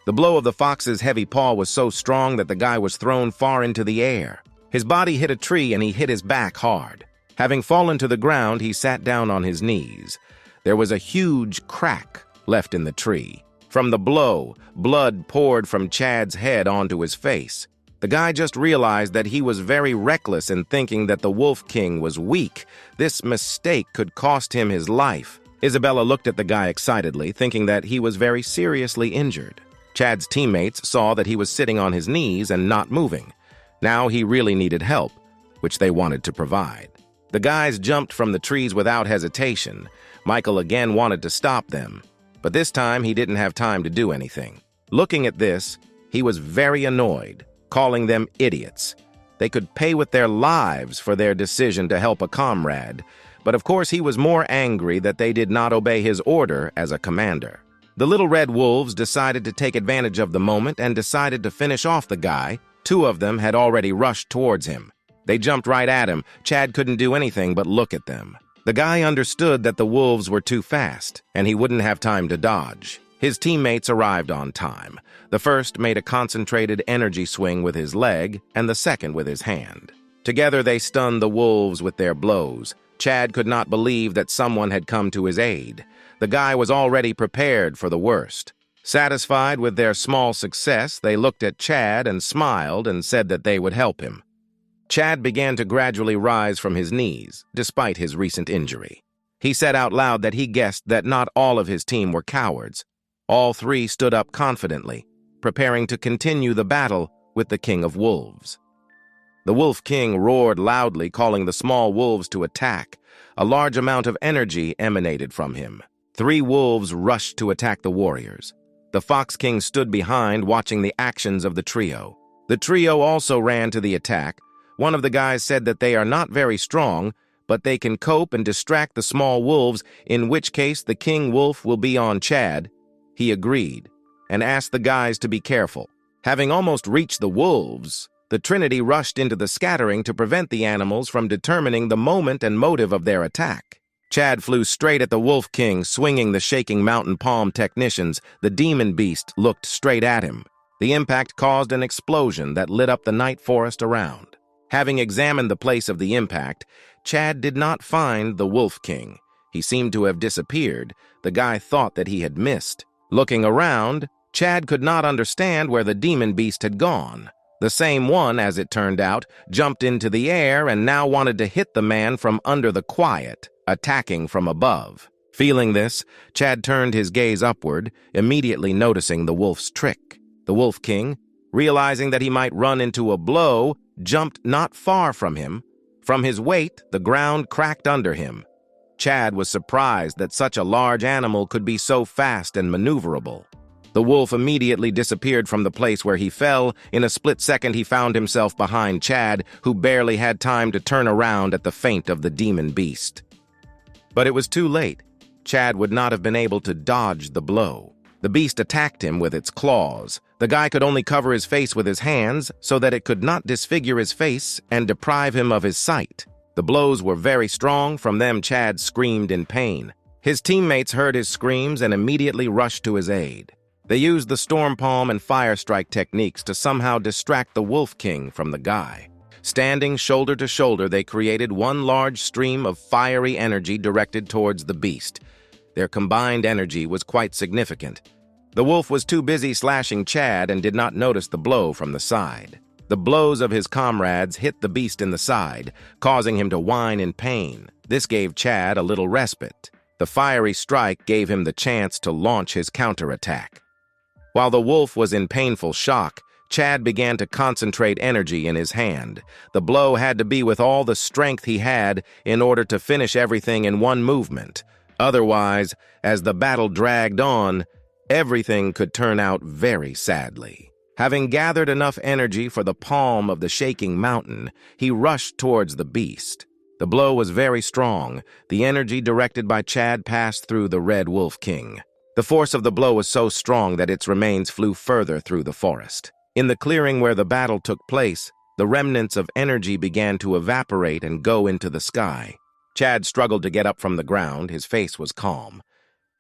The blow of the fox's heavy paw was so strong that the guy was thrown far into the air. His body hit a tree and he hit his back hard. Having fallen to the ground, he sat down on his knees. There was a huge crack. left in the tree. From the blow, blood poured from Chad's head onto his face. The guy just realized that he was very reckless in thinking that the Wolf King was weak. This mistake could cost him his life. Isabella looked at the guy excitedly, thinking that he was very seriously injured. Chad's teammates saw that he was sitting on his knees and not moving. Now he really needed help, which they wanted to provide. The guys jumped from the trees without hesitation. Michael again wanted to stop them, but this time he didn't have time to do anything. Looking at this, he was very annoyed, calling them idiots. They could pay with their lives for their decision to help a comrade, but of course he was more angry that they did not obey his order as a commander. The little red wolves decided to take advantage of the moment and decided to finish off the guy. Two of them had already rushed towards him. They jumped right at him. Chad couldn't do anything but look at them. The guy understood that the wolves were too fast, and he wouldn't have time to dodge. His teammates arrived on time. The first made a concentrated energy swing with his leg, and the second with his hand. Together they stunned the wolves with their blows. Chad could not believe that someone had come to his aid. The guy was already prepared for the worst. Satisfied with their small success, they looked at Chad and smiled and said that they would help him. Chad began to gradually rise from his knees, despite his recent injury. He said out loud that he guessed that not all of his team were cowards. All three stood up confidently, preparing to continue the battle with the King of Wolves. The Wolf King roared loudly, calling the small wolves to attack. A large amount of energy emanated from him. 3 wolves rushed to attack the warriors. The Fox King stood behind, watching the actions of the trio. The trio also ran to the attack. One of the guys said that they are not very strong, but they can cope and distract the small wolves, in which case the King Wolf will be on Chad. He agreed, and asked the guys to be careful. Having almost reached the wolves, the Trinity rushed into the scattering to prevent the animals from determining the moment and motive of their attack. Chad flew straight at the Wolf King, swinging the shaking mountain palm technicians. The demon beast looked straight at him. The impact caused an explosion that lit up the night forest around. Having examined the place of the impact, Chad did not find the Wolf King. He seemed to have disappeared. The guy thought that he had missed. Looking around, Chad could not understand where the demon beast had gone. The same one, as it turned out, jumped into the air and now wanted to hit the man from under the quiet, attacking from above. Feeling this, Chad turned his gaze upward, immediately noticing the wolf's trick. The Wolf King, realizing that he might run into a blow, jumped not far from him. From his weight, the ground cracked under him. Chad was surprised that such a large animal could be so fast and maneuverable. The wolf immediately disappeared from the place where he fell. In a split second, he found himself behind Chad, who barely had time to turn around at the feint of the demon beast. But it was too late. Chad would not have been able to dodge the blow. The beast attacked him with its claws. The guy could only cover his face with his hands so that it could not disfigure his face and deprive him of his sight. The blows were very strong. From them, Chad screamed in pain. His teammates heard his screams and immediately rushed to his aid. They used the storm palm and fire strike techniques to somehow distract the Wolf King from the guy. Standing shoulder to shoulder, they created one large stream of fiery energy directed towards the beast. Their combined energy was quite significant. The wolf was too busy slashing Chad and did not notice the blow from the side. The blows of his comrades hit the beast in the side, causing him to whine in pain. This gave Chad a little respite. The fiery strike gave him the chance to launch his counterattack. While the wolf was in painful shock, Chad began to concentrate energy in his hand. The blow had to be with all the strength he had in order to finish everything in one movement. Otherwise, as the battle dragged on, everything could turn out very sadly. Having gathered enough energy for the palm of the shaking mountain, he rushed towards the beast. The blow was very strong. The energy directed by Chad passed through the Red Wolf King. The force of the blow was so strong that its remains flew further through the forest. In the clearing where the battle took place, the remnants of energy began to evaporate and go into the sky. Chad struggled to get up from the ground. His face was calm.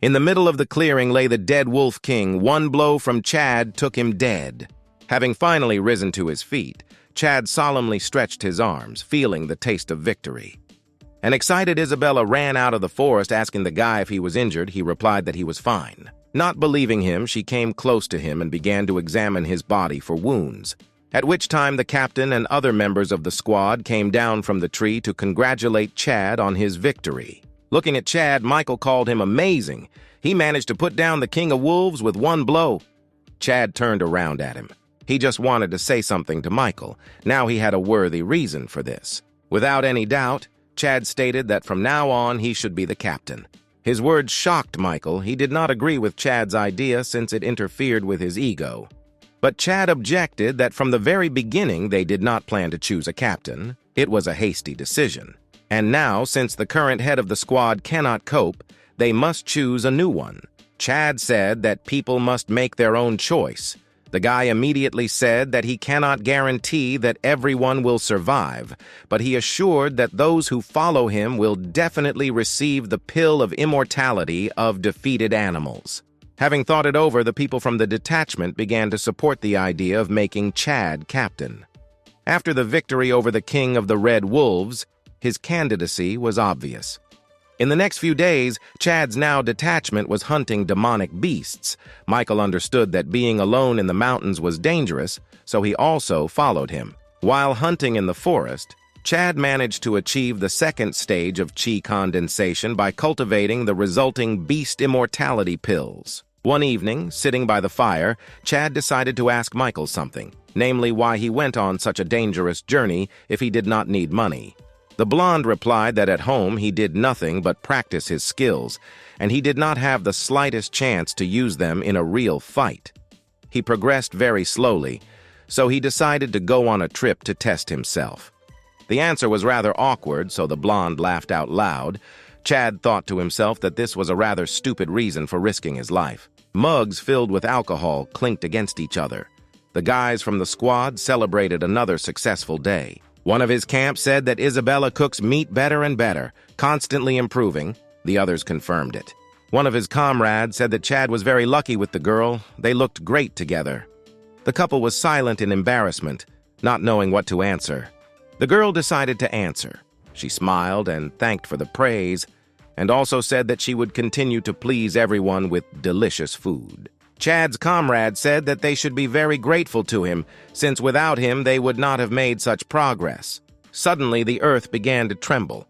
In the middle of the clearing lay the dead Wolf King. One blow from Chad took him dead. Having finally risen to his feet, Chad solemnly stretched his arms, feeling the taste of victory. An excited Isabella ran out of the forest asking the guy if he was injured. He replied that he was fine. Not believing him, she came close to him and began to examine his body for wounds, at which time the captain and other members of the squad came down from the tree to congratulate Chad on his victory. Looking at Chad, Michael called him amazing. He managed to put down the king of wolves with one blow. Chad turned around at him. He just wanted to say something to Michael. Now he had a worthy reason for this. Without any doubt, Chad stated that from now on he should be the captain. His words shocked Michael. He did not agree with Chad's idea since it interfered with his ego. But Chad objected that from the very beginning they did not plan to choose a captain. It was a hasty decision. And now, since the current head of the squad cannot cope, they must choose a new one. Chad said that people must make their own choice. The guy immediately said that he cannot guarantee that everyone will survive, but he assured that those who follow him will definitely receive the pill of immortality of defeated animals. Having thought it over, the people from the detachment began to support the idea of making Chad captain. After the victory over the king of the Red Wolves, his candidacy was obvious. In the next few days, Chad's now detachment was hunting demonic beasts. Michael understood that being alone in the mountains was dangerous, so he also followed him. While hunting in the forest, Chad managed to achieve the second stage of chi condensation by cultivating the resulting beast immortality pills. One evening, sitting by the fire, Chad decided to ask Michael something, namely why he went on such a dangerous journey if he did not need money. The blonde replied that at home he did nothing but practice his skills, and he did not have the slightest chance to use them in a real fight. He progressed very slowly, so he decided to go on a trip to test himself. The answer was rather awkward, so the blonde laughed out loud. Chad thought to himself that this was a rather stupid reason for risking his life. Mugs filled with alcohol clinked against each other. The guys from the squad celebrated another successful day. One of his camps said that Isabella cooks meat better and better, constantly improving. The others confirmed it. One of his comrades said that Chad was very lucky with the girl. They looked great together. The couple was silent in embarrassment, not knowing what to answer. The girl decided to answer. She smiled and thanked for the praise, and also said that she would continue to please everyone with delicious food. Chad's comrade said that they should be very grateful to him, since without him they would not have made such progress. Suddenly, the earth began to tremble.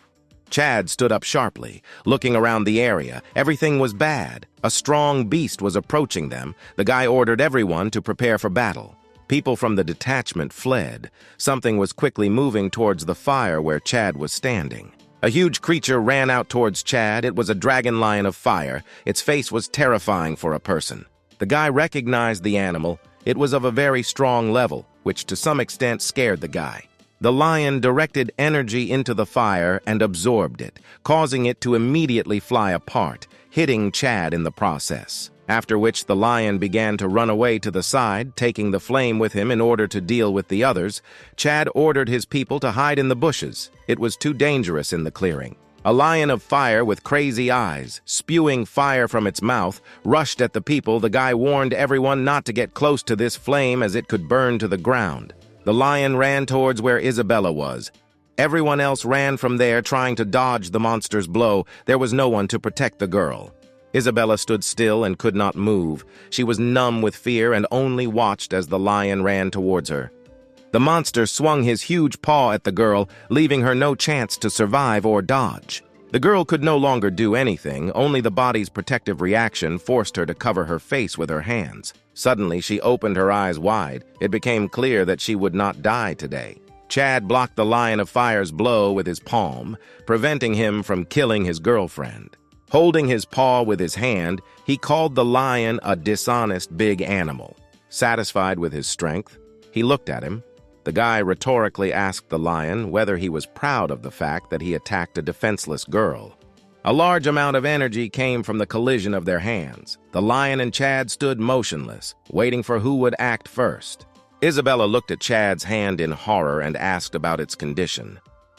Chad stood up sharply, looking around the area. Everything was bad. A strong beast was approaching them. The guy ordered everyone to prepare for battle. People from the detachment fled. Something was quickly moving towards the fire where Chad was standing. A huge creature ran out towards Chad. It was a dragon lion of fire. Its face was terrifying for a person. The guy recognized the animal. It was of a very strong level, which to some extent scared the guy. The lion directed energy into the fire and absorbed it, causing it to immediately fly apart, hitting Chad in the process. After which the lion began to run away to the side, taking the flame with him in order to deal with the others. Chad ordered his people to hide in the bushes. It was too dangerous in the clearing. A lion of fire with crazy eyes, spewing fire from its mouth, rushed at the people. The guy warned everyone not to get close to this flame as it could burn to the ground. The lion ran towards where Isabella was. Everyone else ran from there, trying to dodge the monster's blow. There was no one to protect the girl. Isabella stood still and could not move. She was numb with fear and only watched as the lion ran towards her. The monster swung his huge paw at the girl, leaving her no chance to survive or dodge. The girl could no longer do anything. Only the body's protective reaction forced her to cover her face with her hands. Suddenly, she opened her eyes wide. It became clear that she would not die today. Chad blocked the lion of fire's blow with his palm, preventing him from killing his girlfriend. Holding his paw with his hand, he called the lion a dishonest big animal. Satisfied with his strength, he looked at him. The guy rhetorically asked the lion whether he was proud of the fact that he attacked a defenseless girl. A large amount of energy came from the collision of their hands. The lion and Chad stood motionless, waiting for who would act first. Isabella looked at Chad's hand in horror and asked about its condition.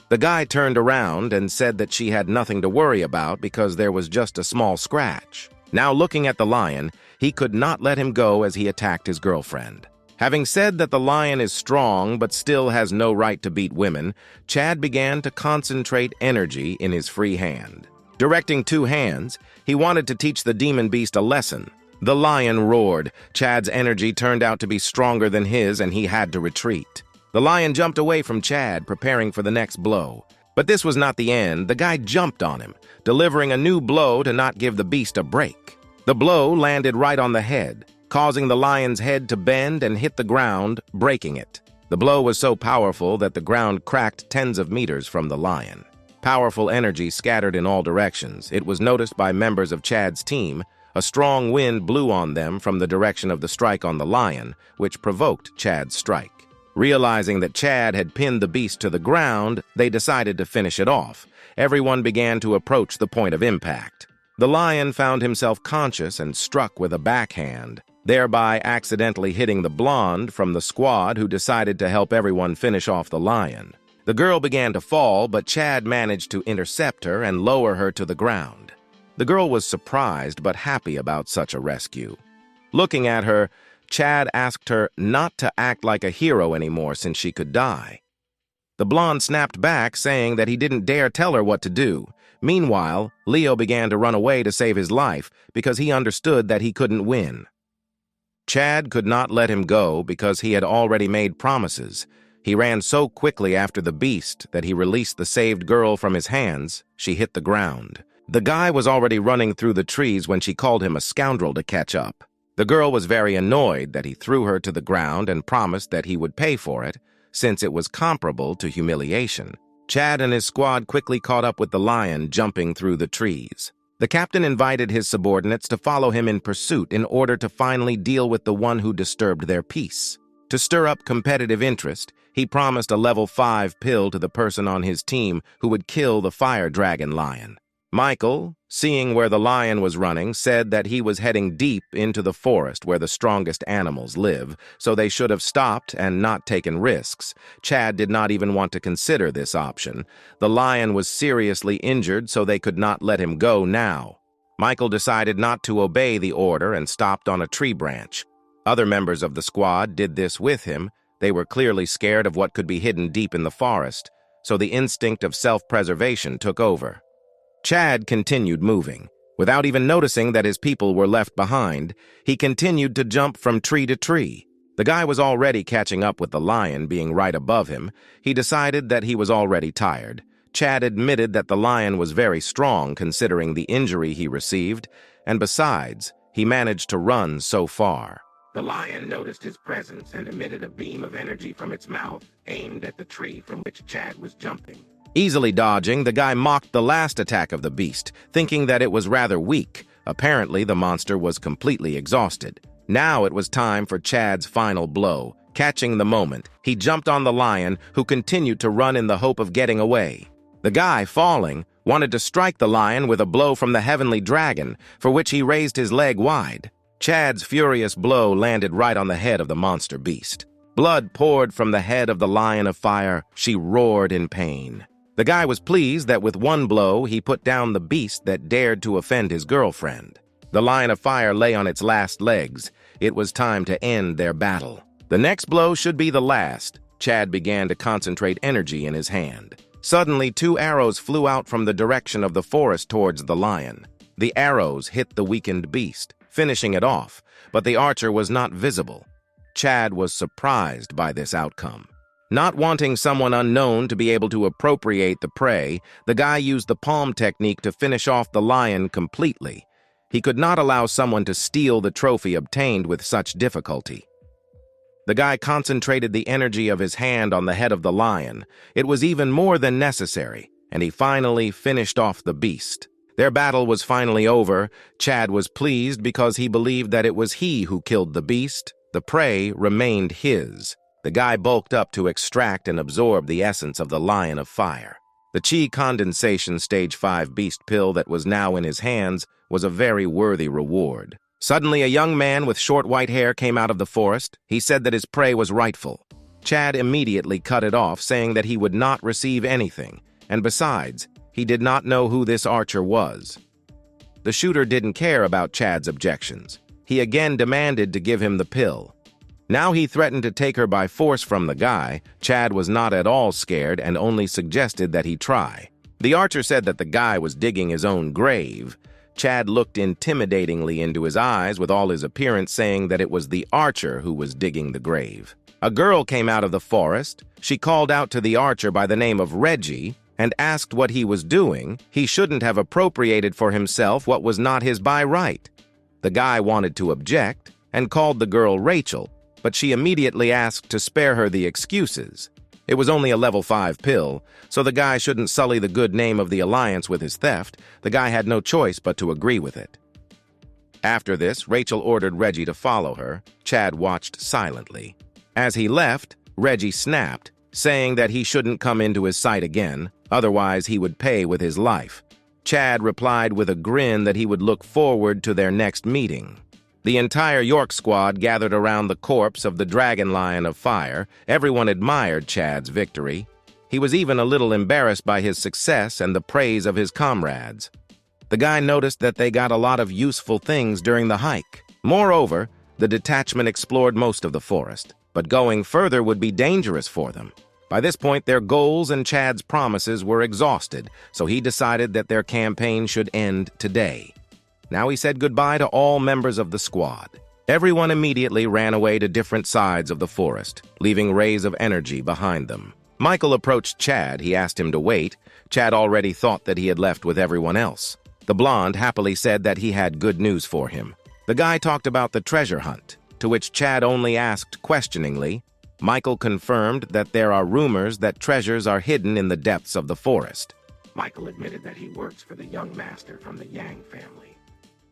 The guy turned around and said that she had nothing to worry about because there was just a small scratch. Now looking at the lion, he could not let him go as he attacked his girlfriend. Having said that the lion is strong but still has no right to beat women, Chad began to concentrate energy in his free hand. Directing two hands, he wanted to teach the demon beast a lesson. The lion roared. Chad's energy turned out to be stronger than his, and he had to retreat. The lion jumped away from Chad, preparing for the next blow. But this was not the end. The guy jumped on him, delivering a new blow to not give the beast a break. The blow landed right on the head, causing the lion's head to bend and hit the ground, breaking it. The blow was so powerful that the ground cracked tens of meters from the lion. Powerful energy scattered in all directions. It was noticed by members of Chad's team. A strong wind blew on them from the direction of the strike on the lion, which provoked Chad's strike. Realizing that Chad had pinned the beast to the ground, they decided to finish it off. Everyone began to approach the point of impact. The lion found himself conscious and struck with a backhand, thereby accidentally hitting the blonde from the squad who decided to help everyone finish off the lion. The girl began to fall, but Chad managed to intercept her and lower her to the ground. The girl was surprised but happy about such a rescue. Looking at her, Chad asked her not to act like a hero anymore since she could die. The blonde snapped back, saying that he didn't dare tell her what to do. Meanwhile, Leo began to run away to save his life because he understood that he couldn't win. Chad could not let him go because he had already made promises. He ran so quickly after the beast that he released the saved girl from his hands. She hit the ground. The guy was already running through the trees when she called him a scoundrel to catch up. The girl was very annoyed that he threw her to the ground and promised that he would pay for it, since it was comparable to humiliation. Chad and his squad quickly caught up with the lion jumping through the trees. The captain invited his subordinates to follow him in pursuit in order to finally deal with the one who disturbed their peace. To stir up competitive interest, he promised a level 5 pill to the person on his team who would kill the fire dragon lion. Michael, seeing where the lion was running, said that he was heading deep into the forest where the strongest animals live, so they should have stopped and not taken risks. Chad did not even want to consider this option. The lion was seriously injured, so they could not let him go now. Michael decided not to obey the order and stopped on a tree branch. Other members of the squad did this with him. They were clearly scared of what could be hidden deep in the forest, so the instinct of self-preservation took over. Chad continued moving. Without even noticing that his people were left behind, he continued to jump from tree to tree. The guy was already catching up with the lion being right above him. He decided that he was already tired. Chad admitted that the lion was very strong considering the injury he received, and besides, he managed to run so far. The lion noticed his presence and emitted a beam of energy from its mouth, aimed at the tree from which Chad was jumping. Easily dodging, the guy mocked the last attack of the beast, thinking that it was rather weak. Apparently, the monster was completely exhausted. Now it was time for Chad's final blow. Catching the moment, he jumped on the lion, who continued to run in the hope of getting away. The guy, falling, wanted to strike the lion with a blow from the heavenly dragon, for which he raised his leg wide. Chad's furious blow landed right on the head of the monster beast. Blood poured from the head of the lion of fire. She roared in pain. The guy was pleased that with one blow he put down the beast that dared to offend his girlfriend. The lion of fire lay on its last legs. It was time to end their battle. The next blow should be the last. Chad began to concentrate energy in his hand. Suddenly, 2 arrows flew out from the direction of the forest towards the lion. The arrows hit the weakened beast, finishing it off, but the archer was not visible. Chad was surprised by this outcome. Not wanting someone unknown to be able to appropriate the prey, the guy used the palm technique to finish off the lion completely. He could not allow someone to steal the trophy obtained with such difficulty. The guy concentrated the energy of his hand on the head of the lion. It was even more than necessary, and he finally finished off the beast. Their battle was finally over. Chad was pleased because he believed that it was he who killed the beast. The prey remained his. The guy bulked up to extract and absorb the essence of the lion of fire. The chi condensation stage 5 beast pill that was now in his hands was a very worthy reward. Suddenly, a young man with short white hair came out of the forest. He said that his prey was rightful. Chad immediately cut it off, saying that he would not receive anything, and besides, he did not know who this archer was. The shooter didn't care about Chad's objections. He again demanded to give him the pill. Now he threatened to take her by force from the guy. Chad was not at all scared and only suggested that he try. The archer said that the guy was digging his own grave. Chad looked intimidatingly into his eyes with all his appearance saying that it was the archer who was digging the grave. A girl came out of the forest. She called out to the archer by the name of Reggie and asked what he was doing. He shouldn't have appropriated for himself what was not his by right. The guy wanted to object and called the girl Rachel, but she immediately asked to spare her the excuses. It was only a level 5 pill, so the guy shouldn't sully the good name of the Alliance with his theft. The guy had no choice but to agree with it. After this, Rachel ordered Reggie to follow her. Chad watched silently. As he left, Reggie snapped, saying that he shouldn't come into his sight again, otherwise he would pay with his life. Chad replied with a grin that he would look forward to their next meeting. The entire York squad gathered around the corpse of the Dragon Lion of Fire. Everyone admired Chad's victory. He was even a little embarrassed by his success and the praise of his comrades. The guy noticed that they got a lot of useful things during the hike. Moreover, the detachment explored most of the forest, but going further would be dangerous for them. By this point, their goals and Chad's promises were exhausted, so he decided that their campaign should end today. Now he said goodbye to all members of the squad. Everyone immediately ran away to different sides of the forest, leaving rays of energy behind them. Michael approached Chad. He asked him to wait. Chad already thought that he had left with everyone else. The blonde happily said that he had good news for him. The guy talked about the treasure hunt, to which Chad only asked questioningly. Michael confirmed that there are rumors that treasures are hidden in the depths of the forest. Michael admitted that he works for the young master from the Yang family.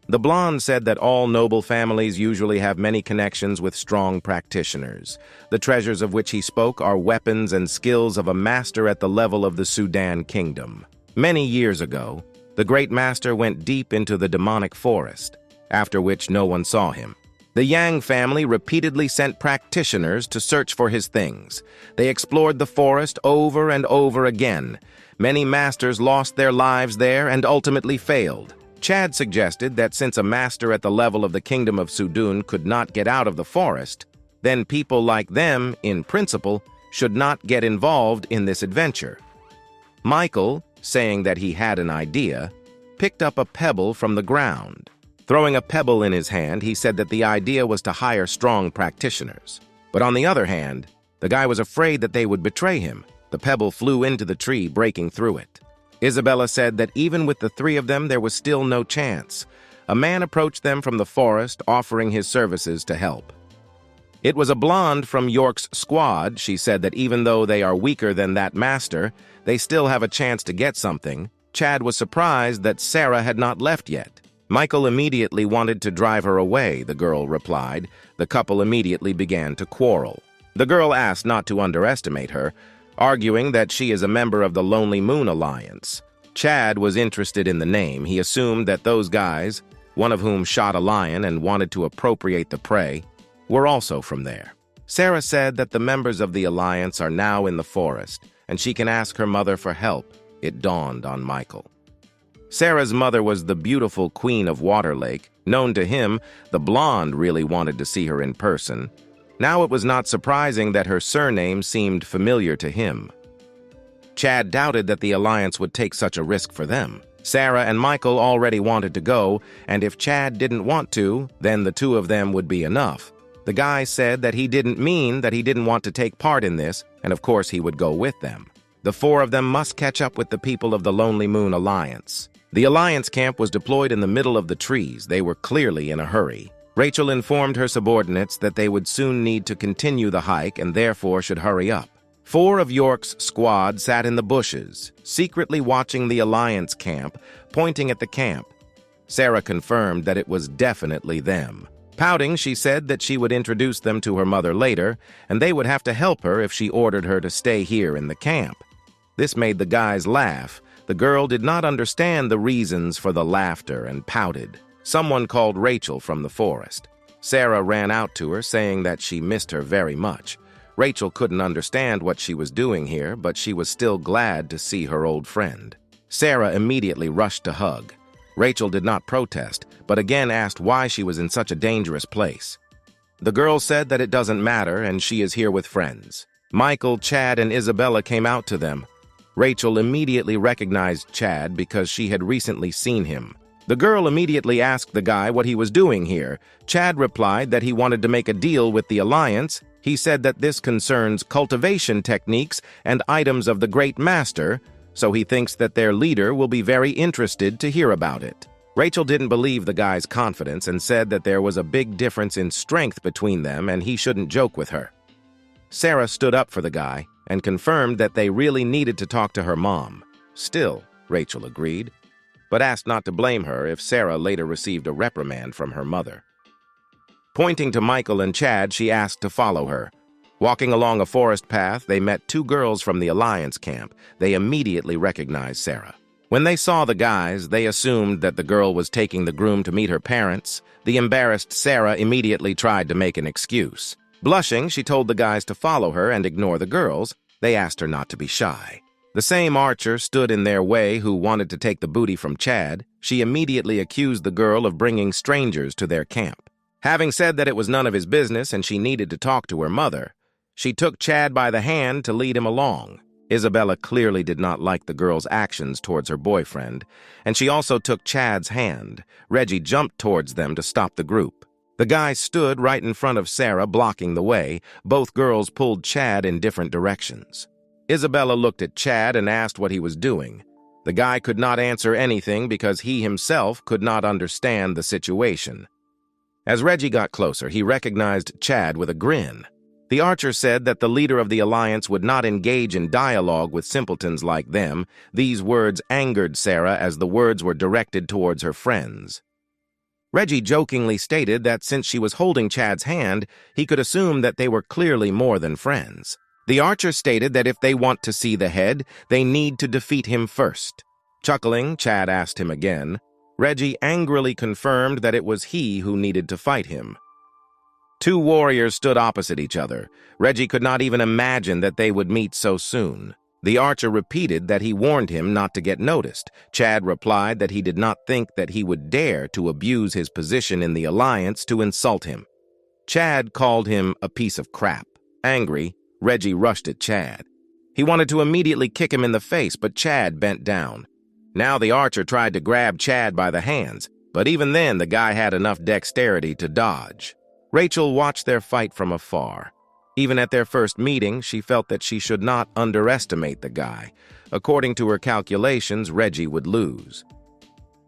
The blonde said that all noble families usually have many connections with strong practitioners. The treasures of which he spoke are weapons and skills of a master at the level of the Sudan kingdom. Many years ago, the great master went deep into the demonic forest, after which no one saw him. The Yang family repeatedly sent practitioners to search for his things. They explored the forest over and over again. Many masters lost their lives there and ultimately failed. Chad suggested that since a master at the level of the Kingdom of Sudan could not get out of the forest, then people like them, in principle, should not get involved in this adventure. Michael, saying that he had an idea, picked up a pebble from the ground. Throwing a pebble in his hand, he said that the idea was to hire strong practitioners. But on the other hand, the guy was afraid that they would betray him. The pebble flew into the tree, breaking through it. Isabella said that even with the three of them, there was still no chance. A man approached them from the forest, offering his services to help. It was a blonde from York's squad. She said that even though they are weaker than that master, they still have a chance to get something. Chad was surprised that Sarah had not left yet. Michael immediately wanted to drive her away, the girl replied. The couple immediately began to quarrel. The girl asked not to underestimate her, arguing that she is a member of the Lonely Moon Alliance. Chad was interested in the name. He assumed that those guys, one of whom shot a lion and wanted to appropriate the prey, were also from there. Sarah said that the members of the Alliance are now in the forest, and she can ask her mother for help. It dawned on Michael. Sarah's mother was the beautiful Queen of Water Lake. Known to him, the blonde really wanted to see her in person. Now it was not surprising that her surname seemed familiar to him. Chad doubted that the Alliance would take such a risk for them. Sarah and Michael already wanted to go, and if Chad didn't want to, then the two of them would be enough. The guy said that he didn't mean that he didn't want to take part in this, and of course he would go with them. The four of them must catch up with the people of the Lonely Moon Alliance. The Alliance camp was deployed in the middle of the trees. They were clearly in a hurry. Rachel informed her subordinates that they would soon need to continue the hike and therefore should hurry up. 4 of York's squad sat in the bushes, secretly watching the Alliance camp, pointing at the camp. Sarah confirmed that it was definitely them. Pouting, she said that she would introduce them to her mother later, and they would have to help her if she ordered her to stay here in the camp. This made the guys laugh. The girl did not understand the reasons for the laughter and pouted. Someone called Rachel from the forest. Sarah ran out to her, saying that she missed her very much. Rachel couldn't understand what she was doing here, but she was still glad to see her old friend. Sarah immediately rushed to hug. Rachel did not protest, but again asked why she was in such a dangerous place. The girl said that it doesn't matter and she is here with friends. Michael, Chad, and Isabella came out to them. Rachel immediately recognized Chad because she had recently seen him. The girl immediately asked the guy what he was doing here. Chad replied that he wanted to make a deal with the Alliance. He said that this concerns cultivation techniques and items of the Great Master, so he thinks that their leader will be very interested to hear about it. Rachel didn't believe the guy's confidence and said that there was a big difference in strength between them and he shouldn't joke with her. Sarah stood up for the guy and confirmed that they really needed to talk to her mom. Still, Rachel agreed, but asked not to blame her if Sarah later received a reprimand from her mother. Pointing to Michael and Chad, she asked to follow her. Walking along a forest path, they met two girls from the Alliance camp. They immediately recognized Sarah. When they saw the guys, they assumed that the girl was taking the groom to meet her parents. The embarrassed Sarah immediately tried to make an excuse. Blushing, she told the guys to follow her and ignore the girls. They asked her not to be shy. The same archer stood in their way who wanted to take the booty from Chad. She immediately accused the girl of bringing strangers to their camp. Having said that it was none of his business and she needed to talk to her mother, she took Chad by the hand to lead him along. Isabella clearly did not like the girl's actions towards her boyfriend, and she also took Chad's hand. Reggie jumped towards them to stop the group. The guy stood right in front of Sarah, blocking the way. Both girls pulled Chad in different directions. Isabella looked at Chad and asked what he was doing. The guy could not answer anything because he himself could not understand the situation. As Reggie got closer, he recognized Chad with a grin. The archer said that the leader of the Alliance would not engage in dialogue with simpletons like them. These words angered Sarah as the words were directed towards her friends. Reggie jokingly stated that since she was holding Chad's hand, he could assume that they were clearly more than friends. The archer stated that if they want to see the head, they need to defeat him first. Chuckling, Chad asked him again. Reggie angrily confirmed that it was he who needed to fight him. Two warriors stood opposite each other. Reggie could not even imagine that they would meet so soon. The archer repeated that he warned him not to get noticed. Chad replied that he did not think that he would dare to abuse his position in the Alliance to insult him. Chad called him a piece of crap. Angry, Reggie rushed at Chad. He wanted to immediately kick him in the face, but Chad bent down. Now the archer tried to grab Chad by the hands, but even then the guy had enough dexterity to dodge. Rachel watched their fight from afar. Even at their first meeting, she felt that she should not underestimate the guy. According to her calculations, Reggie would lose.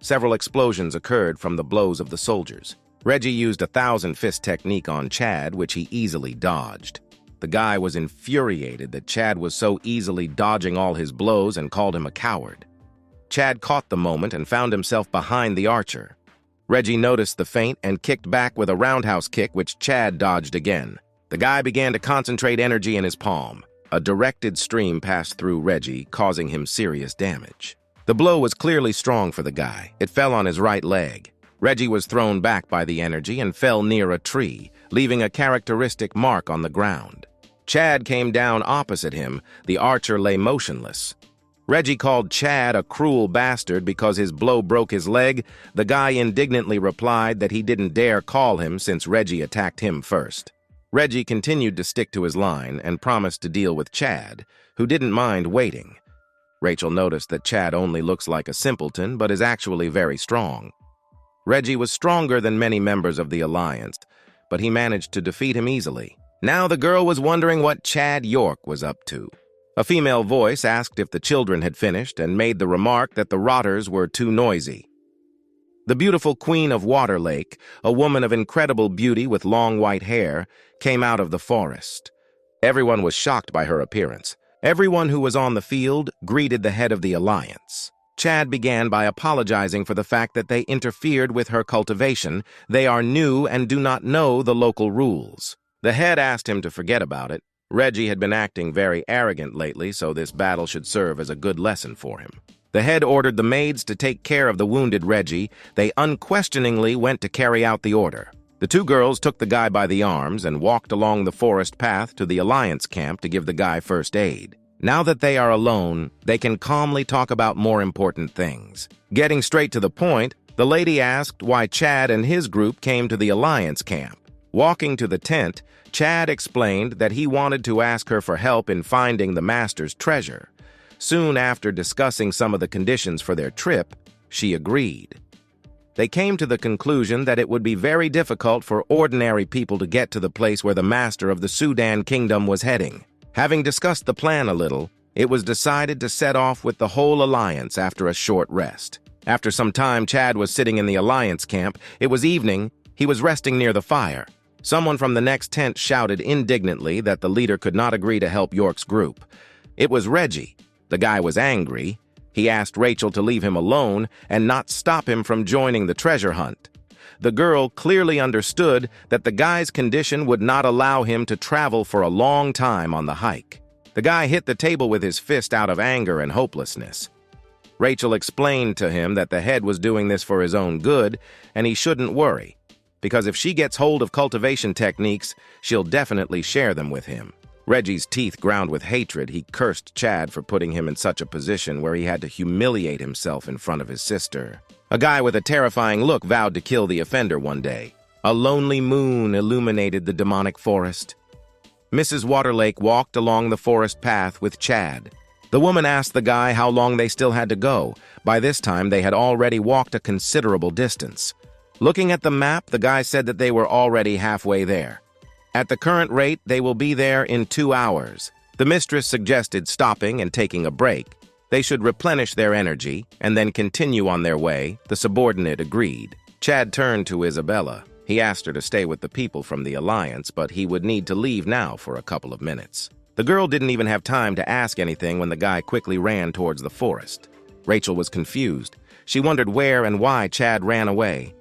Several explosions occurred from the blows of the soldiers. Reggie used a 1,000-fist technique on Chad, which he easily dodged. The guy was infuriated that Chad was so easily dodging all his blows and called him a coward. Chad caught the moment and found himself behind the archer. Reggie noticed the feint and kicked back with a roundhouse kick, which Chad dodged again. The guy began to concentrate energy in his palm. A directed stream passed through Reggie, causing him serious damage. The blow was clearly strong for the guy. It fell on his right leg. Reggie was thrown back by the energy and fell near a tree, leaving a characteristic mark on the ground. Chad came down opposite him. The archer lay motionless. Reggie called Chad a cruel bastard because his blow broke his leg. The guy indignantly replied that he didn't dare call him since Reggie attacked him first. Reggie continued to stick to his line and promised to deal with Chad, who didn't mind waiting. Rachel noticed that Chad only looks like a simpleton but is actually very strong. Reggie was stronger than many members of the Alliance, but he managed to defeat him easily. Now the girl was wondering what Chad York was up to. A female voice asked if the children had finished and made the remark that the rotters were too noisy. The beautiful Queen of Water Lake, a woman of incredible beauty with long white hair, came out of the forest. Everyone was shocked by her appearance. Everyone who was on the field greeted the head of the Alliance. Chad began by apologizing for the fact that they interfered with her cultivation. They are new and do not know the local rules. The head asked him to forget about it. Reggie had been acting very arrogant lately, so this battle should serve as a good lesson for him. The head ordered the maids to take care of the wounded Reggie. They unquestioningly went to carry out the order. The two girls took the guy by the arms and walked along the forest path to the Alliance camp to give the guy first aid. Now that they are alone, they can calmly talk about more important things. Getting straight to the point, the lady asked why Chad and his group came to the Alliance camp. Walking to the tent, Chad explained that he wanted to ask her for help in finding the master's treasure. Soon after discussing some of the conditions for their trip, she agreed. They came to the conclusion that it would be very difficult for ordinary people to get to the place where the master of the Sudan kingdom was heading. Having discussed the plan a little, it was decided to set off with the whole alliance after a short rest. After some time, Chad was sitting in the alliance camp. It was evening. He was resting near the fire. Someone from the next tent shouted indignantly that the leader could not agree to help York's group. It was Reggie. The guy was angry. He asked Rachel to leave him alone and not stop him from joining the treasure hunt. The girl clearly understood that the guy's condition would not allow him to travel for a long time on the hike. The guy hit the table with his fist out of anger and hopelessness. Rachel explained to him that the head was doing this for his own good, and he shouldn't worry, because if she gets hold of cultivation techniques, she'll definitely share them with him. Reggie's teeth ground with hatred. He cursed Chad for putting him in such a position where he had to humiliate himself in front of his sister. A guy with a terrifying look vowed to kill the offender one day. A lonely moon illuminated the demonic forest. Mrs. Waterlake walked along the forest path with Chad. The woman asked the guy how long they still had to go. By this time, they had already walked a considerable distance. Looking at the map, the guy said that they were already halfway there. At the current rate, they will be there in 2 hours. The mistress suggested stopping and taking a break. They should replenish their energy and then continue on their way. The subordinate agreed. Chad turned to Isabella. He asked her to stay with the people from the alliance, but he would need to leave now for a couple of minutes. The girl didn't even have time to ask anything when the guy quickly ran towards the forest. Rachel was confused. She wondered where and why Chad ran away.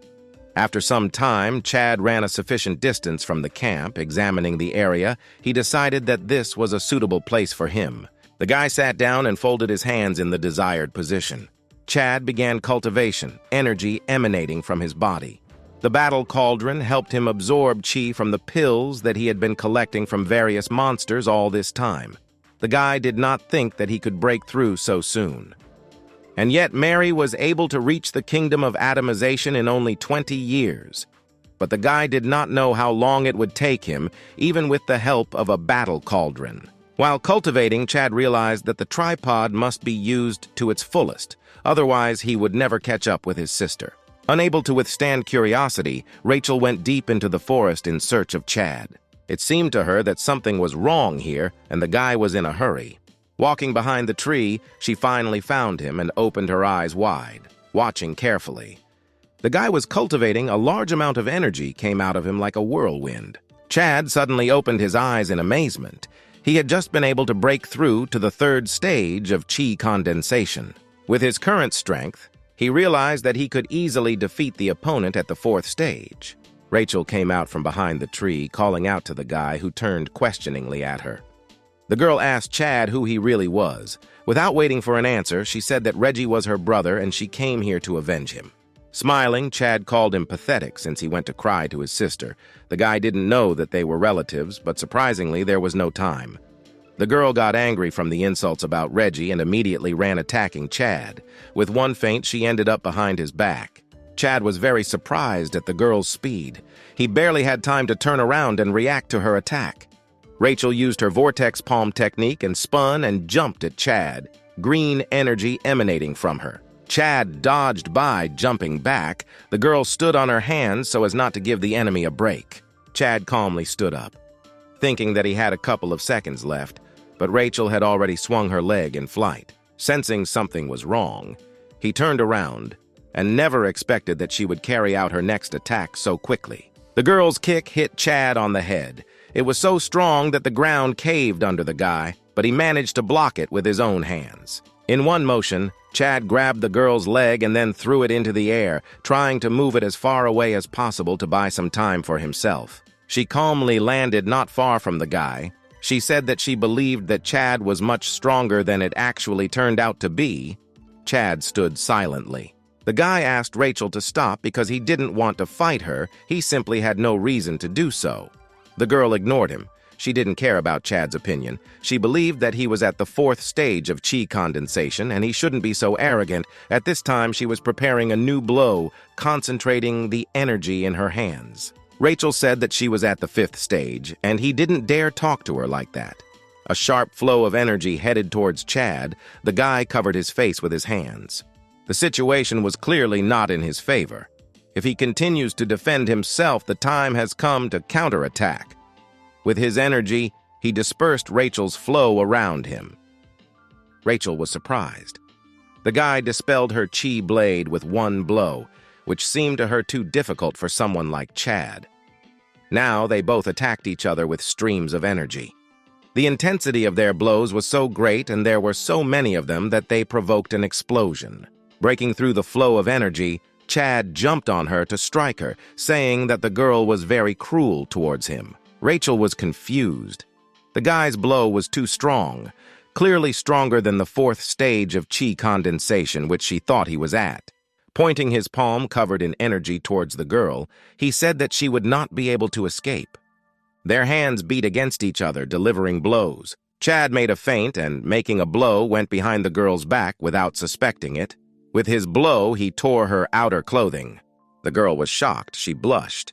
After some time, Chad ran a sufficient distance from the camp. Examining the area, he decided that this was a suitable place for him. The guy sat down and folded his hands in the desired position. Chad began cultivation, energy emanating from his body. The battle cauldron helped him absorb chi from the pills that he had been collecting from various monsters all this time. The guy did not think that he could break through so soon. And yet Mary was able to reach the kingdom of atomization in only 20 years. But the guy did not know how long it would take him, even with the help of a battle cauldron. While cultivating, Chad realized that the tripod must be used to its fullest, otherwise he would never catch up with his sister. Unable to withstand curiosity, Rachel went deep into the forest in search of Chad. It seemed to her that something was wrong here, and the guy was in a hurry. Walking behind the tree, she finally found him and opened her eyes wide, watching carefully. The guy was cultivating. A large amount of energy came out of him like a whirlwind. Chad suddenly opened his eyes in amazement. He had just been able to break through to the 3rd stage of chi condensation. With his current strength, he realized that he could easily defeat the opponent at the 4th stage. Rachel came out from behind the tree, calling out to the guy, who turned questioningly at her. The girl asked Chad who he really was. Without waiting for an answer, she said that Reggie was her brother and she came here to avenge him. Smiling, Chad called him pathetic since he went to cry to his sister. The guy didn't know that they were relatives, but surprisingly, there was no time. The girl got angry from the insults about Reggie and immediately ran attacking Chad. With one feint, she ended up behind his back. Chad was very surprised at the girl's speed. He barely had time to turn around and react to her attack. Rachel used her vortex palm technique and spun and jumped at Chad, green energy emanating from her. Chad dodged by, jumping back. The girl stood on her hands so as not to give the enemy a break. Chad calmly stood up, thinking that he had a couple of seconds left, but Rachel had already swung her leg in flight. Sensing something was wrong, he turned around and never expected that she would carry out her next attack so quickly. The girl's kick hit Chad on the head. It was so strong that the ground caved under the guy, but he managed to block it with his own hands. In one motion, Chad grabbed the girl's leg and then threw it into the air, trying to move it as far away as possible to buy some time for himself. She calmly landed not far from the guy. She said that she believed that Chad was much stronger than it actually turned out to be. Chad stood silently. The guy asked Rachel to stop because he didn't want to fight her. He simply had no reason to do so. The girl ignored him. She didn't care about Chad's opinion. She believed that he was at the 4th stage of chi condensation and he shouldn't be so arrogant. At this time, she was preparing a new blow, concentrating the energy in her hands. Rachel said that she was at the 5th stage, and he didn't dare talk to her like that. A sharp flow of energy headed towards Chad. The guy covered his face with his hands. The situation was clearly not in his favor. If he continues to defend himself, the time has come to counterattack. With his energy, he dispersed Rachel's flow around him. Rachel was surprised. The guy dispelled her chi blade with one blow, which seemed to her too difficult for someone like Chad. Now they both attacked each other with streams of energy. The intensity of their blows was so great and there were so many of them that they provoked an explosion. Breaking through the flow of energy, Chad jumped on her to strike her, saying that the girl was very cruel towards him. Rachel was confused. The guy's blow was too strong, clearly stronger than the fourth stage of chi condensation which she thought he was at. Pointing his palm covered in energy towards the girl, he said that she would not be able to escape. Their hands beat against each other, delivering blows. Chad made a feint and, making a blow, went behind the girl's back without suspecting it. With his blow, he tore her outer clothing. The girl was shocked. She blushed.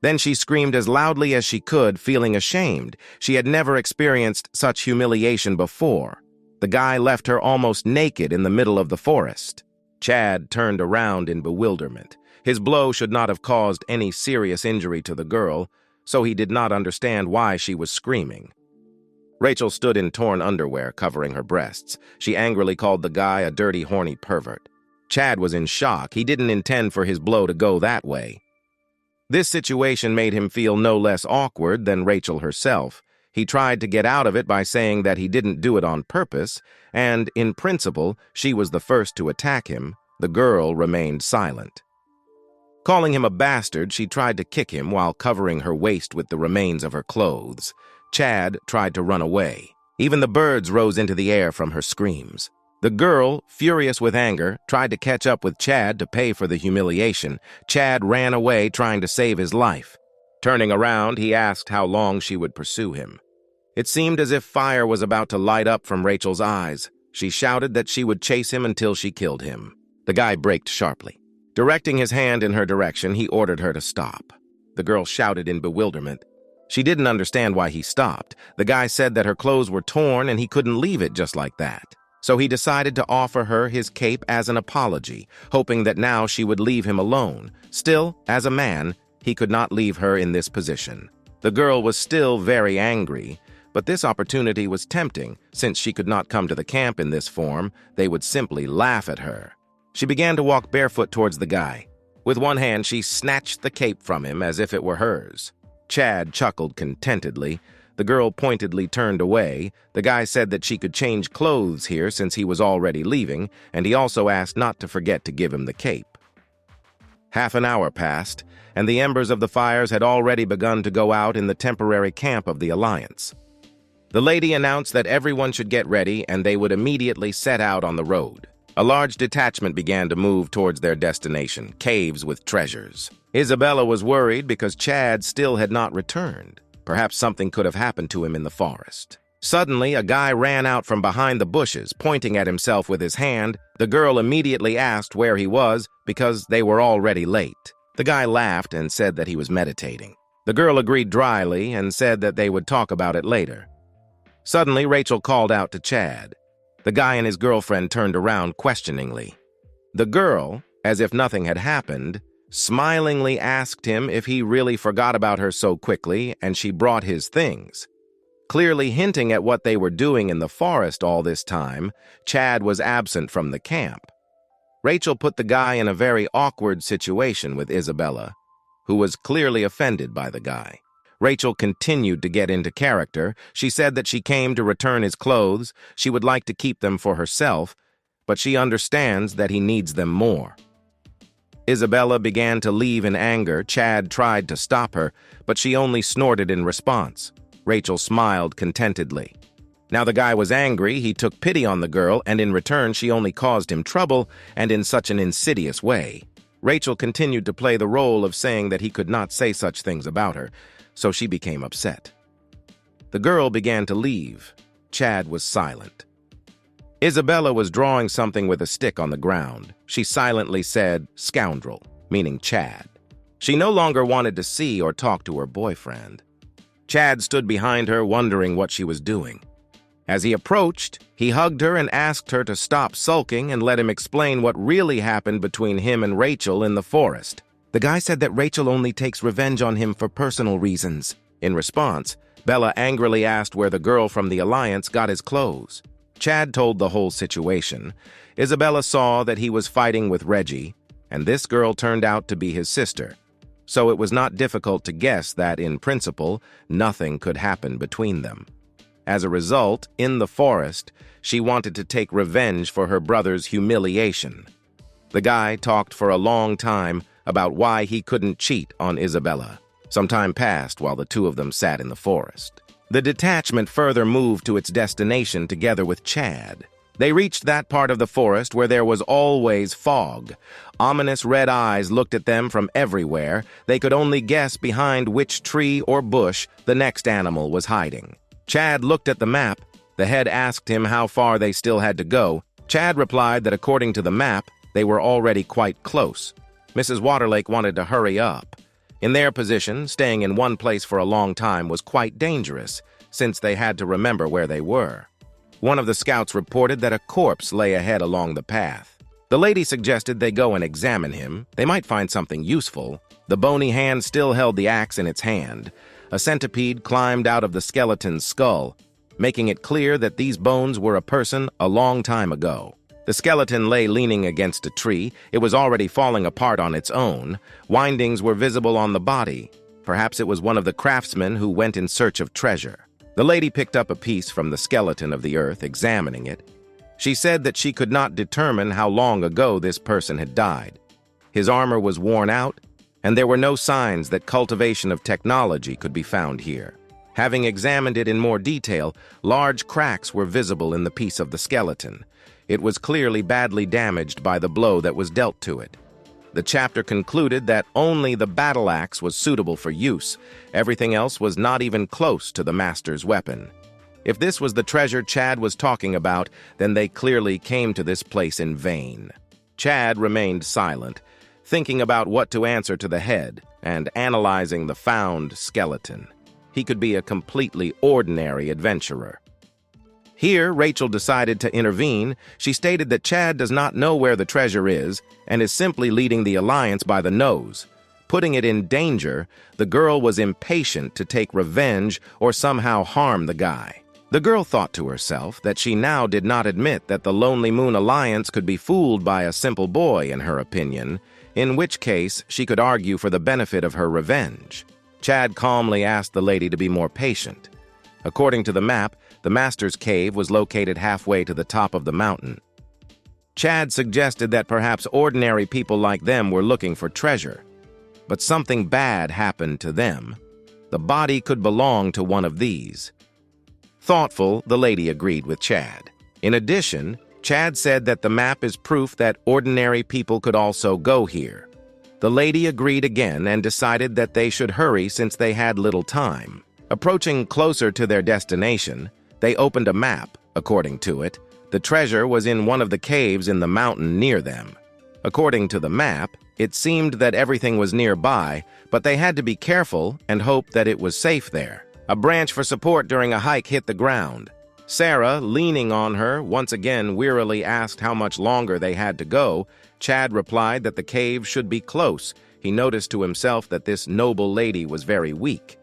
Then she screamed as loudly as she could, feeling ashamed. She had never experienced such humiliation before. The guy left her almost naked in the middle of the forest. Chad turned around in bewilderment. His blow should not have caused any serious injury to the girl, so he did not understand why she was screaming. Rachel stood in torn underwear, covering her breasts. She angrily called the guy a dirty, horny pervert. Chad was in shock. He didn't intend for his blow to go that way. This situation made him feel no less awkward than Rachel herself. He tried to get out of it by saying that he didn't do it on purpose, and, in principle, she was the first to attack him. The girl remained silent. Calling him a bastard, she tried to kick him while covering her waist with the remains of her clothes. Chad tried to run away. Even the birds rose into the air from her screams. The girl, furious with anger, tried to catch up with Chad to pay for the humiliation. Chad ran away, trying to save his life. Turning around, he asked how long she would pursue him. It seemed as if fire was about to light up from Rachel's eyes. She shouted that she would chase him until she killed him. The guy braked sharply. Directing his hand in her direction, he ordered her to stop. The girl shouted in bewilderment. She didn't understand why he stopped. The guy said that her clothes were torn and he couldn't leave it just like that. So he decided to offer her his cape as an apology, hoping that now she would leave him alone. Still, as a man, he could not leave her in this position. The girl was still very angry, but this opportunity was tempting. Since she could not come to the camp in this form, they would simply laugh at her. She began to walk barefoot towards the guy. With one hand, she snatched the cape from him as if it were hers. Chad chuckled contentedly. The girl pointedly turned away. The guy said that she could change clothes here since he was already leaving, and he also asked not to forget to give him the cape. Half an hour passed, and the embers of the fires had already begun to go out in the temporary camp of the Alliance. The lady announced that everyone should get ready and they would immediately set out on the road. A large detachment began to move towards their destination, caves with treasures. Isabella was worried because Chad still had not returned. Perhaps something could have happened to him in the forest. Suddenly, a guy ran out from behind the bushes, pointing at himself with his hand. The girl immediately asked where he was because they were already late. The guy laughed and said that he was meditating. The girl agreed dryly and said that they would talk about it later. Suddenly, Rachel called out to Chad. The guy and his girlfriend turned around questioningly. The girl, as if nothing had happened, smilingly asked him if he really forgot about her so quickly, and she brought his things. Clearly hinting at what they were doing in the forest all this time, Chad was absent from the camp. Rachel put the guy in a very awkward situation with Isabella, who was clearly offended by the guy. Rachel continued to get into character. She said that she came to return his clothes. She would like to keep them for herself, but she understands that he needs them more. Isabella began to leave in anger. Chad tried to stop her, but she only snorted in response. Rachel smiled contentedly. Now the guy was angry. He took pity on the girl, and in return she only caused him trouble, and in such an insidious way. Rachel continued to play the role of saying that he could not say such things about her, so she became upset. The girl began to leave. Chad was silent. Isabella was drawing something with a stick on the ground. She silently said, "Scoundrel," meaning Chad. She no longer wanted to see or talk to her boyfriend. Chad stood behind her, wondering what she was doing. As he approached, he hugged her and asked her to stop sulking and let him explain what really happened between him and Rachel in the forest. The guy said that Rachel only takes revenge on him for personal reasons. In response, Bella angrily asked where the girl from the Alliance got his clothes. Chad told the whole situation. Isabella saw that he was fighting with Reggie, and this girl turned out to be his sister. So it was not difficult to guess that, in principle, nothing could happen between them. As a result, in the forest, she wanted to take revenge for her brother's humiliation. The guy talked for a long time about why he couldn't cheat on Isabella. Some time passed while the two of them sat in the forest. The detachment further moved to its destination together with Chad. They reached that part of the forest where there was always fog. Ominous red eyes looked at them from everywhere. They could only guess behind which tree or bush the next animal was hiding. Chad looked at the map. The head asked him how far they still had to go. Chad replied that according to the map, they were already quite close. Mrs. Waterlake wanted to hurry up. In their position, staying in one place for a long time was quite dangerous, since they had to remember where they were. One of the scouts reported that a corpse lay ahead along the path. The lady suggested they go and examine him. They might find something useful. The bony hand still held the axe in its hand. A centipede climbed out of the skeleton's skull, making it clear that these bones were a person a long time ago. The skeleton lay leaning against a tree. It was already falling apart on its own. Windings were visible on the body. Perhaps it was one of the craftsmen who went in search of treasure. The lady picked up a piece from the skeleton of the earth, examining it. She said that she could not determine how long ago this person had died. His armor was worn out, and there were no signs that cultivation of technology could be found here. Having examined it in more detail, large cracks were visible in the piece of the skeleton. It was clearly badly damaged by the blow that was dealt to it. The chapter concluded that only the battle axe was suitable for use. Everything else was not even close to the master's weapon. If this was the treasure Chad was talking about, then they clearly came to this place in vain. Chad remained silent, thinking about what to answer to the head and analyzing the found skeleton. He could be a completely ordinary adventurer. Here, Rachel decided to intervene. She stated that Chad does not know where the treasure is and is simply leading the Alliance by the nose. Putting it in danger, the girl was impatient to take revenge or somehow harm the guy. The girl thought to herself that she now did not admit that the Lonely Moon Alliance could be fooled by a simple boy, in her opinion, in which case she could argue for the benefit of her revenge. Chad calmly asked the lady to be more patient. According to the map, the master's cave was located halfway to the top of the mountain. Chad suggested that perhaps ordinary people like them were looking for treasure. But something bad happened to them. The body could belong to one of these. Thoughtful, the lady agreed with Chad. In addition, Chad said that the map is proof that ordinary people could also go here. The lady agreed again and decided that they should hurry since they had little time. Approaching closer to their destination, they opened a map. According to it, the treasure was in one of the caves in the mountain near them. According to the map, it seemed that everything was nearby, but they had to be careful and hope that it was safe there. A branch for support during a hike hit the ground. Sarah, leaning on her, once again wearily asked how much longer they had to go. Chad replied that the cave should be close. He noticed to himself that this noble lady was very weak.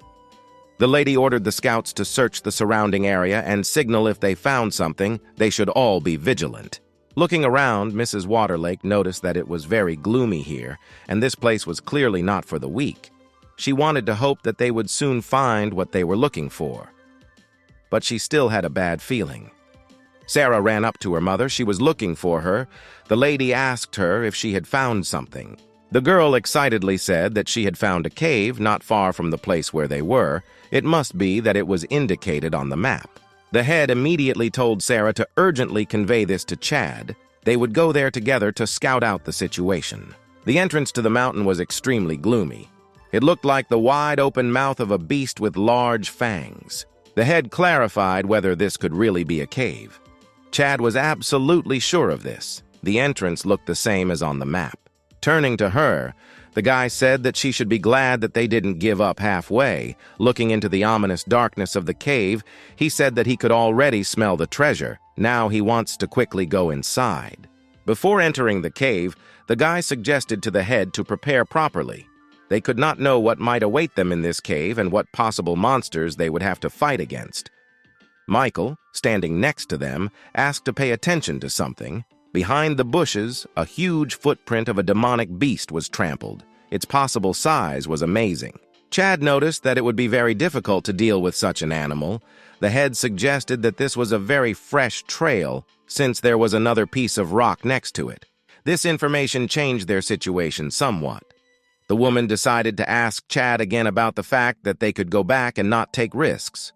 The lady ordered the scouts to search the surrounding area and signal if they found something. They should all be vigilant. Looking around, Mrs. Waterlake noticed that it was very gloomy here, and this place was clearly not for the weak. She wanted to hope that they would soon find what they were looking for. But she still had a bad feeling. Sarah ran up to her mother. She was looking for her. The lady asked her if she had found something. The girl excitedly said that she had found a cave not far from the place where they were. It must be that it was indicated on the map. The head immediately told Sarah to urgently convey this to Chad. They would go there together to scout out the situation. The entrance to the mountain was extremely gloomy. It looked like the wide-open mouth of a beast with large fangs. The head clarified whether this could really be a cave. Chad was absolutely sure of this. The entrance looked the same as on the map. Turning to her, the guy said that she should be glad that they didn't give up halfway. Looking into the ominous darkness of the cave, he said that he could already smell the treasure. Now he wants to quickly go inside. Before entering the cave, the guy suggested to the head to prepare properly. They could not know what might await them in this cave and what possible monsters they would have to fight against. Michael, standing next to them, asked to pay attention to something. Behind the bushes, a huge footprint of a demonic beast was trampled. Its possible size was amazing. Chad noticed that it would be very difficult to deal with such an animal. The head suggested that this was a very fresh trail, since there was another piece of rock next to it. This information changed their situation somewhat. The woman decided to ask Chad again about the fact that they could go back and not take risks.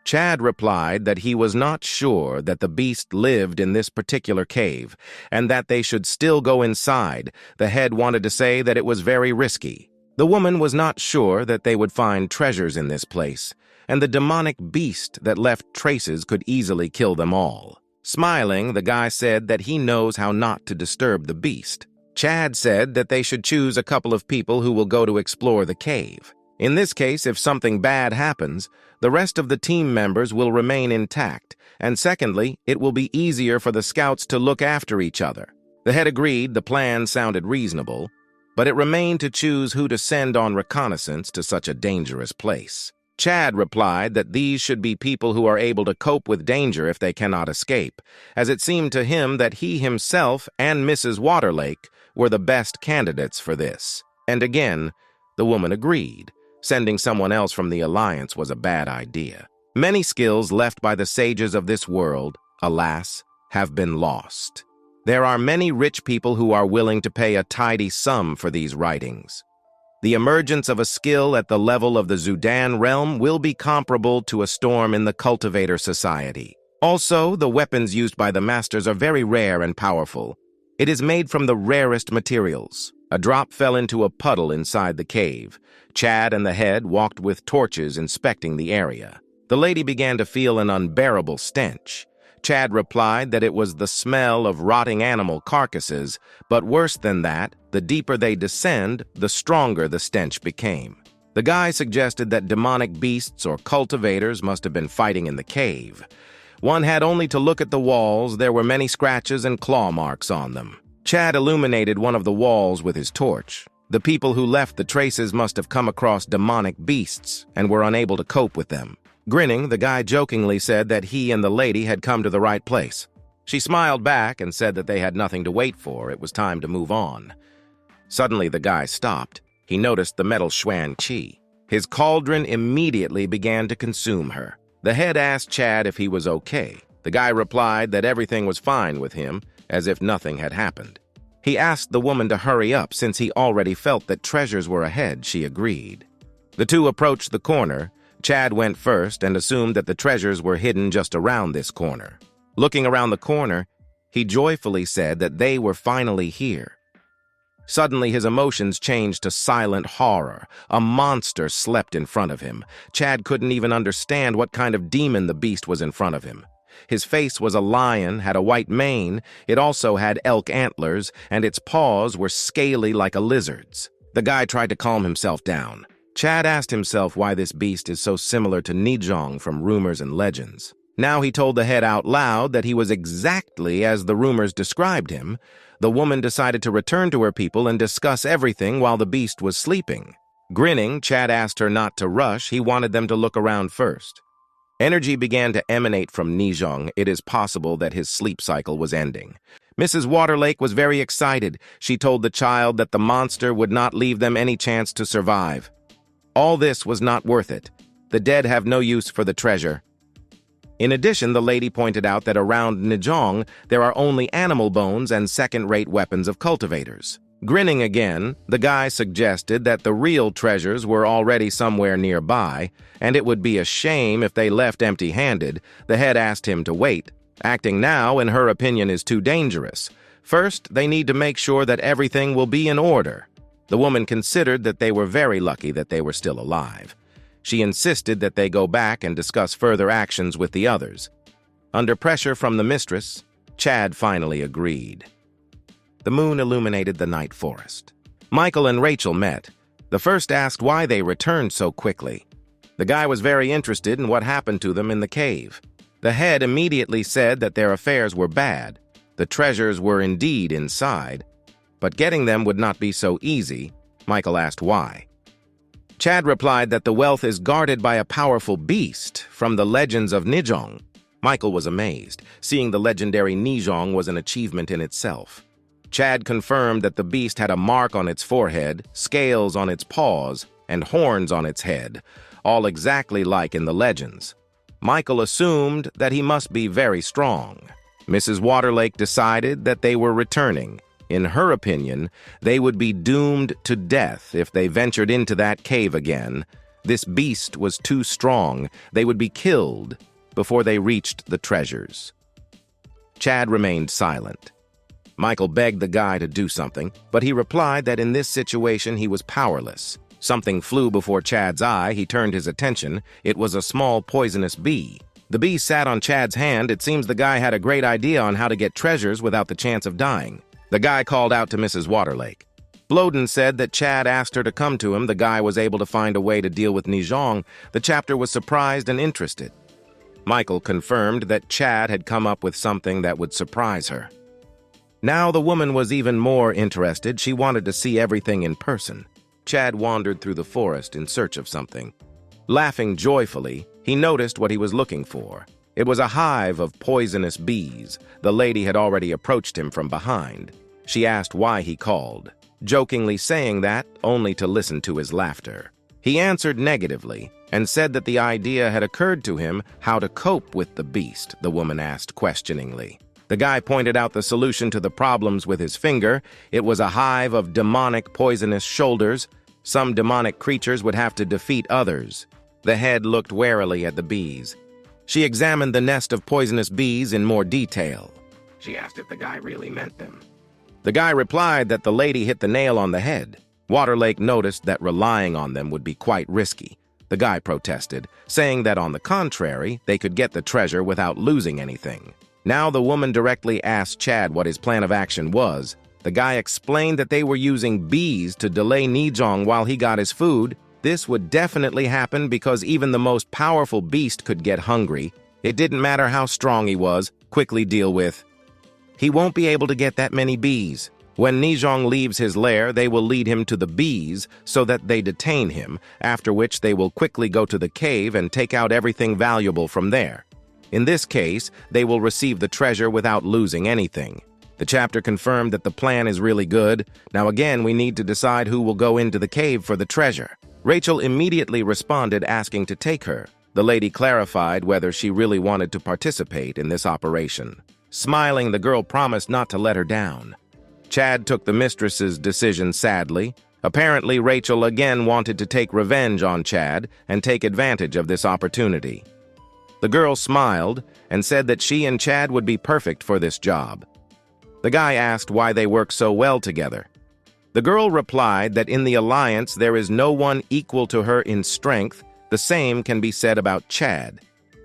Chad replied that he was not sure that the beast lived in this particular cave, and that they should still go inside. The head wanted to say that it was very risky. The woman was not sure that they would find treasures in this place, and the demonic beast that left traces could easily kill them all. Smiling, the guy said that he knows how not to disturb the beast. Chad said that they should choose a couple of people who will go to explore the cave. In this case, if something bad happens, the rest of the team members will remain intact, and secondly, it will be easier for the scouts to look after each other. The head agreed the plan sounded reasonable, but it remained to choose who to send on reconnaissance to such a dangerous place. Chad replied that these should be people who are able to cope with danger if they cannot escape, as it seemed to him that he himself and Mrs. Waterlake were the best candidates for this. And again, the woman agreed. Sending someone else from the Alliance was a bad idea. Many skills left by the sages of this world, alas, have been lost. There are many rich people who are willing to pay a tidy sum for these writings. The emergence of a skill at the level of the Zudan realm will be comparable to a storm in the cultivator society. Also, the weapons used by the masters are very rare and powerful. It is made from the rarest materials. A drop fell into a puddle inside the cave. Chad and the head walked with torches inspecting the area. The lady began to feel an unbearable stench. Chad replied that it was the smell of rotting animal carcasses, but worse than that, the deeper they descend, the stronger the stench became. The guy suggested that demonic beasts or cultivators must have been fighting in the cave. One had only to look at the walls. There were many scratches and claw marks on them. Chad illuminated one of the walls with his torch. The people who left the traces must have come across demonic beasts and were unable to cope with them. Grinning, the guy jokingly said that he and the lady had come to the right place. She smiled back and said that they had nothing to wait for. It was time to move on. Suddenly, the guy stopped. He noticed the metal Xuan Qi. His cauldron immediately began to consume her. The head asked Chad if he was okay. The guy replied that everything was fine with him, as if nothing had happened. He asked the woman to hurry up since he already felt that treasures were ahead. She agreed. The two approached the corner. Chad went first and assumed that the treasures were hidden just around this corner. Looking around the corner, he joyfully said that they were finally here. Suddenly, his emotions changed to silent horror. A monster slept in front of him. Chad couldn't even understand what kind of demon the beast was in front of him. His face was a lion, had a white mane. It also had elk antlers, and its paws were scaly like a lizard's. The guy tried to calm himself down. Chad asked himself why this beast is so similar to Nijong from rumors and legends. Now he told the head out loud that he was exactly as the rumors described him. The woman decided to return to her people and discuss everything while the beast was sleeping. Grinning, Chad asked her not to rush. He wanted them to look around first. Energy began to emanate from Nijong. It is possible that his sleep cycle was ending. Mrs. Waterlake was very excited. She told the child that the monster would not leave them any chance to survive. All this was not worth it. The dead have no use for the treasure. In addition, the lady pointed out that around Nijong, there are only animal bones and second-rate weapons of cultivators. Grinning again, the guy suggested that the real treasures were already somewhere nearby, and it would be a shame if they left empty-handed. The head asked him to wait. Acting now, in her opinion, is too dangerous. First, they need to make sure that everything will be in order. The woman considered that they were very lucky that they were still alive. She insisted that they go back and discuss further actions with the others. Under pressure from the mistress, Chad finally agreed. The moon illuminated the night forest. Michael and Rachel met. The first asked why they returned so quickly. The guy was very interested in what happened to them in the cave. The head immediately said that their affairs were bad. The treasures were indeed inside, but getting them would not be so easy. Michael asked why. Chad replied that the wealth is guarded by a powerful beast from the legends of Nijong. Michael was amazed. Seeing the legendary Nijong was an achievement in itself. Chad confirmed that the beast had a mark on its forehead, scales on its paws, and horns on its head, all exactly like in the legends. Michael assumed that he must be very strong. Mrs. Waterlake decided that they were returning. In her opinion, they would be doomed to death if they ventured into that cave again. This beast was too strong. They would be killed before they reached the treasures. Chad remained silent. Michael begged the guy to do something, but he replied that in this situation he was powerless. Something flew before Chad's eye. He turned his attention. It was a small poisonous bee. The bee sat on Chad's hand. It seems the guy had a great idea on how to get treasures without the chance of dying. The guy called out to Mrs. Waterlake. Bloden said that Chad asked her to come to him. The guy was able to find a way to deal with Nijong. The chapter was surprised and interested. Michael confirmed that Chad had come up with something that would surprise her. Now the woman was even more interested. She wanted to see everything in person. Chad wandered through the forest in search of something. Laughing joyfully, he noticed what he was looking for. It was a hive of poisonous bees. The lady had already approached him from behind. She asked why he called, jokingly saying that only to listen to his laughter. He answered negatively and said that the idea had occurred to him how to cope with the beast, the woman asked questioningly. The guy pointed out the solution to the problems with his finger. It was a hive of demonic poisonous shoulders. Some demonic creatures would have to defeat others. The head looked warily at the bees. She examined the nest of poisonous bees in more detail. She asked if the guy really meant them. The guy replied that the lady hit the nail on the head. Waterlake noticed that relying on them would be quite risky. The guy protested, saying that on the contrary, they could get the treasure without losing anything. Now the woman directly asked Chad what his plan of action was. The guy explained that they were using bees to delay Nijong while he got his food. This would definitely happen because even the most powerful beast could get hungry. It didn't matter how strong he was, quickly deal with. He won't be able to get that many bees. When Nijong leaves his lair, they will lead him to the bees so that they detain him, after which they will quickly go to the cave and take out everything valuable from there. In this case, they will receive the treasure without losing anything. The chapter confirmed that the plan is really good. Now again, we need to decide who will go into the cave for the treasure. Rachel immediately responded asking to take her. The lady clarified whether she really wanted to participate in this operation. Smiling, the girl promised not to let her down. Chad took the mistress's decision sadly. Apparently, Rachel again wanted to take revenge on Chad and take advantage of this opportunity. The girl smiled and said that she and Chad would be perfect for this job. The guy asked why they work so well together. The girl replied that in the alliance there is no one equal to her in strength. The same can be said about Chad.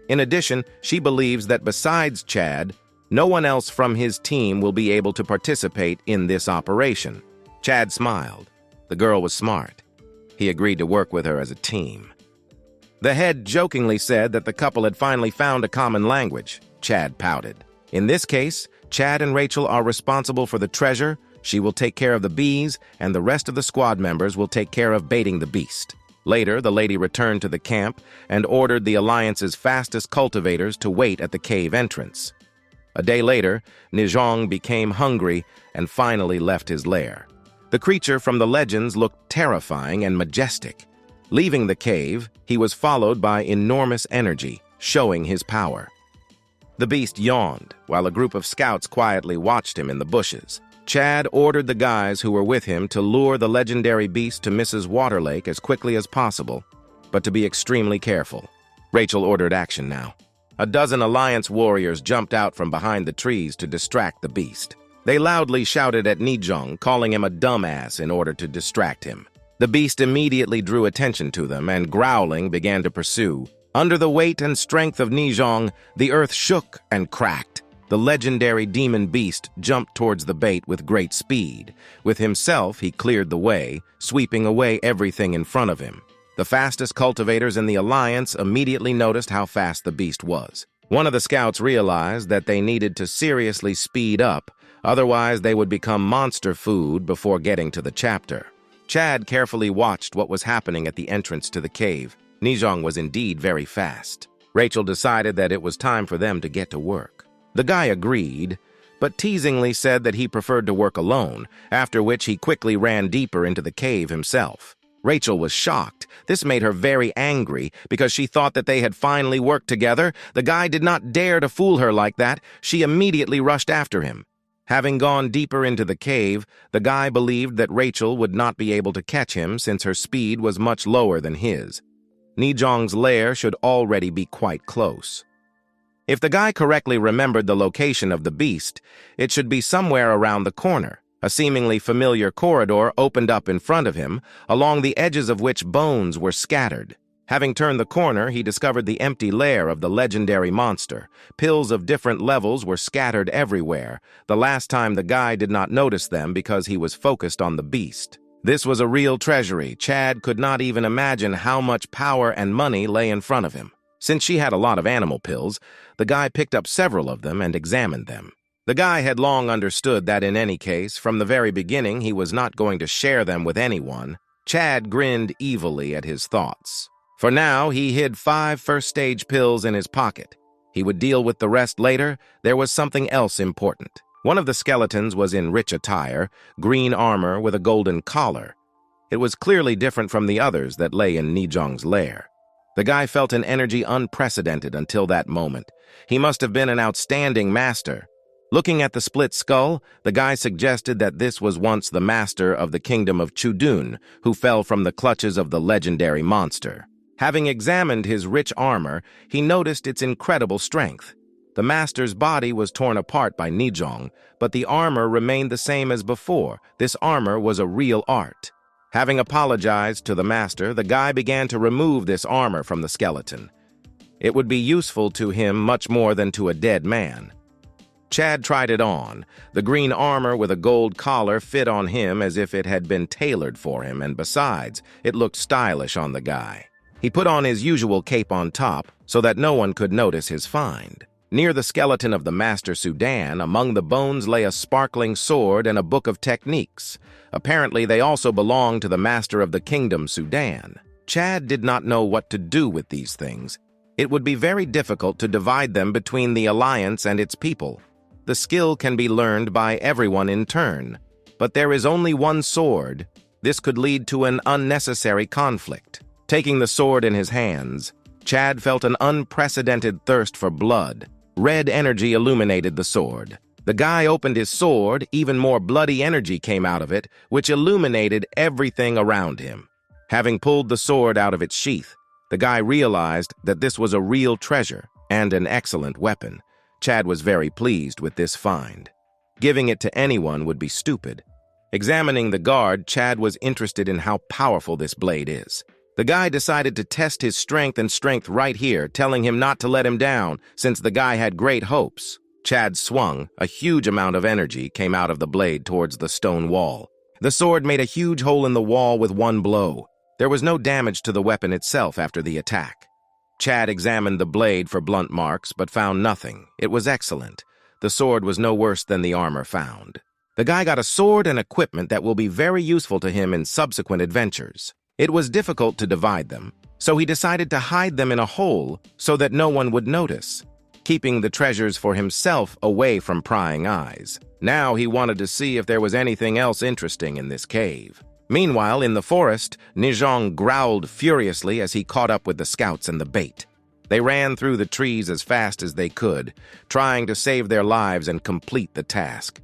In addition, she believes that besides Chad, no one else from his team will be able to participate in this operation. Chad smiled. The girl was smart. He agreed to work with her as a team. The head jokingly said that the couple had finally found a common language. Chad pouted. In this case, Chad and Rachel are responsible for the treasure. She will take care of the bees, and the rest of the squad members will take care of baiting the beast. Later, the lady returned to the camp and ordered the Alliance's fastest cultivators to wait at the cave entrance. A day later, Nijong became hungry and finally left his lair. The creature from the legends looked terrifying and majestic. Leaving the cave, he was followed by enormous energy, showing his power. The beast yawned, while a group of scouts quietly watched him in the bushes. Chad ordered the guys who were with him to lure the legendary beast to Mrs. Waterlake as quickly as possible, but to be extremely careful. Rachel ordered action now. A dozen Alliance warriors jumped out from behind the trees to distract the beast. They loudly shouted at Nijong, calling him a dumbass in order to distract him. The beast immediately drew attention to them and, growling, began to pursue. Under the weight and strength of Nijong, the earth shook and cracked. The legendary demon beast jumped towards the bait with great speed. With himself, he cleared the way, sweeping away everything in front of him. The fastest cultivators in the Alliance immediately noticed how fast the beast was. One of the scouts realized that they needed to seriously speed up, otherwise they would become monster food before getting to the chapter. Chad carefully watched what was happening at the entrance to the cave. Nijong was indeed very fast. Rachel decided that it was time for them to get to work. The guy agreed, but teasingly said that he preferred to work alone, after which he quickly ran deeper into the cave himself. Rachel was shocked. This made her very angry because she thought that they had finally worked together. The guy did not dare to fool her like that. She immediately rushed after him. Having gone deeper into the cave, the guy believed that Rachel would not be able to catch him since her speed was much lower than his. Nijong's lair should already be quite close. If the guy correctly remembered the location of the beast, it should be somewhere around the corner. A seemingly familiar corridor opened up in front of him, along the edges of which bones were scattered. Having turned the corner, he discovered the empty lair of the legendary monster. Pills of different levels were scattered everywhere. The last time the guy did not notice them because he was focused on the beast. This was a real treasury. Chad could not even imagine how much power and money lay in front of him. Since she had a lot of animal pills, the guy picked up several of them and examined them. The guy had long understood that in any case, from the very beginning, he was not going to share them with anyone. Chad grinned evilly at his thoughts. For now, he hid 5 first-stage pills in his pocket. He would deal with the rest later. There was something else important. One of the skeletons was in rich attire, green armor with a golden collar. It was clearly different from the others that lay in Nijong's lair. The guy felt an energy unprecedented until that moment. He must have been an outstanding master. Looking at the split skull, the guy suggested that this was once the master of the kingdom of Chudun, who fell from the clutches of the legendary monster. Having examined his rich armor, he noticed its incredible strength. The master's body was torn apart by Nijong, but the armor remained the same as before. This armor was a real art. Having apologized to the master, the guy began to remove this armor from the skeleton. It would be useful to him much more than to a dead man. Chad tried it on. The green armor with a gold collar fit on him as if it had been tailored for him, and besides, it looked stylish on the guy. He put on his usual cape on top so that no one could notice his find. Near the skeleton of the Master Sudan, among the bones lay a sparkling sword and a book of techniques. Apparently, they also belonged to the Master of the Kingdom Sudan. Chad did not know what to do with these things. It would be very difficult to divide them between the Alliance and its people. The skill can be learned by everyone in turn, but there is only one sword. This could lead to an unnecessary conflict. Taking the sword in his hands, Chad felt an unprecedented thirst for blood. Red energy illuminated the sword. The guy opened his sword, even more bloody energy came out of it, which illuminated everything around him. Having pulled the sword out of its sheath, the guy realized that this was a real treasure and an excellent weapon. Chad was very pleased with this find. Giving it to anyone would be stupid. Examining the guard, Chad was interested in how powerful this blade is. The guy decided to test his strength right here, telling him not to let him down, since the guy had great hopes. Chad swung. A huge amount of energy came out of the blade towards the stone wall. The sword made a huge hole in the wall with one blow. There was no damage to the weapon itself after the attack. Chad examined the blade for blunt marks, but found nothing. It was excellent. The sword was no worse than the armor found. The guy got a sword and equipment that will be very useful to him in subsequent adventures. It was difficult to divide them, so he decided to hide them in a hole so that no one would notice, keeping the treasures for himself away from prying eyes. Now he wanted to see if there was anything else interesting in this cave. Meanwhile, in the forest, Nijong growled furiously as he caught up with the scouts and the bait. They ran through the trees as fast as they could, trying to save their lives and complete the task.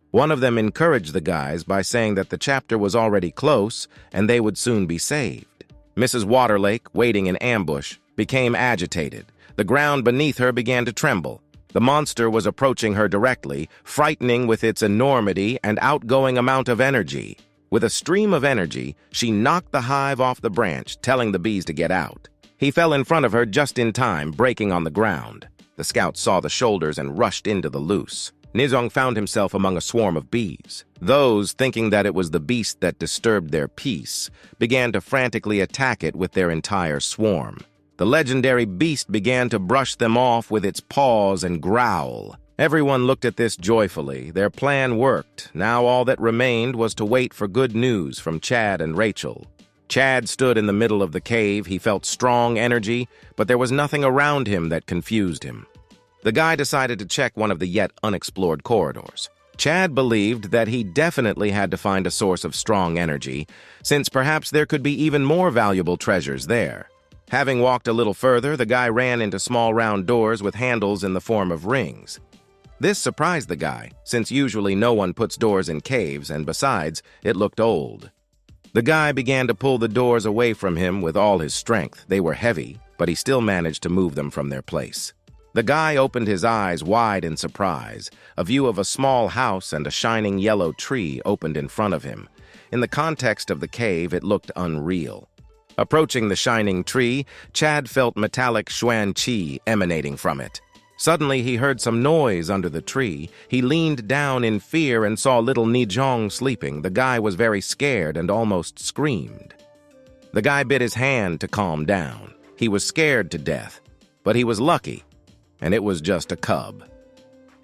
One of them encouraged the guys by saying that the chapter was already close and they would soon be saved. Mrs. Waterlake, waiting in ambush, became agitated. The ground beneath her began to tremble. The monster was approaching her directly, frightening with its enormity and outgoing amount of energy. With a stream of energy, she knocked the hive off the branch, telling the bees to get out. He fell in front of her just in time, breaking on the ground. The scouts saw the shoulders and rushed into the loose. Nijong found himself among a swarm of bees. Those, thinking that it was the beast that disturbed their peace, began to frantically attack it with their entire swarm. The legendary beast began to brush them off with its paws and growl. Everyone looked at this joyfully. Their plan worked. Now all that remained was to wait for good news from Chad and Rachel. Chad stood in the middle of the cave. He felt strong energy, but there was nothing around him that confused him. The guy decided to check one of the yet unexplored corridors. Chad believed that he definitely had to find a source of strong energy, since perhaps there could be even more valuable treasures there. Having walked a little further, the guy ran into small round doors with handles in the form of rings. This surprised the guy, since usually no one puts doors in caves, and besides, it looked old. The guy began to pull the doors away from him with all his strength. They were heavy, but he still managed to move them from their place. The guy opened his eyes wide in surprise. A view of a small house and a shining yellow tree opened in front of him. In the context of the cave, it looked unreal. Approaching the shining tree, Chad felt metallic xuan qi emanating from it. Suddenly, he heard some noise under the tree. He leaned down in fear and saw little Nijong sleeping. The guy was very scared and almost screamed. The guy bit his hand to calm down. He was scared to death, but he was lucky, and it was just a cub.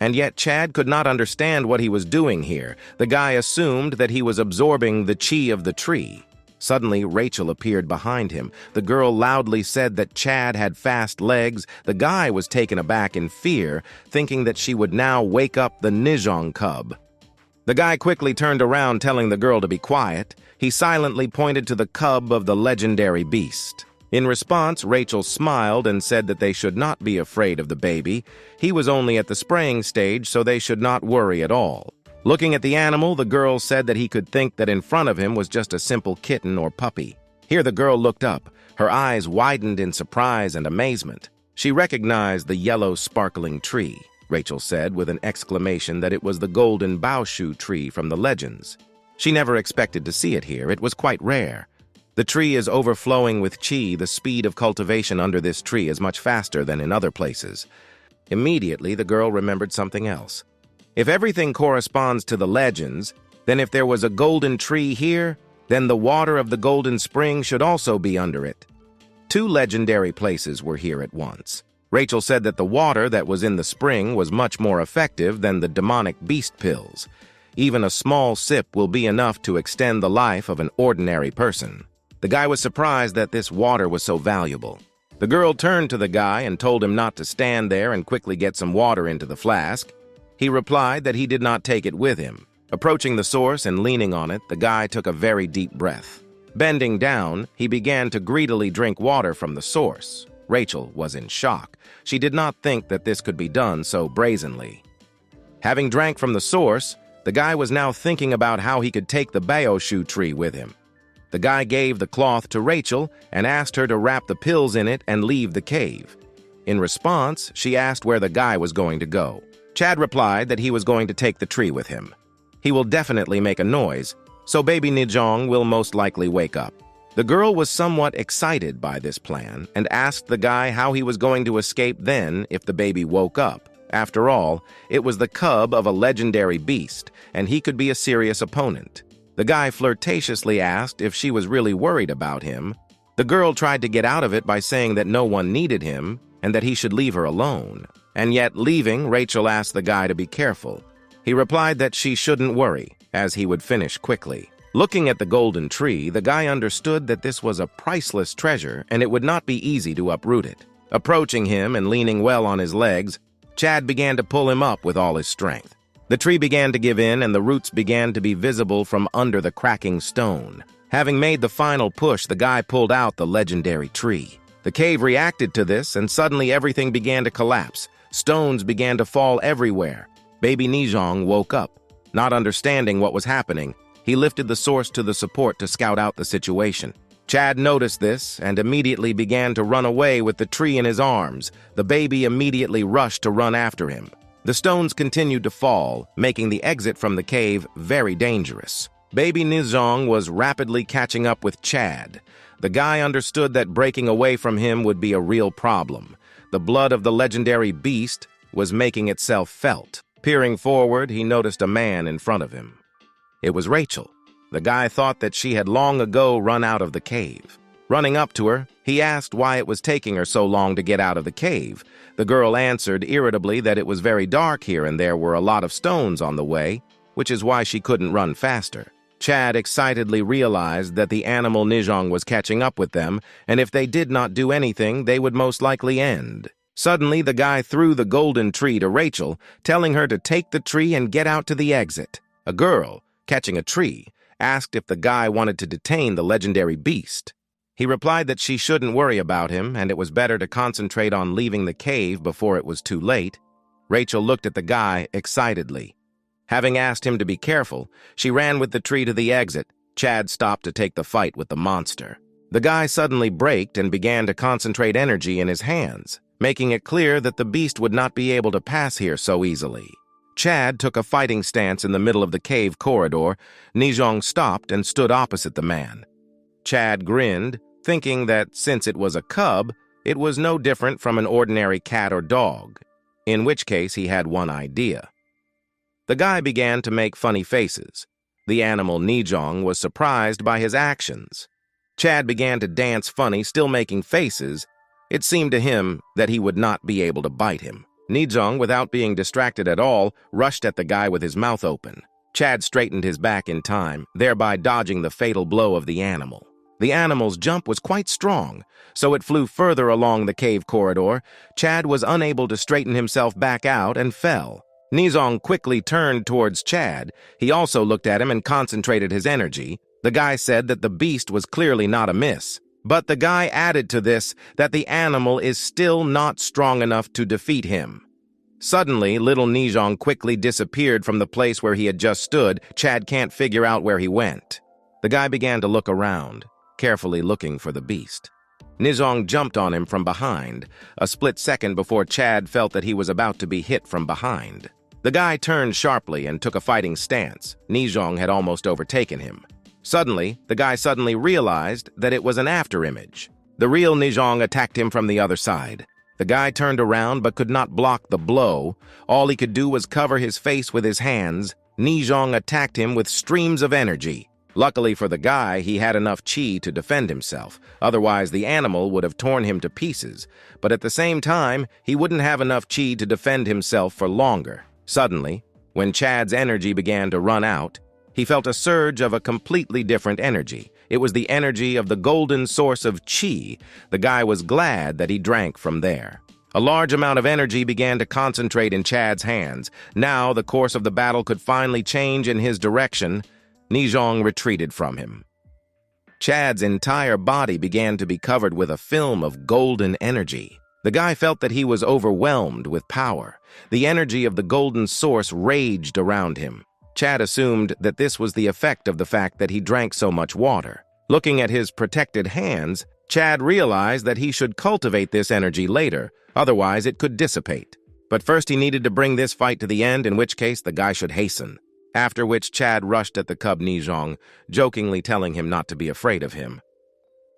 And yet Chad could not understand what he was doing here. The guy assumed that he was absorbing the qi of the tree. Suddenly, Rachel appeared behind him. The girl loudly said that Chad had fast legs. The guy was taken aback in fear, thinking that she would now wake up the Nijong cub. The guy quickly turned around, telling the girl to be quiet. He silently pointed to the cub of the legendary beast. In response, Rachel smiled and said that they should not be afraid of the baby. He was only at the spraying stage, so they should not worry at all. Looking at the animal, the girl said that he could think that in front of him was just a simple kitten or puppy. Here the girl looked up. Her eyes widened in surprise and amazement. She recognized the yellow sparkling tree. Rachel said with an exclamation that it was the golden baoshu tree from the legends. She never expected to see it here. It was quite rare. The tree is overflowing with qi. The speed of cultivation under this tree is much faster than in other places. Immediately, the girl remembered something else. If everything corresponds to the legends, then if there was a golden tree here, then the water of the golden spring should also be under it. Two legendary places were here at once. Rachel said that the water that was in the spring was much more effective than the demonic beast pills. Even a small sip will be enough to extend the life of an ordinary person. The guy was surprised that this water was so valuable. The girl turned to the guy and told him not to stand there and quickly get some water into the flask. He replied that he did not take it with him. Approaching the source and leaning on it, the guy took a very deep breath. Bending down, he began to greedily drink water from the source. Rachel was in shock. She did not think that this could be done so brazenly. Having drank from the source, the guy was now thinking about how he could take the baoshu tree with him. The guy gave the cloth to Rachel and asked her to wrap the pills in it and leave the cave. In response, she asked where the guy was going to go. Chad replied that he was going to take the tree with him. He will definitely make a noise, so baby Nijong will most likely wake up. The girl was somewhat excited by this plan and asked the guy how he was going to escape then if the baby woke up. After all, it was the cub of a legendary beast, and he could be a serious opponent. The guy flirtatiously asked if she was really worried about him. The girl tried to get out of it by saying that no one needed him and that he should leave her alone. And yet, leaving, Rachel asked the guy to be careful. He replied that she shouldn't worry, as he would finish quickly. Looking at the golden tree, the guy understood that this was a priceless treasure and it would not be easy to uproot it. Approaching him and leaning well on his legs, Chad began to pull him up with all his strength. The tree began to give in and the roots began to be visible from under the cracking stone. Having made the final push, the guy pulled out the legendary tree. The cave reacted to this and suddenly everything began to collapse. Stones began to fall everywhere. Baby Nijong woke up. Not understanding what was happening, he lifted the source to the support to scout out the situation. Chad noticed this and immediately began to run away with the tree in his arms. The baby immediately rushed to run after him. The stones continued to fall, making the exit from the cave very dangerous. Baby Nijong was rapidly catching up with Chad. The guy understood that breaking away from him would be a real problem. The blood of the legendary beast was making itself felt. Peering forward, he noticed a man in front of him. It was Rachel. The guy thought that she had long ago run out of the cave. Running up to her, he asked why it was taking her so long to get out of the cave. The girl answered irritably that it was very dark here and there were a lot of stones on the way, which is why she couldn't run faster. Chad excitedly realized that the animal Nijong was catching up with them, and if they did not do anything, they would most likely end. Suddenly, the guy threw the golden tree to Rachel, telling her to take the tree and get out to the exit. A girl, catching a tree, asked if the guy wanted to detain the legendary beast. He replied that she shouldn't worry about him, and it was better to concentrate on leaving the cave before it was too late. Rachel looked at the guy excitedly. Having asked him to be careful, she ran with the tree to the exit. Chad stopped to take the fight with the monster. The guy suddenly braked and began to concentrate energy in his hands, making it clear that the beast would not be able to pass here so easily. Chad took a fighting stance in the middle of the cave corridor. Nijong stopped and stood opposite the man. Chad grinned, thinking that since it was a cub, it was no different from an ordinary cat or dog, in which case he had one idea. The guy began to make funny faces. The animal Nijong was surprised by his actions. Chad began to dance funny, still making faces. It seemed to him that he would not be able to bite him. Nijong, without being distracted at all, rushed at the guy with his mouth open. Chad straightened his back in time, thereby dodging the fatal blow of the animal. The animal's jump was quite strong, so it flew further along the cave corridor. Chad was unable to straighten himself back out and fell. Nijong quickly turned towards Chad. He also looked at him and concentrated his energy. The guy said that the beast was clearly not a miss. But the guy added to this that the animal is still not strong enough to defeat him. Suddenly, little Nijong quickly disappeared from the place where he had just stood. Chad can't figure out where he went. The guy began to look around, carefully looking for the beast. Nijong jumped on him from behind, a split second before Chad felt that he was about to be hit from behind. The guy turned sharply and took a fighting stance. Nijong had almost overtaken him. Suddenly, the guy realized that it was an afterimage. The real Nijong attacked him from the other side. The guy turned around but could not block the blow. All he could do was cover his face with his hands. Nijong attacked him with streams of energy. Luckily for the guy, he had enough chi to defend himself. Otherwise, the animal would have torn him to pieces. But at the same time, he wouldn't have enough chi to defend himself for longer. Suddenly, when Chad's energy began to run out, he felt a surge of a completely different energy. It was the energy of the golden source of chi. The guy was glad that he drank from there. A large amount of energy began to concentrate in Chad's hands. Now, the course of the battle could finally change in his direction. Nijong retreated from him. Chad's entire body began to be covered with a film of golden energy. The guy felt that he was overwhelmed with power. The energy of the golden source raged around him. Chad assumed that this was the effect of the fact that he drank so much water. Looking at his protected hands, Chad realized that he should cultivate this energy later, otherwise it could dissipate. But first he needed to bring this fight to the end, in which case the guy should hasten. After which Chad rushed at the cub Nijong, jokingly telling him not to be afraid of him.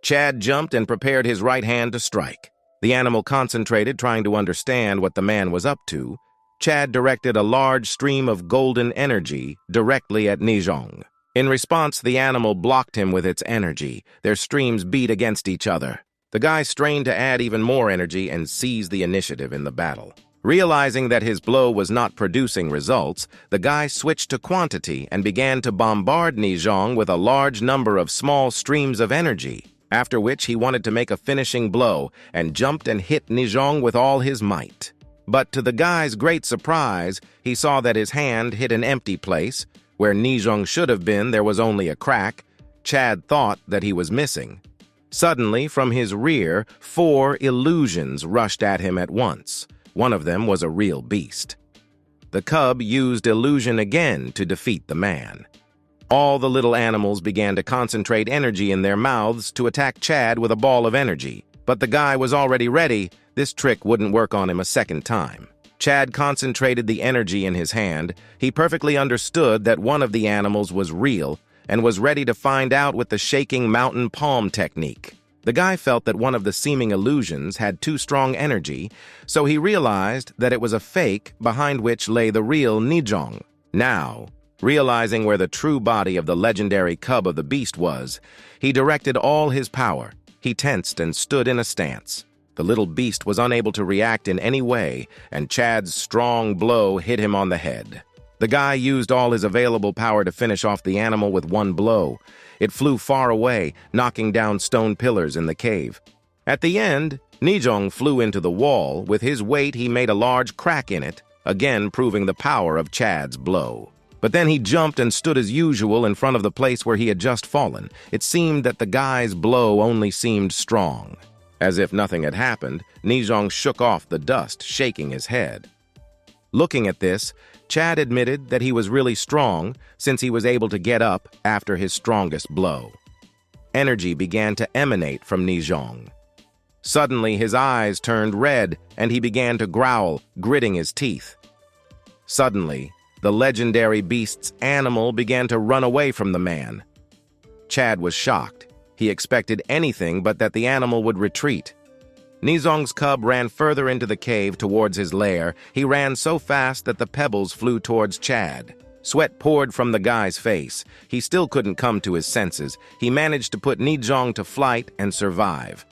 Chad jumped and prepared his right hand to strike. The animal concentrated, trying to understand what the man was up to. Chad directed a large stream of golden energy directly at Nijong. In response, the animal blocked him with its energy. Their streams beat against each other. The guy strained to add even more energy and seized the initiative in the battle. Realizing that his blow was not producing results, the guy switched to quantity and began to bombard Nijong with a large number of small streams of energy, after which he wanted to make a finishing blow and jumped and hit Nijong with all his might. But to the guy's great surprise, he saw that his hand hit an empty place. Where Nijong should have been, there was only a crack. Chad thought that he was missing. Suddenly, from his rear, 4 illusions rushed at him at once. One of them was a real beast. The cub used illusion again to defeat the man. All the little animals began to concentrate energy in their mouths to attack Chad with a ball of energy. But the guy was already ready. This trick wouldn't work on him a second time. Chad concentrated the energy in his hand. He perfectly understood that one of the animals was real and was ready to find out with the shaking mountain palm technique. The guy felt that one of the seeming illusions had too strong energy, so he realized that it was a fake behind which lay the real Nijong. Now, realizing where the true body of the legendary cub of the beast was, he directed all his power. He tensed and stood in a stance. The little beast was unable to react in any way, and Chad's strong blow hit him on the head. The guy used all his available power to finish off the animal with one blow. It flew far away, knocking down stone pillars in the cave. At the end, Nijong flew into the wall. With his weight, he made a large crack in it, again proving the power of Chad's blow. But then he jumped and stood as usual in front of the place where he had just fallen. It seemed that the guy's blow only seemed strong. As if nothing had happened, Nijong shook off the dust, shaking his head. Looking at this, Chad admitted that he was really strong since he was able to get up after his strongest blow. Energy began to emanate from Nijong. Suddenly, his eyes turned red, and he began to growl, gritting his teeth. Suddenly, the legendary beast's animal began to run away from the man. Chad was shocked. He expected anything but that the animal would retreat. Nizong's cub ran further into the cave towards his lair. He ran so fast that the pebbles flew towards Chad. Sweat poured from the guy's face. He still couldn't come to his senses. He managed to put Nijong to flight and survive.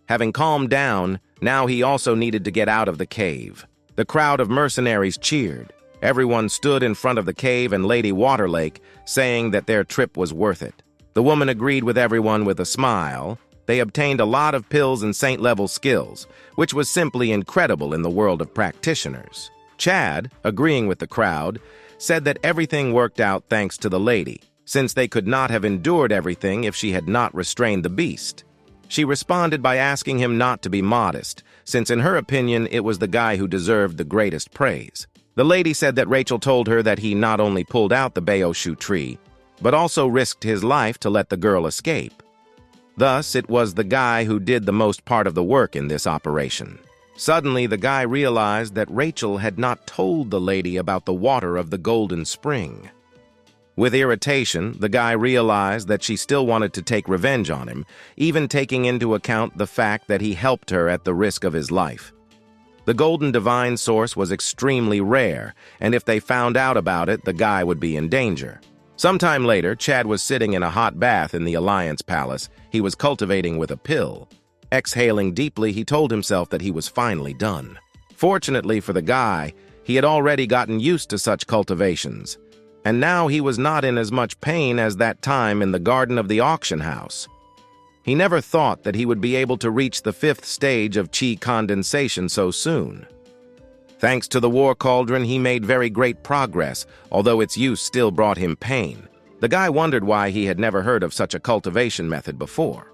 Having calmed down, now he also needed to get out of the cave. The crowd of mercenaries cheered. Everyone stood in front of the cave and Lady Waterlake, saying that their trip was worth it. The woman agreed with everyone with a smile. They obtained a lot of pills and saint-level skills, which was simply incredible in the world of practitioners. Chad, agreeing with the crowd, said that everything worked out thanks to the lady, since they could not have endured everything if she had not restrained the beast. She responded by asking him not to be modest, since in her opinion it was the guy who deserved the greatest praise. The lady said that Rachel told her that he not only pulled out the Baoshu tree, but also risked his life to let the girl escape. Thus, it was the guy who did the most part of the work in this operation. Suddenly, the guy realized that Rachel had not told the lady about the water of the Golden Spring. With irritation, the guy realized that she still wanted to take revenge on him, even taking into account the fact that he helped her at the risk of his life. The Golden Divine Source was extremely rare, and if they found out about it, the guy would be in danger. Sometime later, Chad was sitting in a hot bath in the Alliance Palace. He was cultivating with a pill. Exhaling deeply, he told himself that he was finally done. Fortunately for the guy, he had already gotten used to such cultivations, and now he was not in as much pain as that time in the garden of the auction house. He never thought that he would be able to reach the 5th stage of chi condensation so soon. Thanks to the war cauldron, he made very great progress, although its use still brought him pain. The guy wondered why he had never heard of such a cultivation method before.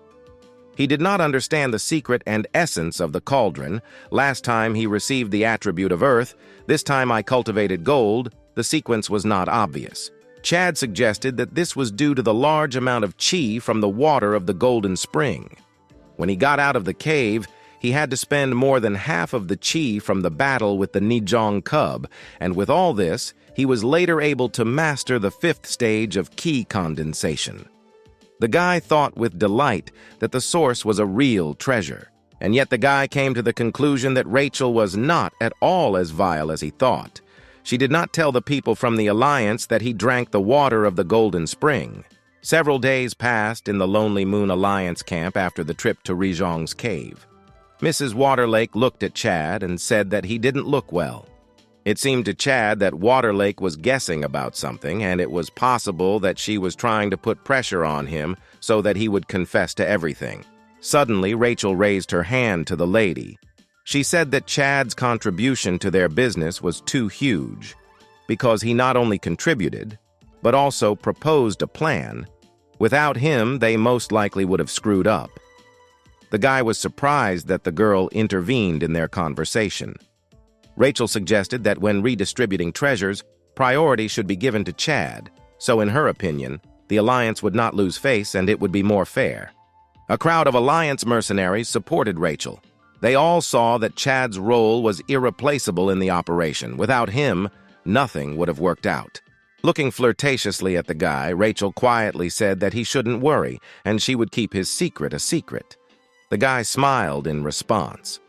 He did not understand the secret and essence of the cauldron. Last time he received the attribute of earth, this time I cultivated gold. The sequence was not obvious. Chad suggested that this was due to the large amount of chi from the water of the Golden Spring. When he got out of the cave, he had to spend more than half of the chi from the battle with the Nijong cub, and with all this, he was later able to master the 5th stage of chi condensation. The guy thought with delight that the source was a real treasure, and yet the guy came to the conclusion that Rachel was not at all as vile as he thought. She did not tell the people from the Alliance that he drank the water of the Golden Spring. Several days passed in the Lonely Moon Alliance camp after the trip to Rizhong's cave. Mrs. Waterlake looked at Chad and said that he didn't look well. It seemed to Chad that Waterlake was guessing about something, and it was possible that she was trying to put pressure on him so that he would confess to everything. Suddenly, Rachel raised her hand to the lady. She said that Chad's contribution to their business was too huge, because he not only contributed, but also proposed a plan. Without him, they most likely would have screwed up. The guy was surprised that the girl intervened in their conversation. Rachel suggested that when redistributing treasures, priority should be given to Chad, so in her opinion, the Alliance would not lose face and it would be more fair. A crowd of Alliance mercenaries supported Rachel. They all saw that Chad's role was irreplaceable in the operation. Without him, nothing would have worked out. Looking flirtatiously at the guy, Rachel quietly said that he shouldn't worry and she would keep his secret a secret. The guy smiled in response.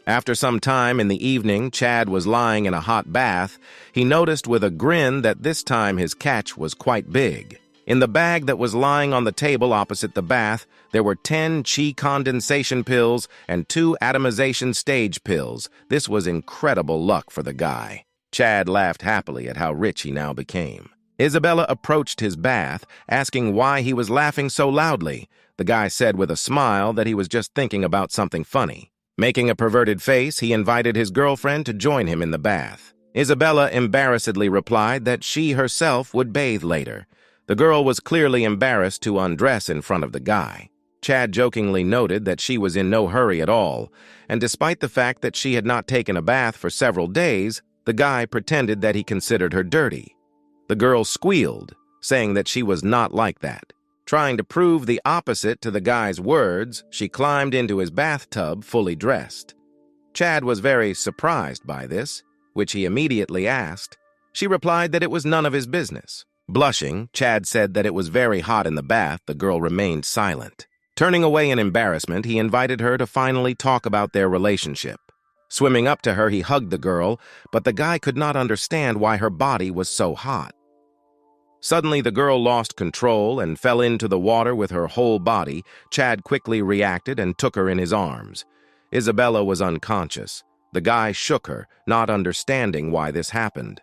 After some time in the evening, Chad was lying in a hot bath. He noticed with a grin that this time his catch was quite big. In the bag that was lying on the table opposite the bath, there were 10 chi condensation pills and 2 atomization stage pills. This was incredible luck for the guy. Chad laughed happily at how rich he now became. Isabella approached his bath, asking why he was laughing so loudly. The guy said with a smile that he was just thinking about something funny. Making a perverted face, he invited his girlfriend to join him in the bath. Isabella embarrassedly replied that she herself would bathe later. The girl was clearly embarrassed to undress in front of the guy. Chad jokingly noted that she was in no hurry at all, and despite the fact that she had not taken a bath for several days, the guy pretended that he considered her dirty. The girl squealed, saying that she was not like that. Trying to prove the opposite to the guy's words, she climbed into his bathtub fully dressed. Chad was very surprised by this, which he immediately asked. She replied that it was none of his business. Blushing, Chad said that it was very hot in the bath. The girl remained silent. Turning away in embarrassment, he invited her to finally talk about their relationship. Swimming up to her, he hugged the girl, but the guy could not understand why her body was so hot. Suddenly, the girl lost control and fell into the water with her whole body. Chad quickly reacted and took her in his arms. Isabella was unconscious. The guy shook her, not understanding why this happened.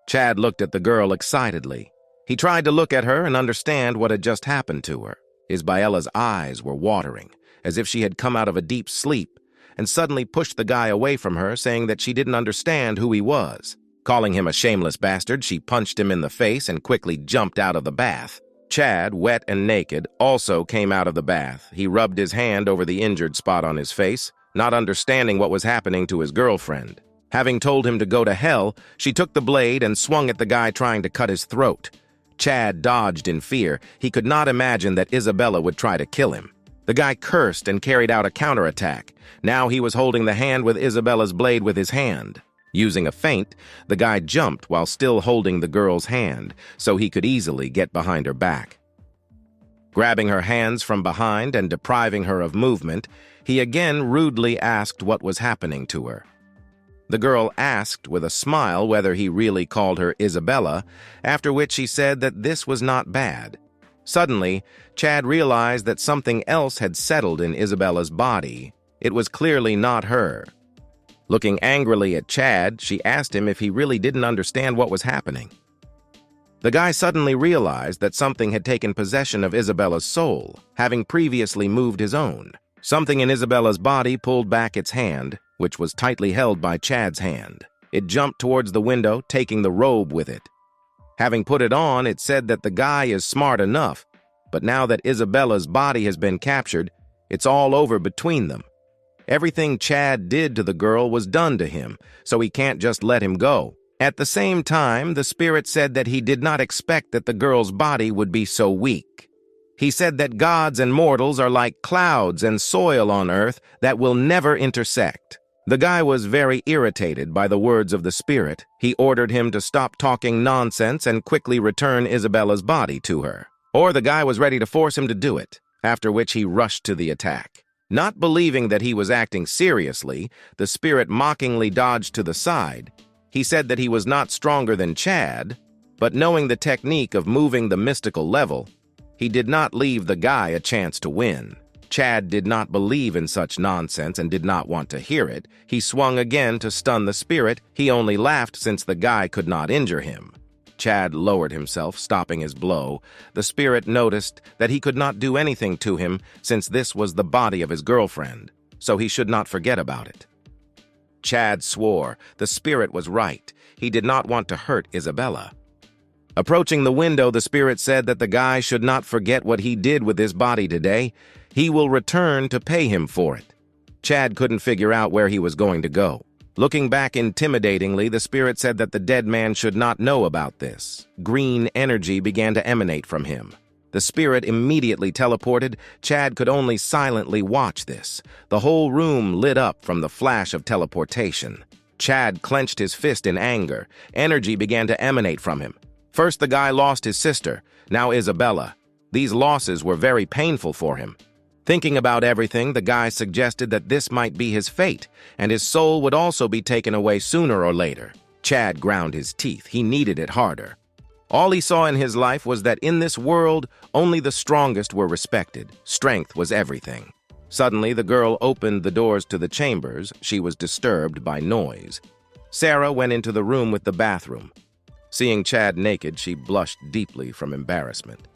Chad looked at the girl excitedly. He tried to look at her and understand what had just happened to her. Isabella's eyes were watering, as if she had come out of a deep sleep, and suddenly pushed the guy away from her, saying that she didn't understand who he was. Calling him a shameless bastard, she punched him in the face and quickly jumped out of the bath. Chad, wet and naked, also came out of the bath. He rubbed his hand over the injured spot on his face, not understanding what was happening to his girlfriend. Having told him to go to hell, she took the blade and swung at the guy trying to cut his throat. Chad dodged in fear. He could not imagine that Isabella would try to kill him. The guy cursed and carried out a counterattack. Now he was holding the hand with Isabella's blade with his hand. Using a feint, the guy jumped while still holding the girl's hand, so he could easily get behind her back. Grabbing her hands from behind and depriving her of movement, he again rudely asked what was happening to her. The girl asked with a smile whether he really called her Isabella, after which she said that this was not bad. Suddenly, Chad realized that something else had settled in Isabella's body. It was clearly not her. Looking angrily at Chad, she asked him if he really didn't understand what was happening. The guy suddenly realized that something had taken possession of Isabella's soul, having previously moved his own. Something in Isabella's body pulled back its hand, which was tightly held by Chad's hand. It jumped towards the window, taking the robe with it. Having put it on, it said that the guy is smart enough, but now that Isabella's body has been captured, it's all over between them. Everything Chad did to the girl was done to him, so he can't just let him go. At the same time, the spirit said that he did not expect that the girl's body would be so weak. He said that gods and mortals are like clouds and soil on earth that will never intersect. The guy was very irritated by the words of the spirit. He ordered him to stop talking nonsense and quickly return Isabella's body to her. Or the guy was ready to force him to do it, after which he rushed to the attack. Not believing that he was acting seriously, the spirit mockingly dodged to the side. He said that he was not stronger than Chad, but knowing the technique of moving the mystical level, he did not leave the guy a chance to win. Chad did not believe in such nonsense and did not want to hear it. He swung again to stun the spirit. He only laughed since the guy could not injure him. Chad lowered himself, stopping his blow. The spirit noticed that he could not do anything to him since this was the body of his girlfriend, so he should not forget about it. Chad swore the spirit was right. He did not want to hurt Isabella. Approaching the window, the spirit said that the guy should not forget what he did with his body today. He will return to pay him for it. Chad couldn't figure out where he was going to go. Looking back intimidatingly, the spirit said that the dead man should not know about this. Green energy began to emanate from him. The spirit immediately teleported. Chad could only silently watch this. The whole room lit up from the flash of teleportation. Chad clenched his fist in anger. Energy began to emanate from him. First, the guy lost his sister, now Isabella. These losses were very painful for him. Thinking about everything, the guy suggested that this might be his fate, and his soul would also be taken away sooner or later. Chad ground his teeth. He needed it harder. All he saw in his life was that in this world, only the strongest were respected. Strength was everything. Suddenly, the girl opened the doors to the chambers. She was disturbed by noise. Sarah went into the room with the bathroom. Seeing Chad naked, she blushed deeply from embarrassment.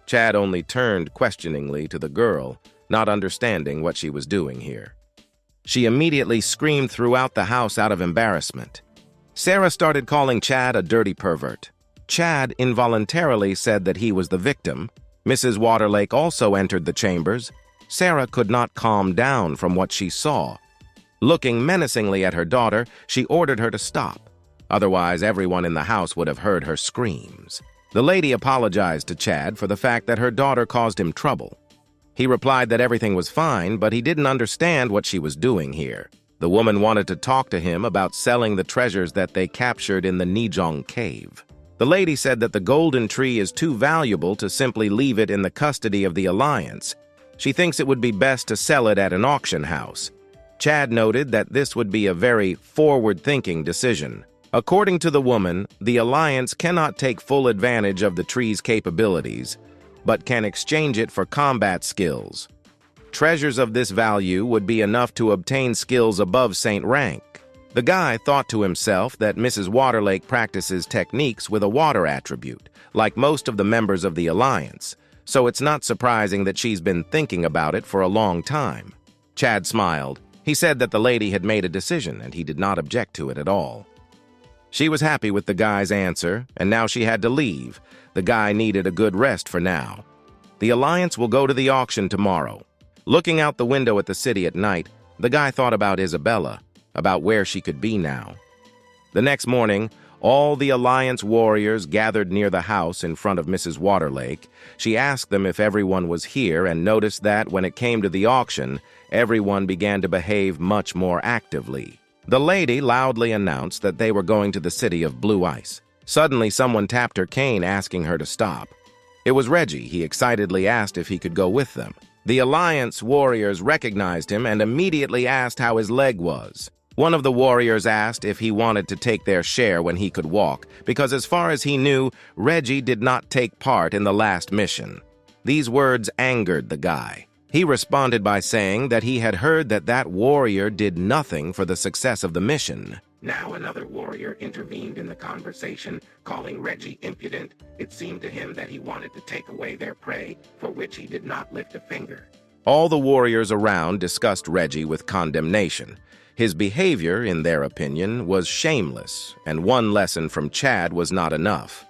Chad only turned questioningly to the girl, not understanding what she was doing here. She immediately screamed throughout the house out of embarrassment. Sarah started calling Chad a dirty pervert. Chad involuntarily said that he was the victim. Mrs. Waterlake also entered the chambers. Sarah could not calm down from what she saw. Looking menacingly at her daughter, she ordered her to stop. Otherwise, everyone in the house would have heard her screams. The lady apologized to Chad for the fact that her daughter caused him trouble. He replied that everything was fine, but he didn't understand what she was doing here. The woman wanted to talk to him about selling the treasures that they captured in the Nijong cave. The lady said that the golden tree is too valuable to simply leave it in the custody of the Alliance. She thinks it would be best to sell it at an auction house. Chad noted that this would be a very forward-thinking decision. According to the woman, the Alliance cannot take full advantage of the tree's capabilities, but can exchange it for combat skills. Treasures of this value would be enough to obtain skills above Saint rank. The guy thought to himself that Mrs. Waterlake practices techniques with a water attribute, like most of the members of the Alliance, so it's not surprising that she's been thinking about it for a long time. Chad smiled. He said that the lady had made a decision and he did not object to it at all. She was happy with the guy's answer, and now she had to leave. The guy needed a good rest for now. The Alliance will go to the auction tomorrow. Looking out the window at the city at night, the guy thought about Isabella, about where she could be now. The next morning, all the Alliance warriors gathered near the house in front of Mrs. Waterlake. She asked them if everyone was here and noticed that when it came to the auction, everyone began to behave much more actively. The lady loudly announced that they were going to the city of Blue Ice. Suddenly, someone tapped her cane asking her to stop. It was Reggie. He excitedly asked if he could go with them. The Alliance warriors recognized him and immediately asked how his leg was. One of the warriors asked if he wanted to take their share when he could walk, because as far as he knew, Reggie did not take part in the last mission. These words angered the guy. He responded by saying that he had heard that that warrior did nothing for the success of the mission. Now another warrior intervened in the conversation, calling Reggie impudent. It seemed to him that he wanted to take away their prey, for which he did not lift a finger. All the warriors around discussed Reggie with condemnation. His behavior, in their opinion, was shameless, and one lesson from Chad was not enough.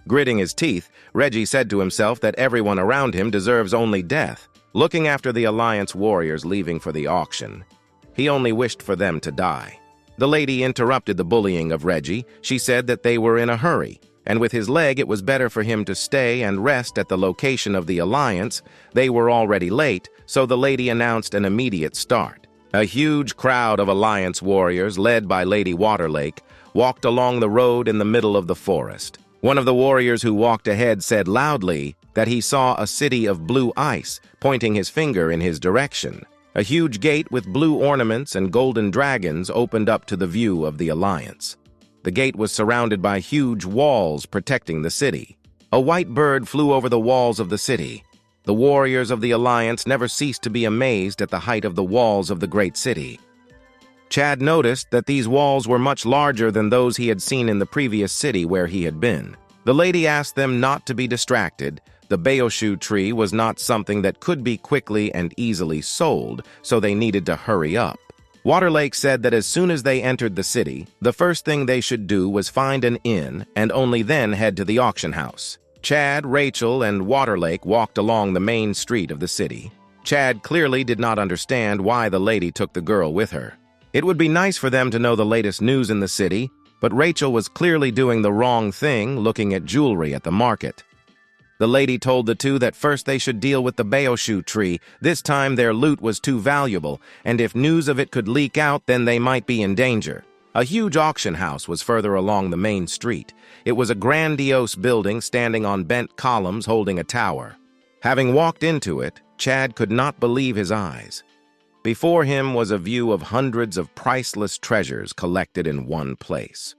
Gritting his teeth, Reggie said to himself that everyone around him deserves only death. Looking after the Alliance warriors leaving for the auction, he only wished for them to die. The lady interrupted the bullying of Reggie. She said that they were in a hurry, and with his leg it was better for him to stay and rest at the location of the Alliance. They were already late, so the lady announced an immediate start. A huge crowd of Alliance warriors, led by Lady Waterlake, walked along the road in the middle of the forest. One of the warriors who walked ahead said loudly that he saw a city of blue ice, pointing his finger in his direction. A huge gate with blue ornaments and golden dragons opened up to the view of the Alliance. The gate was surrounded by huge walls protecting the city. A white bird flew over the walls of the city. The warriors of the Alliance never ceased to be amazed at the height of the walls of the great city. Chad noticed that these walls were much larger than those he had seen in the previous city where he had been. The lady asked them not to be distracted. The Baoshu tree was not something that could be quickly and easily sold, so they needed to hurry up. Waterlake said that as soon as they entered the city, the first thing they should do was find an inn and only then head to the auction house. Chad, Rachel, and Waterlake walked along the main street of the city. Chad clearly did not understand why the lady took the girl with her. It would be nice for them to know the latest news in the city, but Rachel was clearly doing the wrong thing looking at jewelry at the market. The lady told the two that first they should deal with the Baoshu tree. This time their loot was too valuable, and if news of it could leak out, then they might be in danger. A huge auction house was further along the main street. It was a grandiose building standing on bent columns holding a tower. Having walked into it, Chad could not believe his eyes. Before him was a view of hundreds of priceless treasures collected in one place.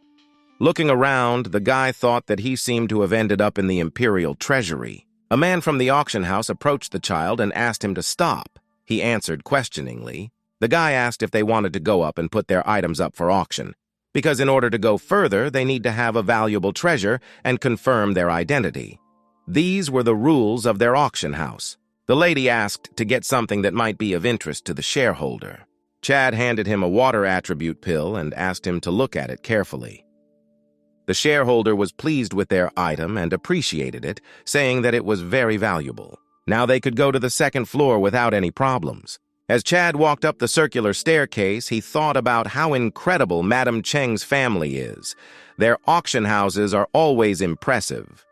Looking around, the guy thought that he seemed to have ended up in the imperial treasury. A man from the auction house approached the child and asked him to stop. He answered questioningly. The guy asked if they wanted to go up and put their items up for auction, because in order to go further, they need to have a valuable treasure and confirm their identity. These were the rules of their auction house. The lady asked to get something that might be of interest to the shareholder. Chad handed him a water attribute pill and asked him to look at it carefully. The shareholder was pleased with their item and appreciated it, saying that it was very valuable. Now they could go to the second floor without any problems. As Chad walked up the circular staircase, he thought about how incredible Madame Cheng's family is. Their auction houses are always impressive.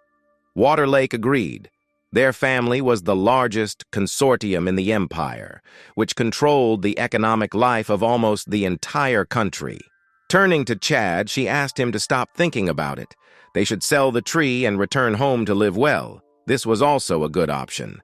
Water Lake agreed. Their family was the largest consortium in the empire, which controlled the economic life of almost the entire country. Turning to Chad, she asked him to stop thinking about it. They should sell the tree and return home to live well. This was also a good option.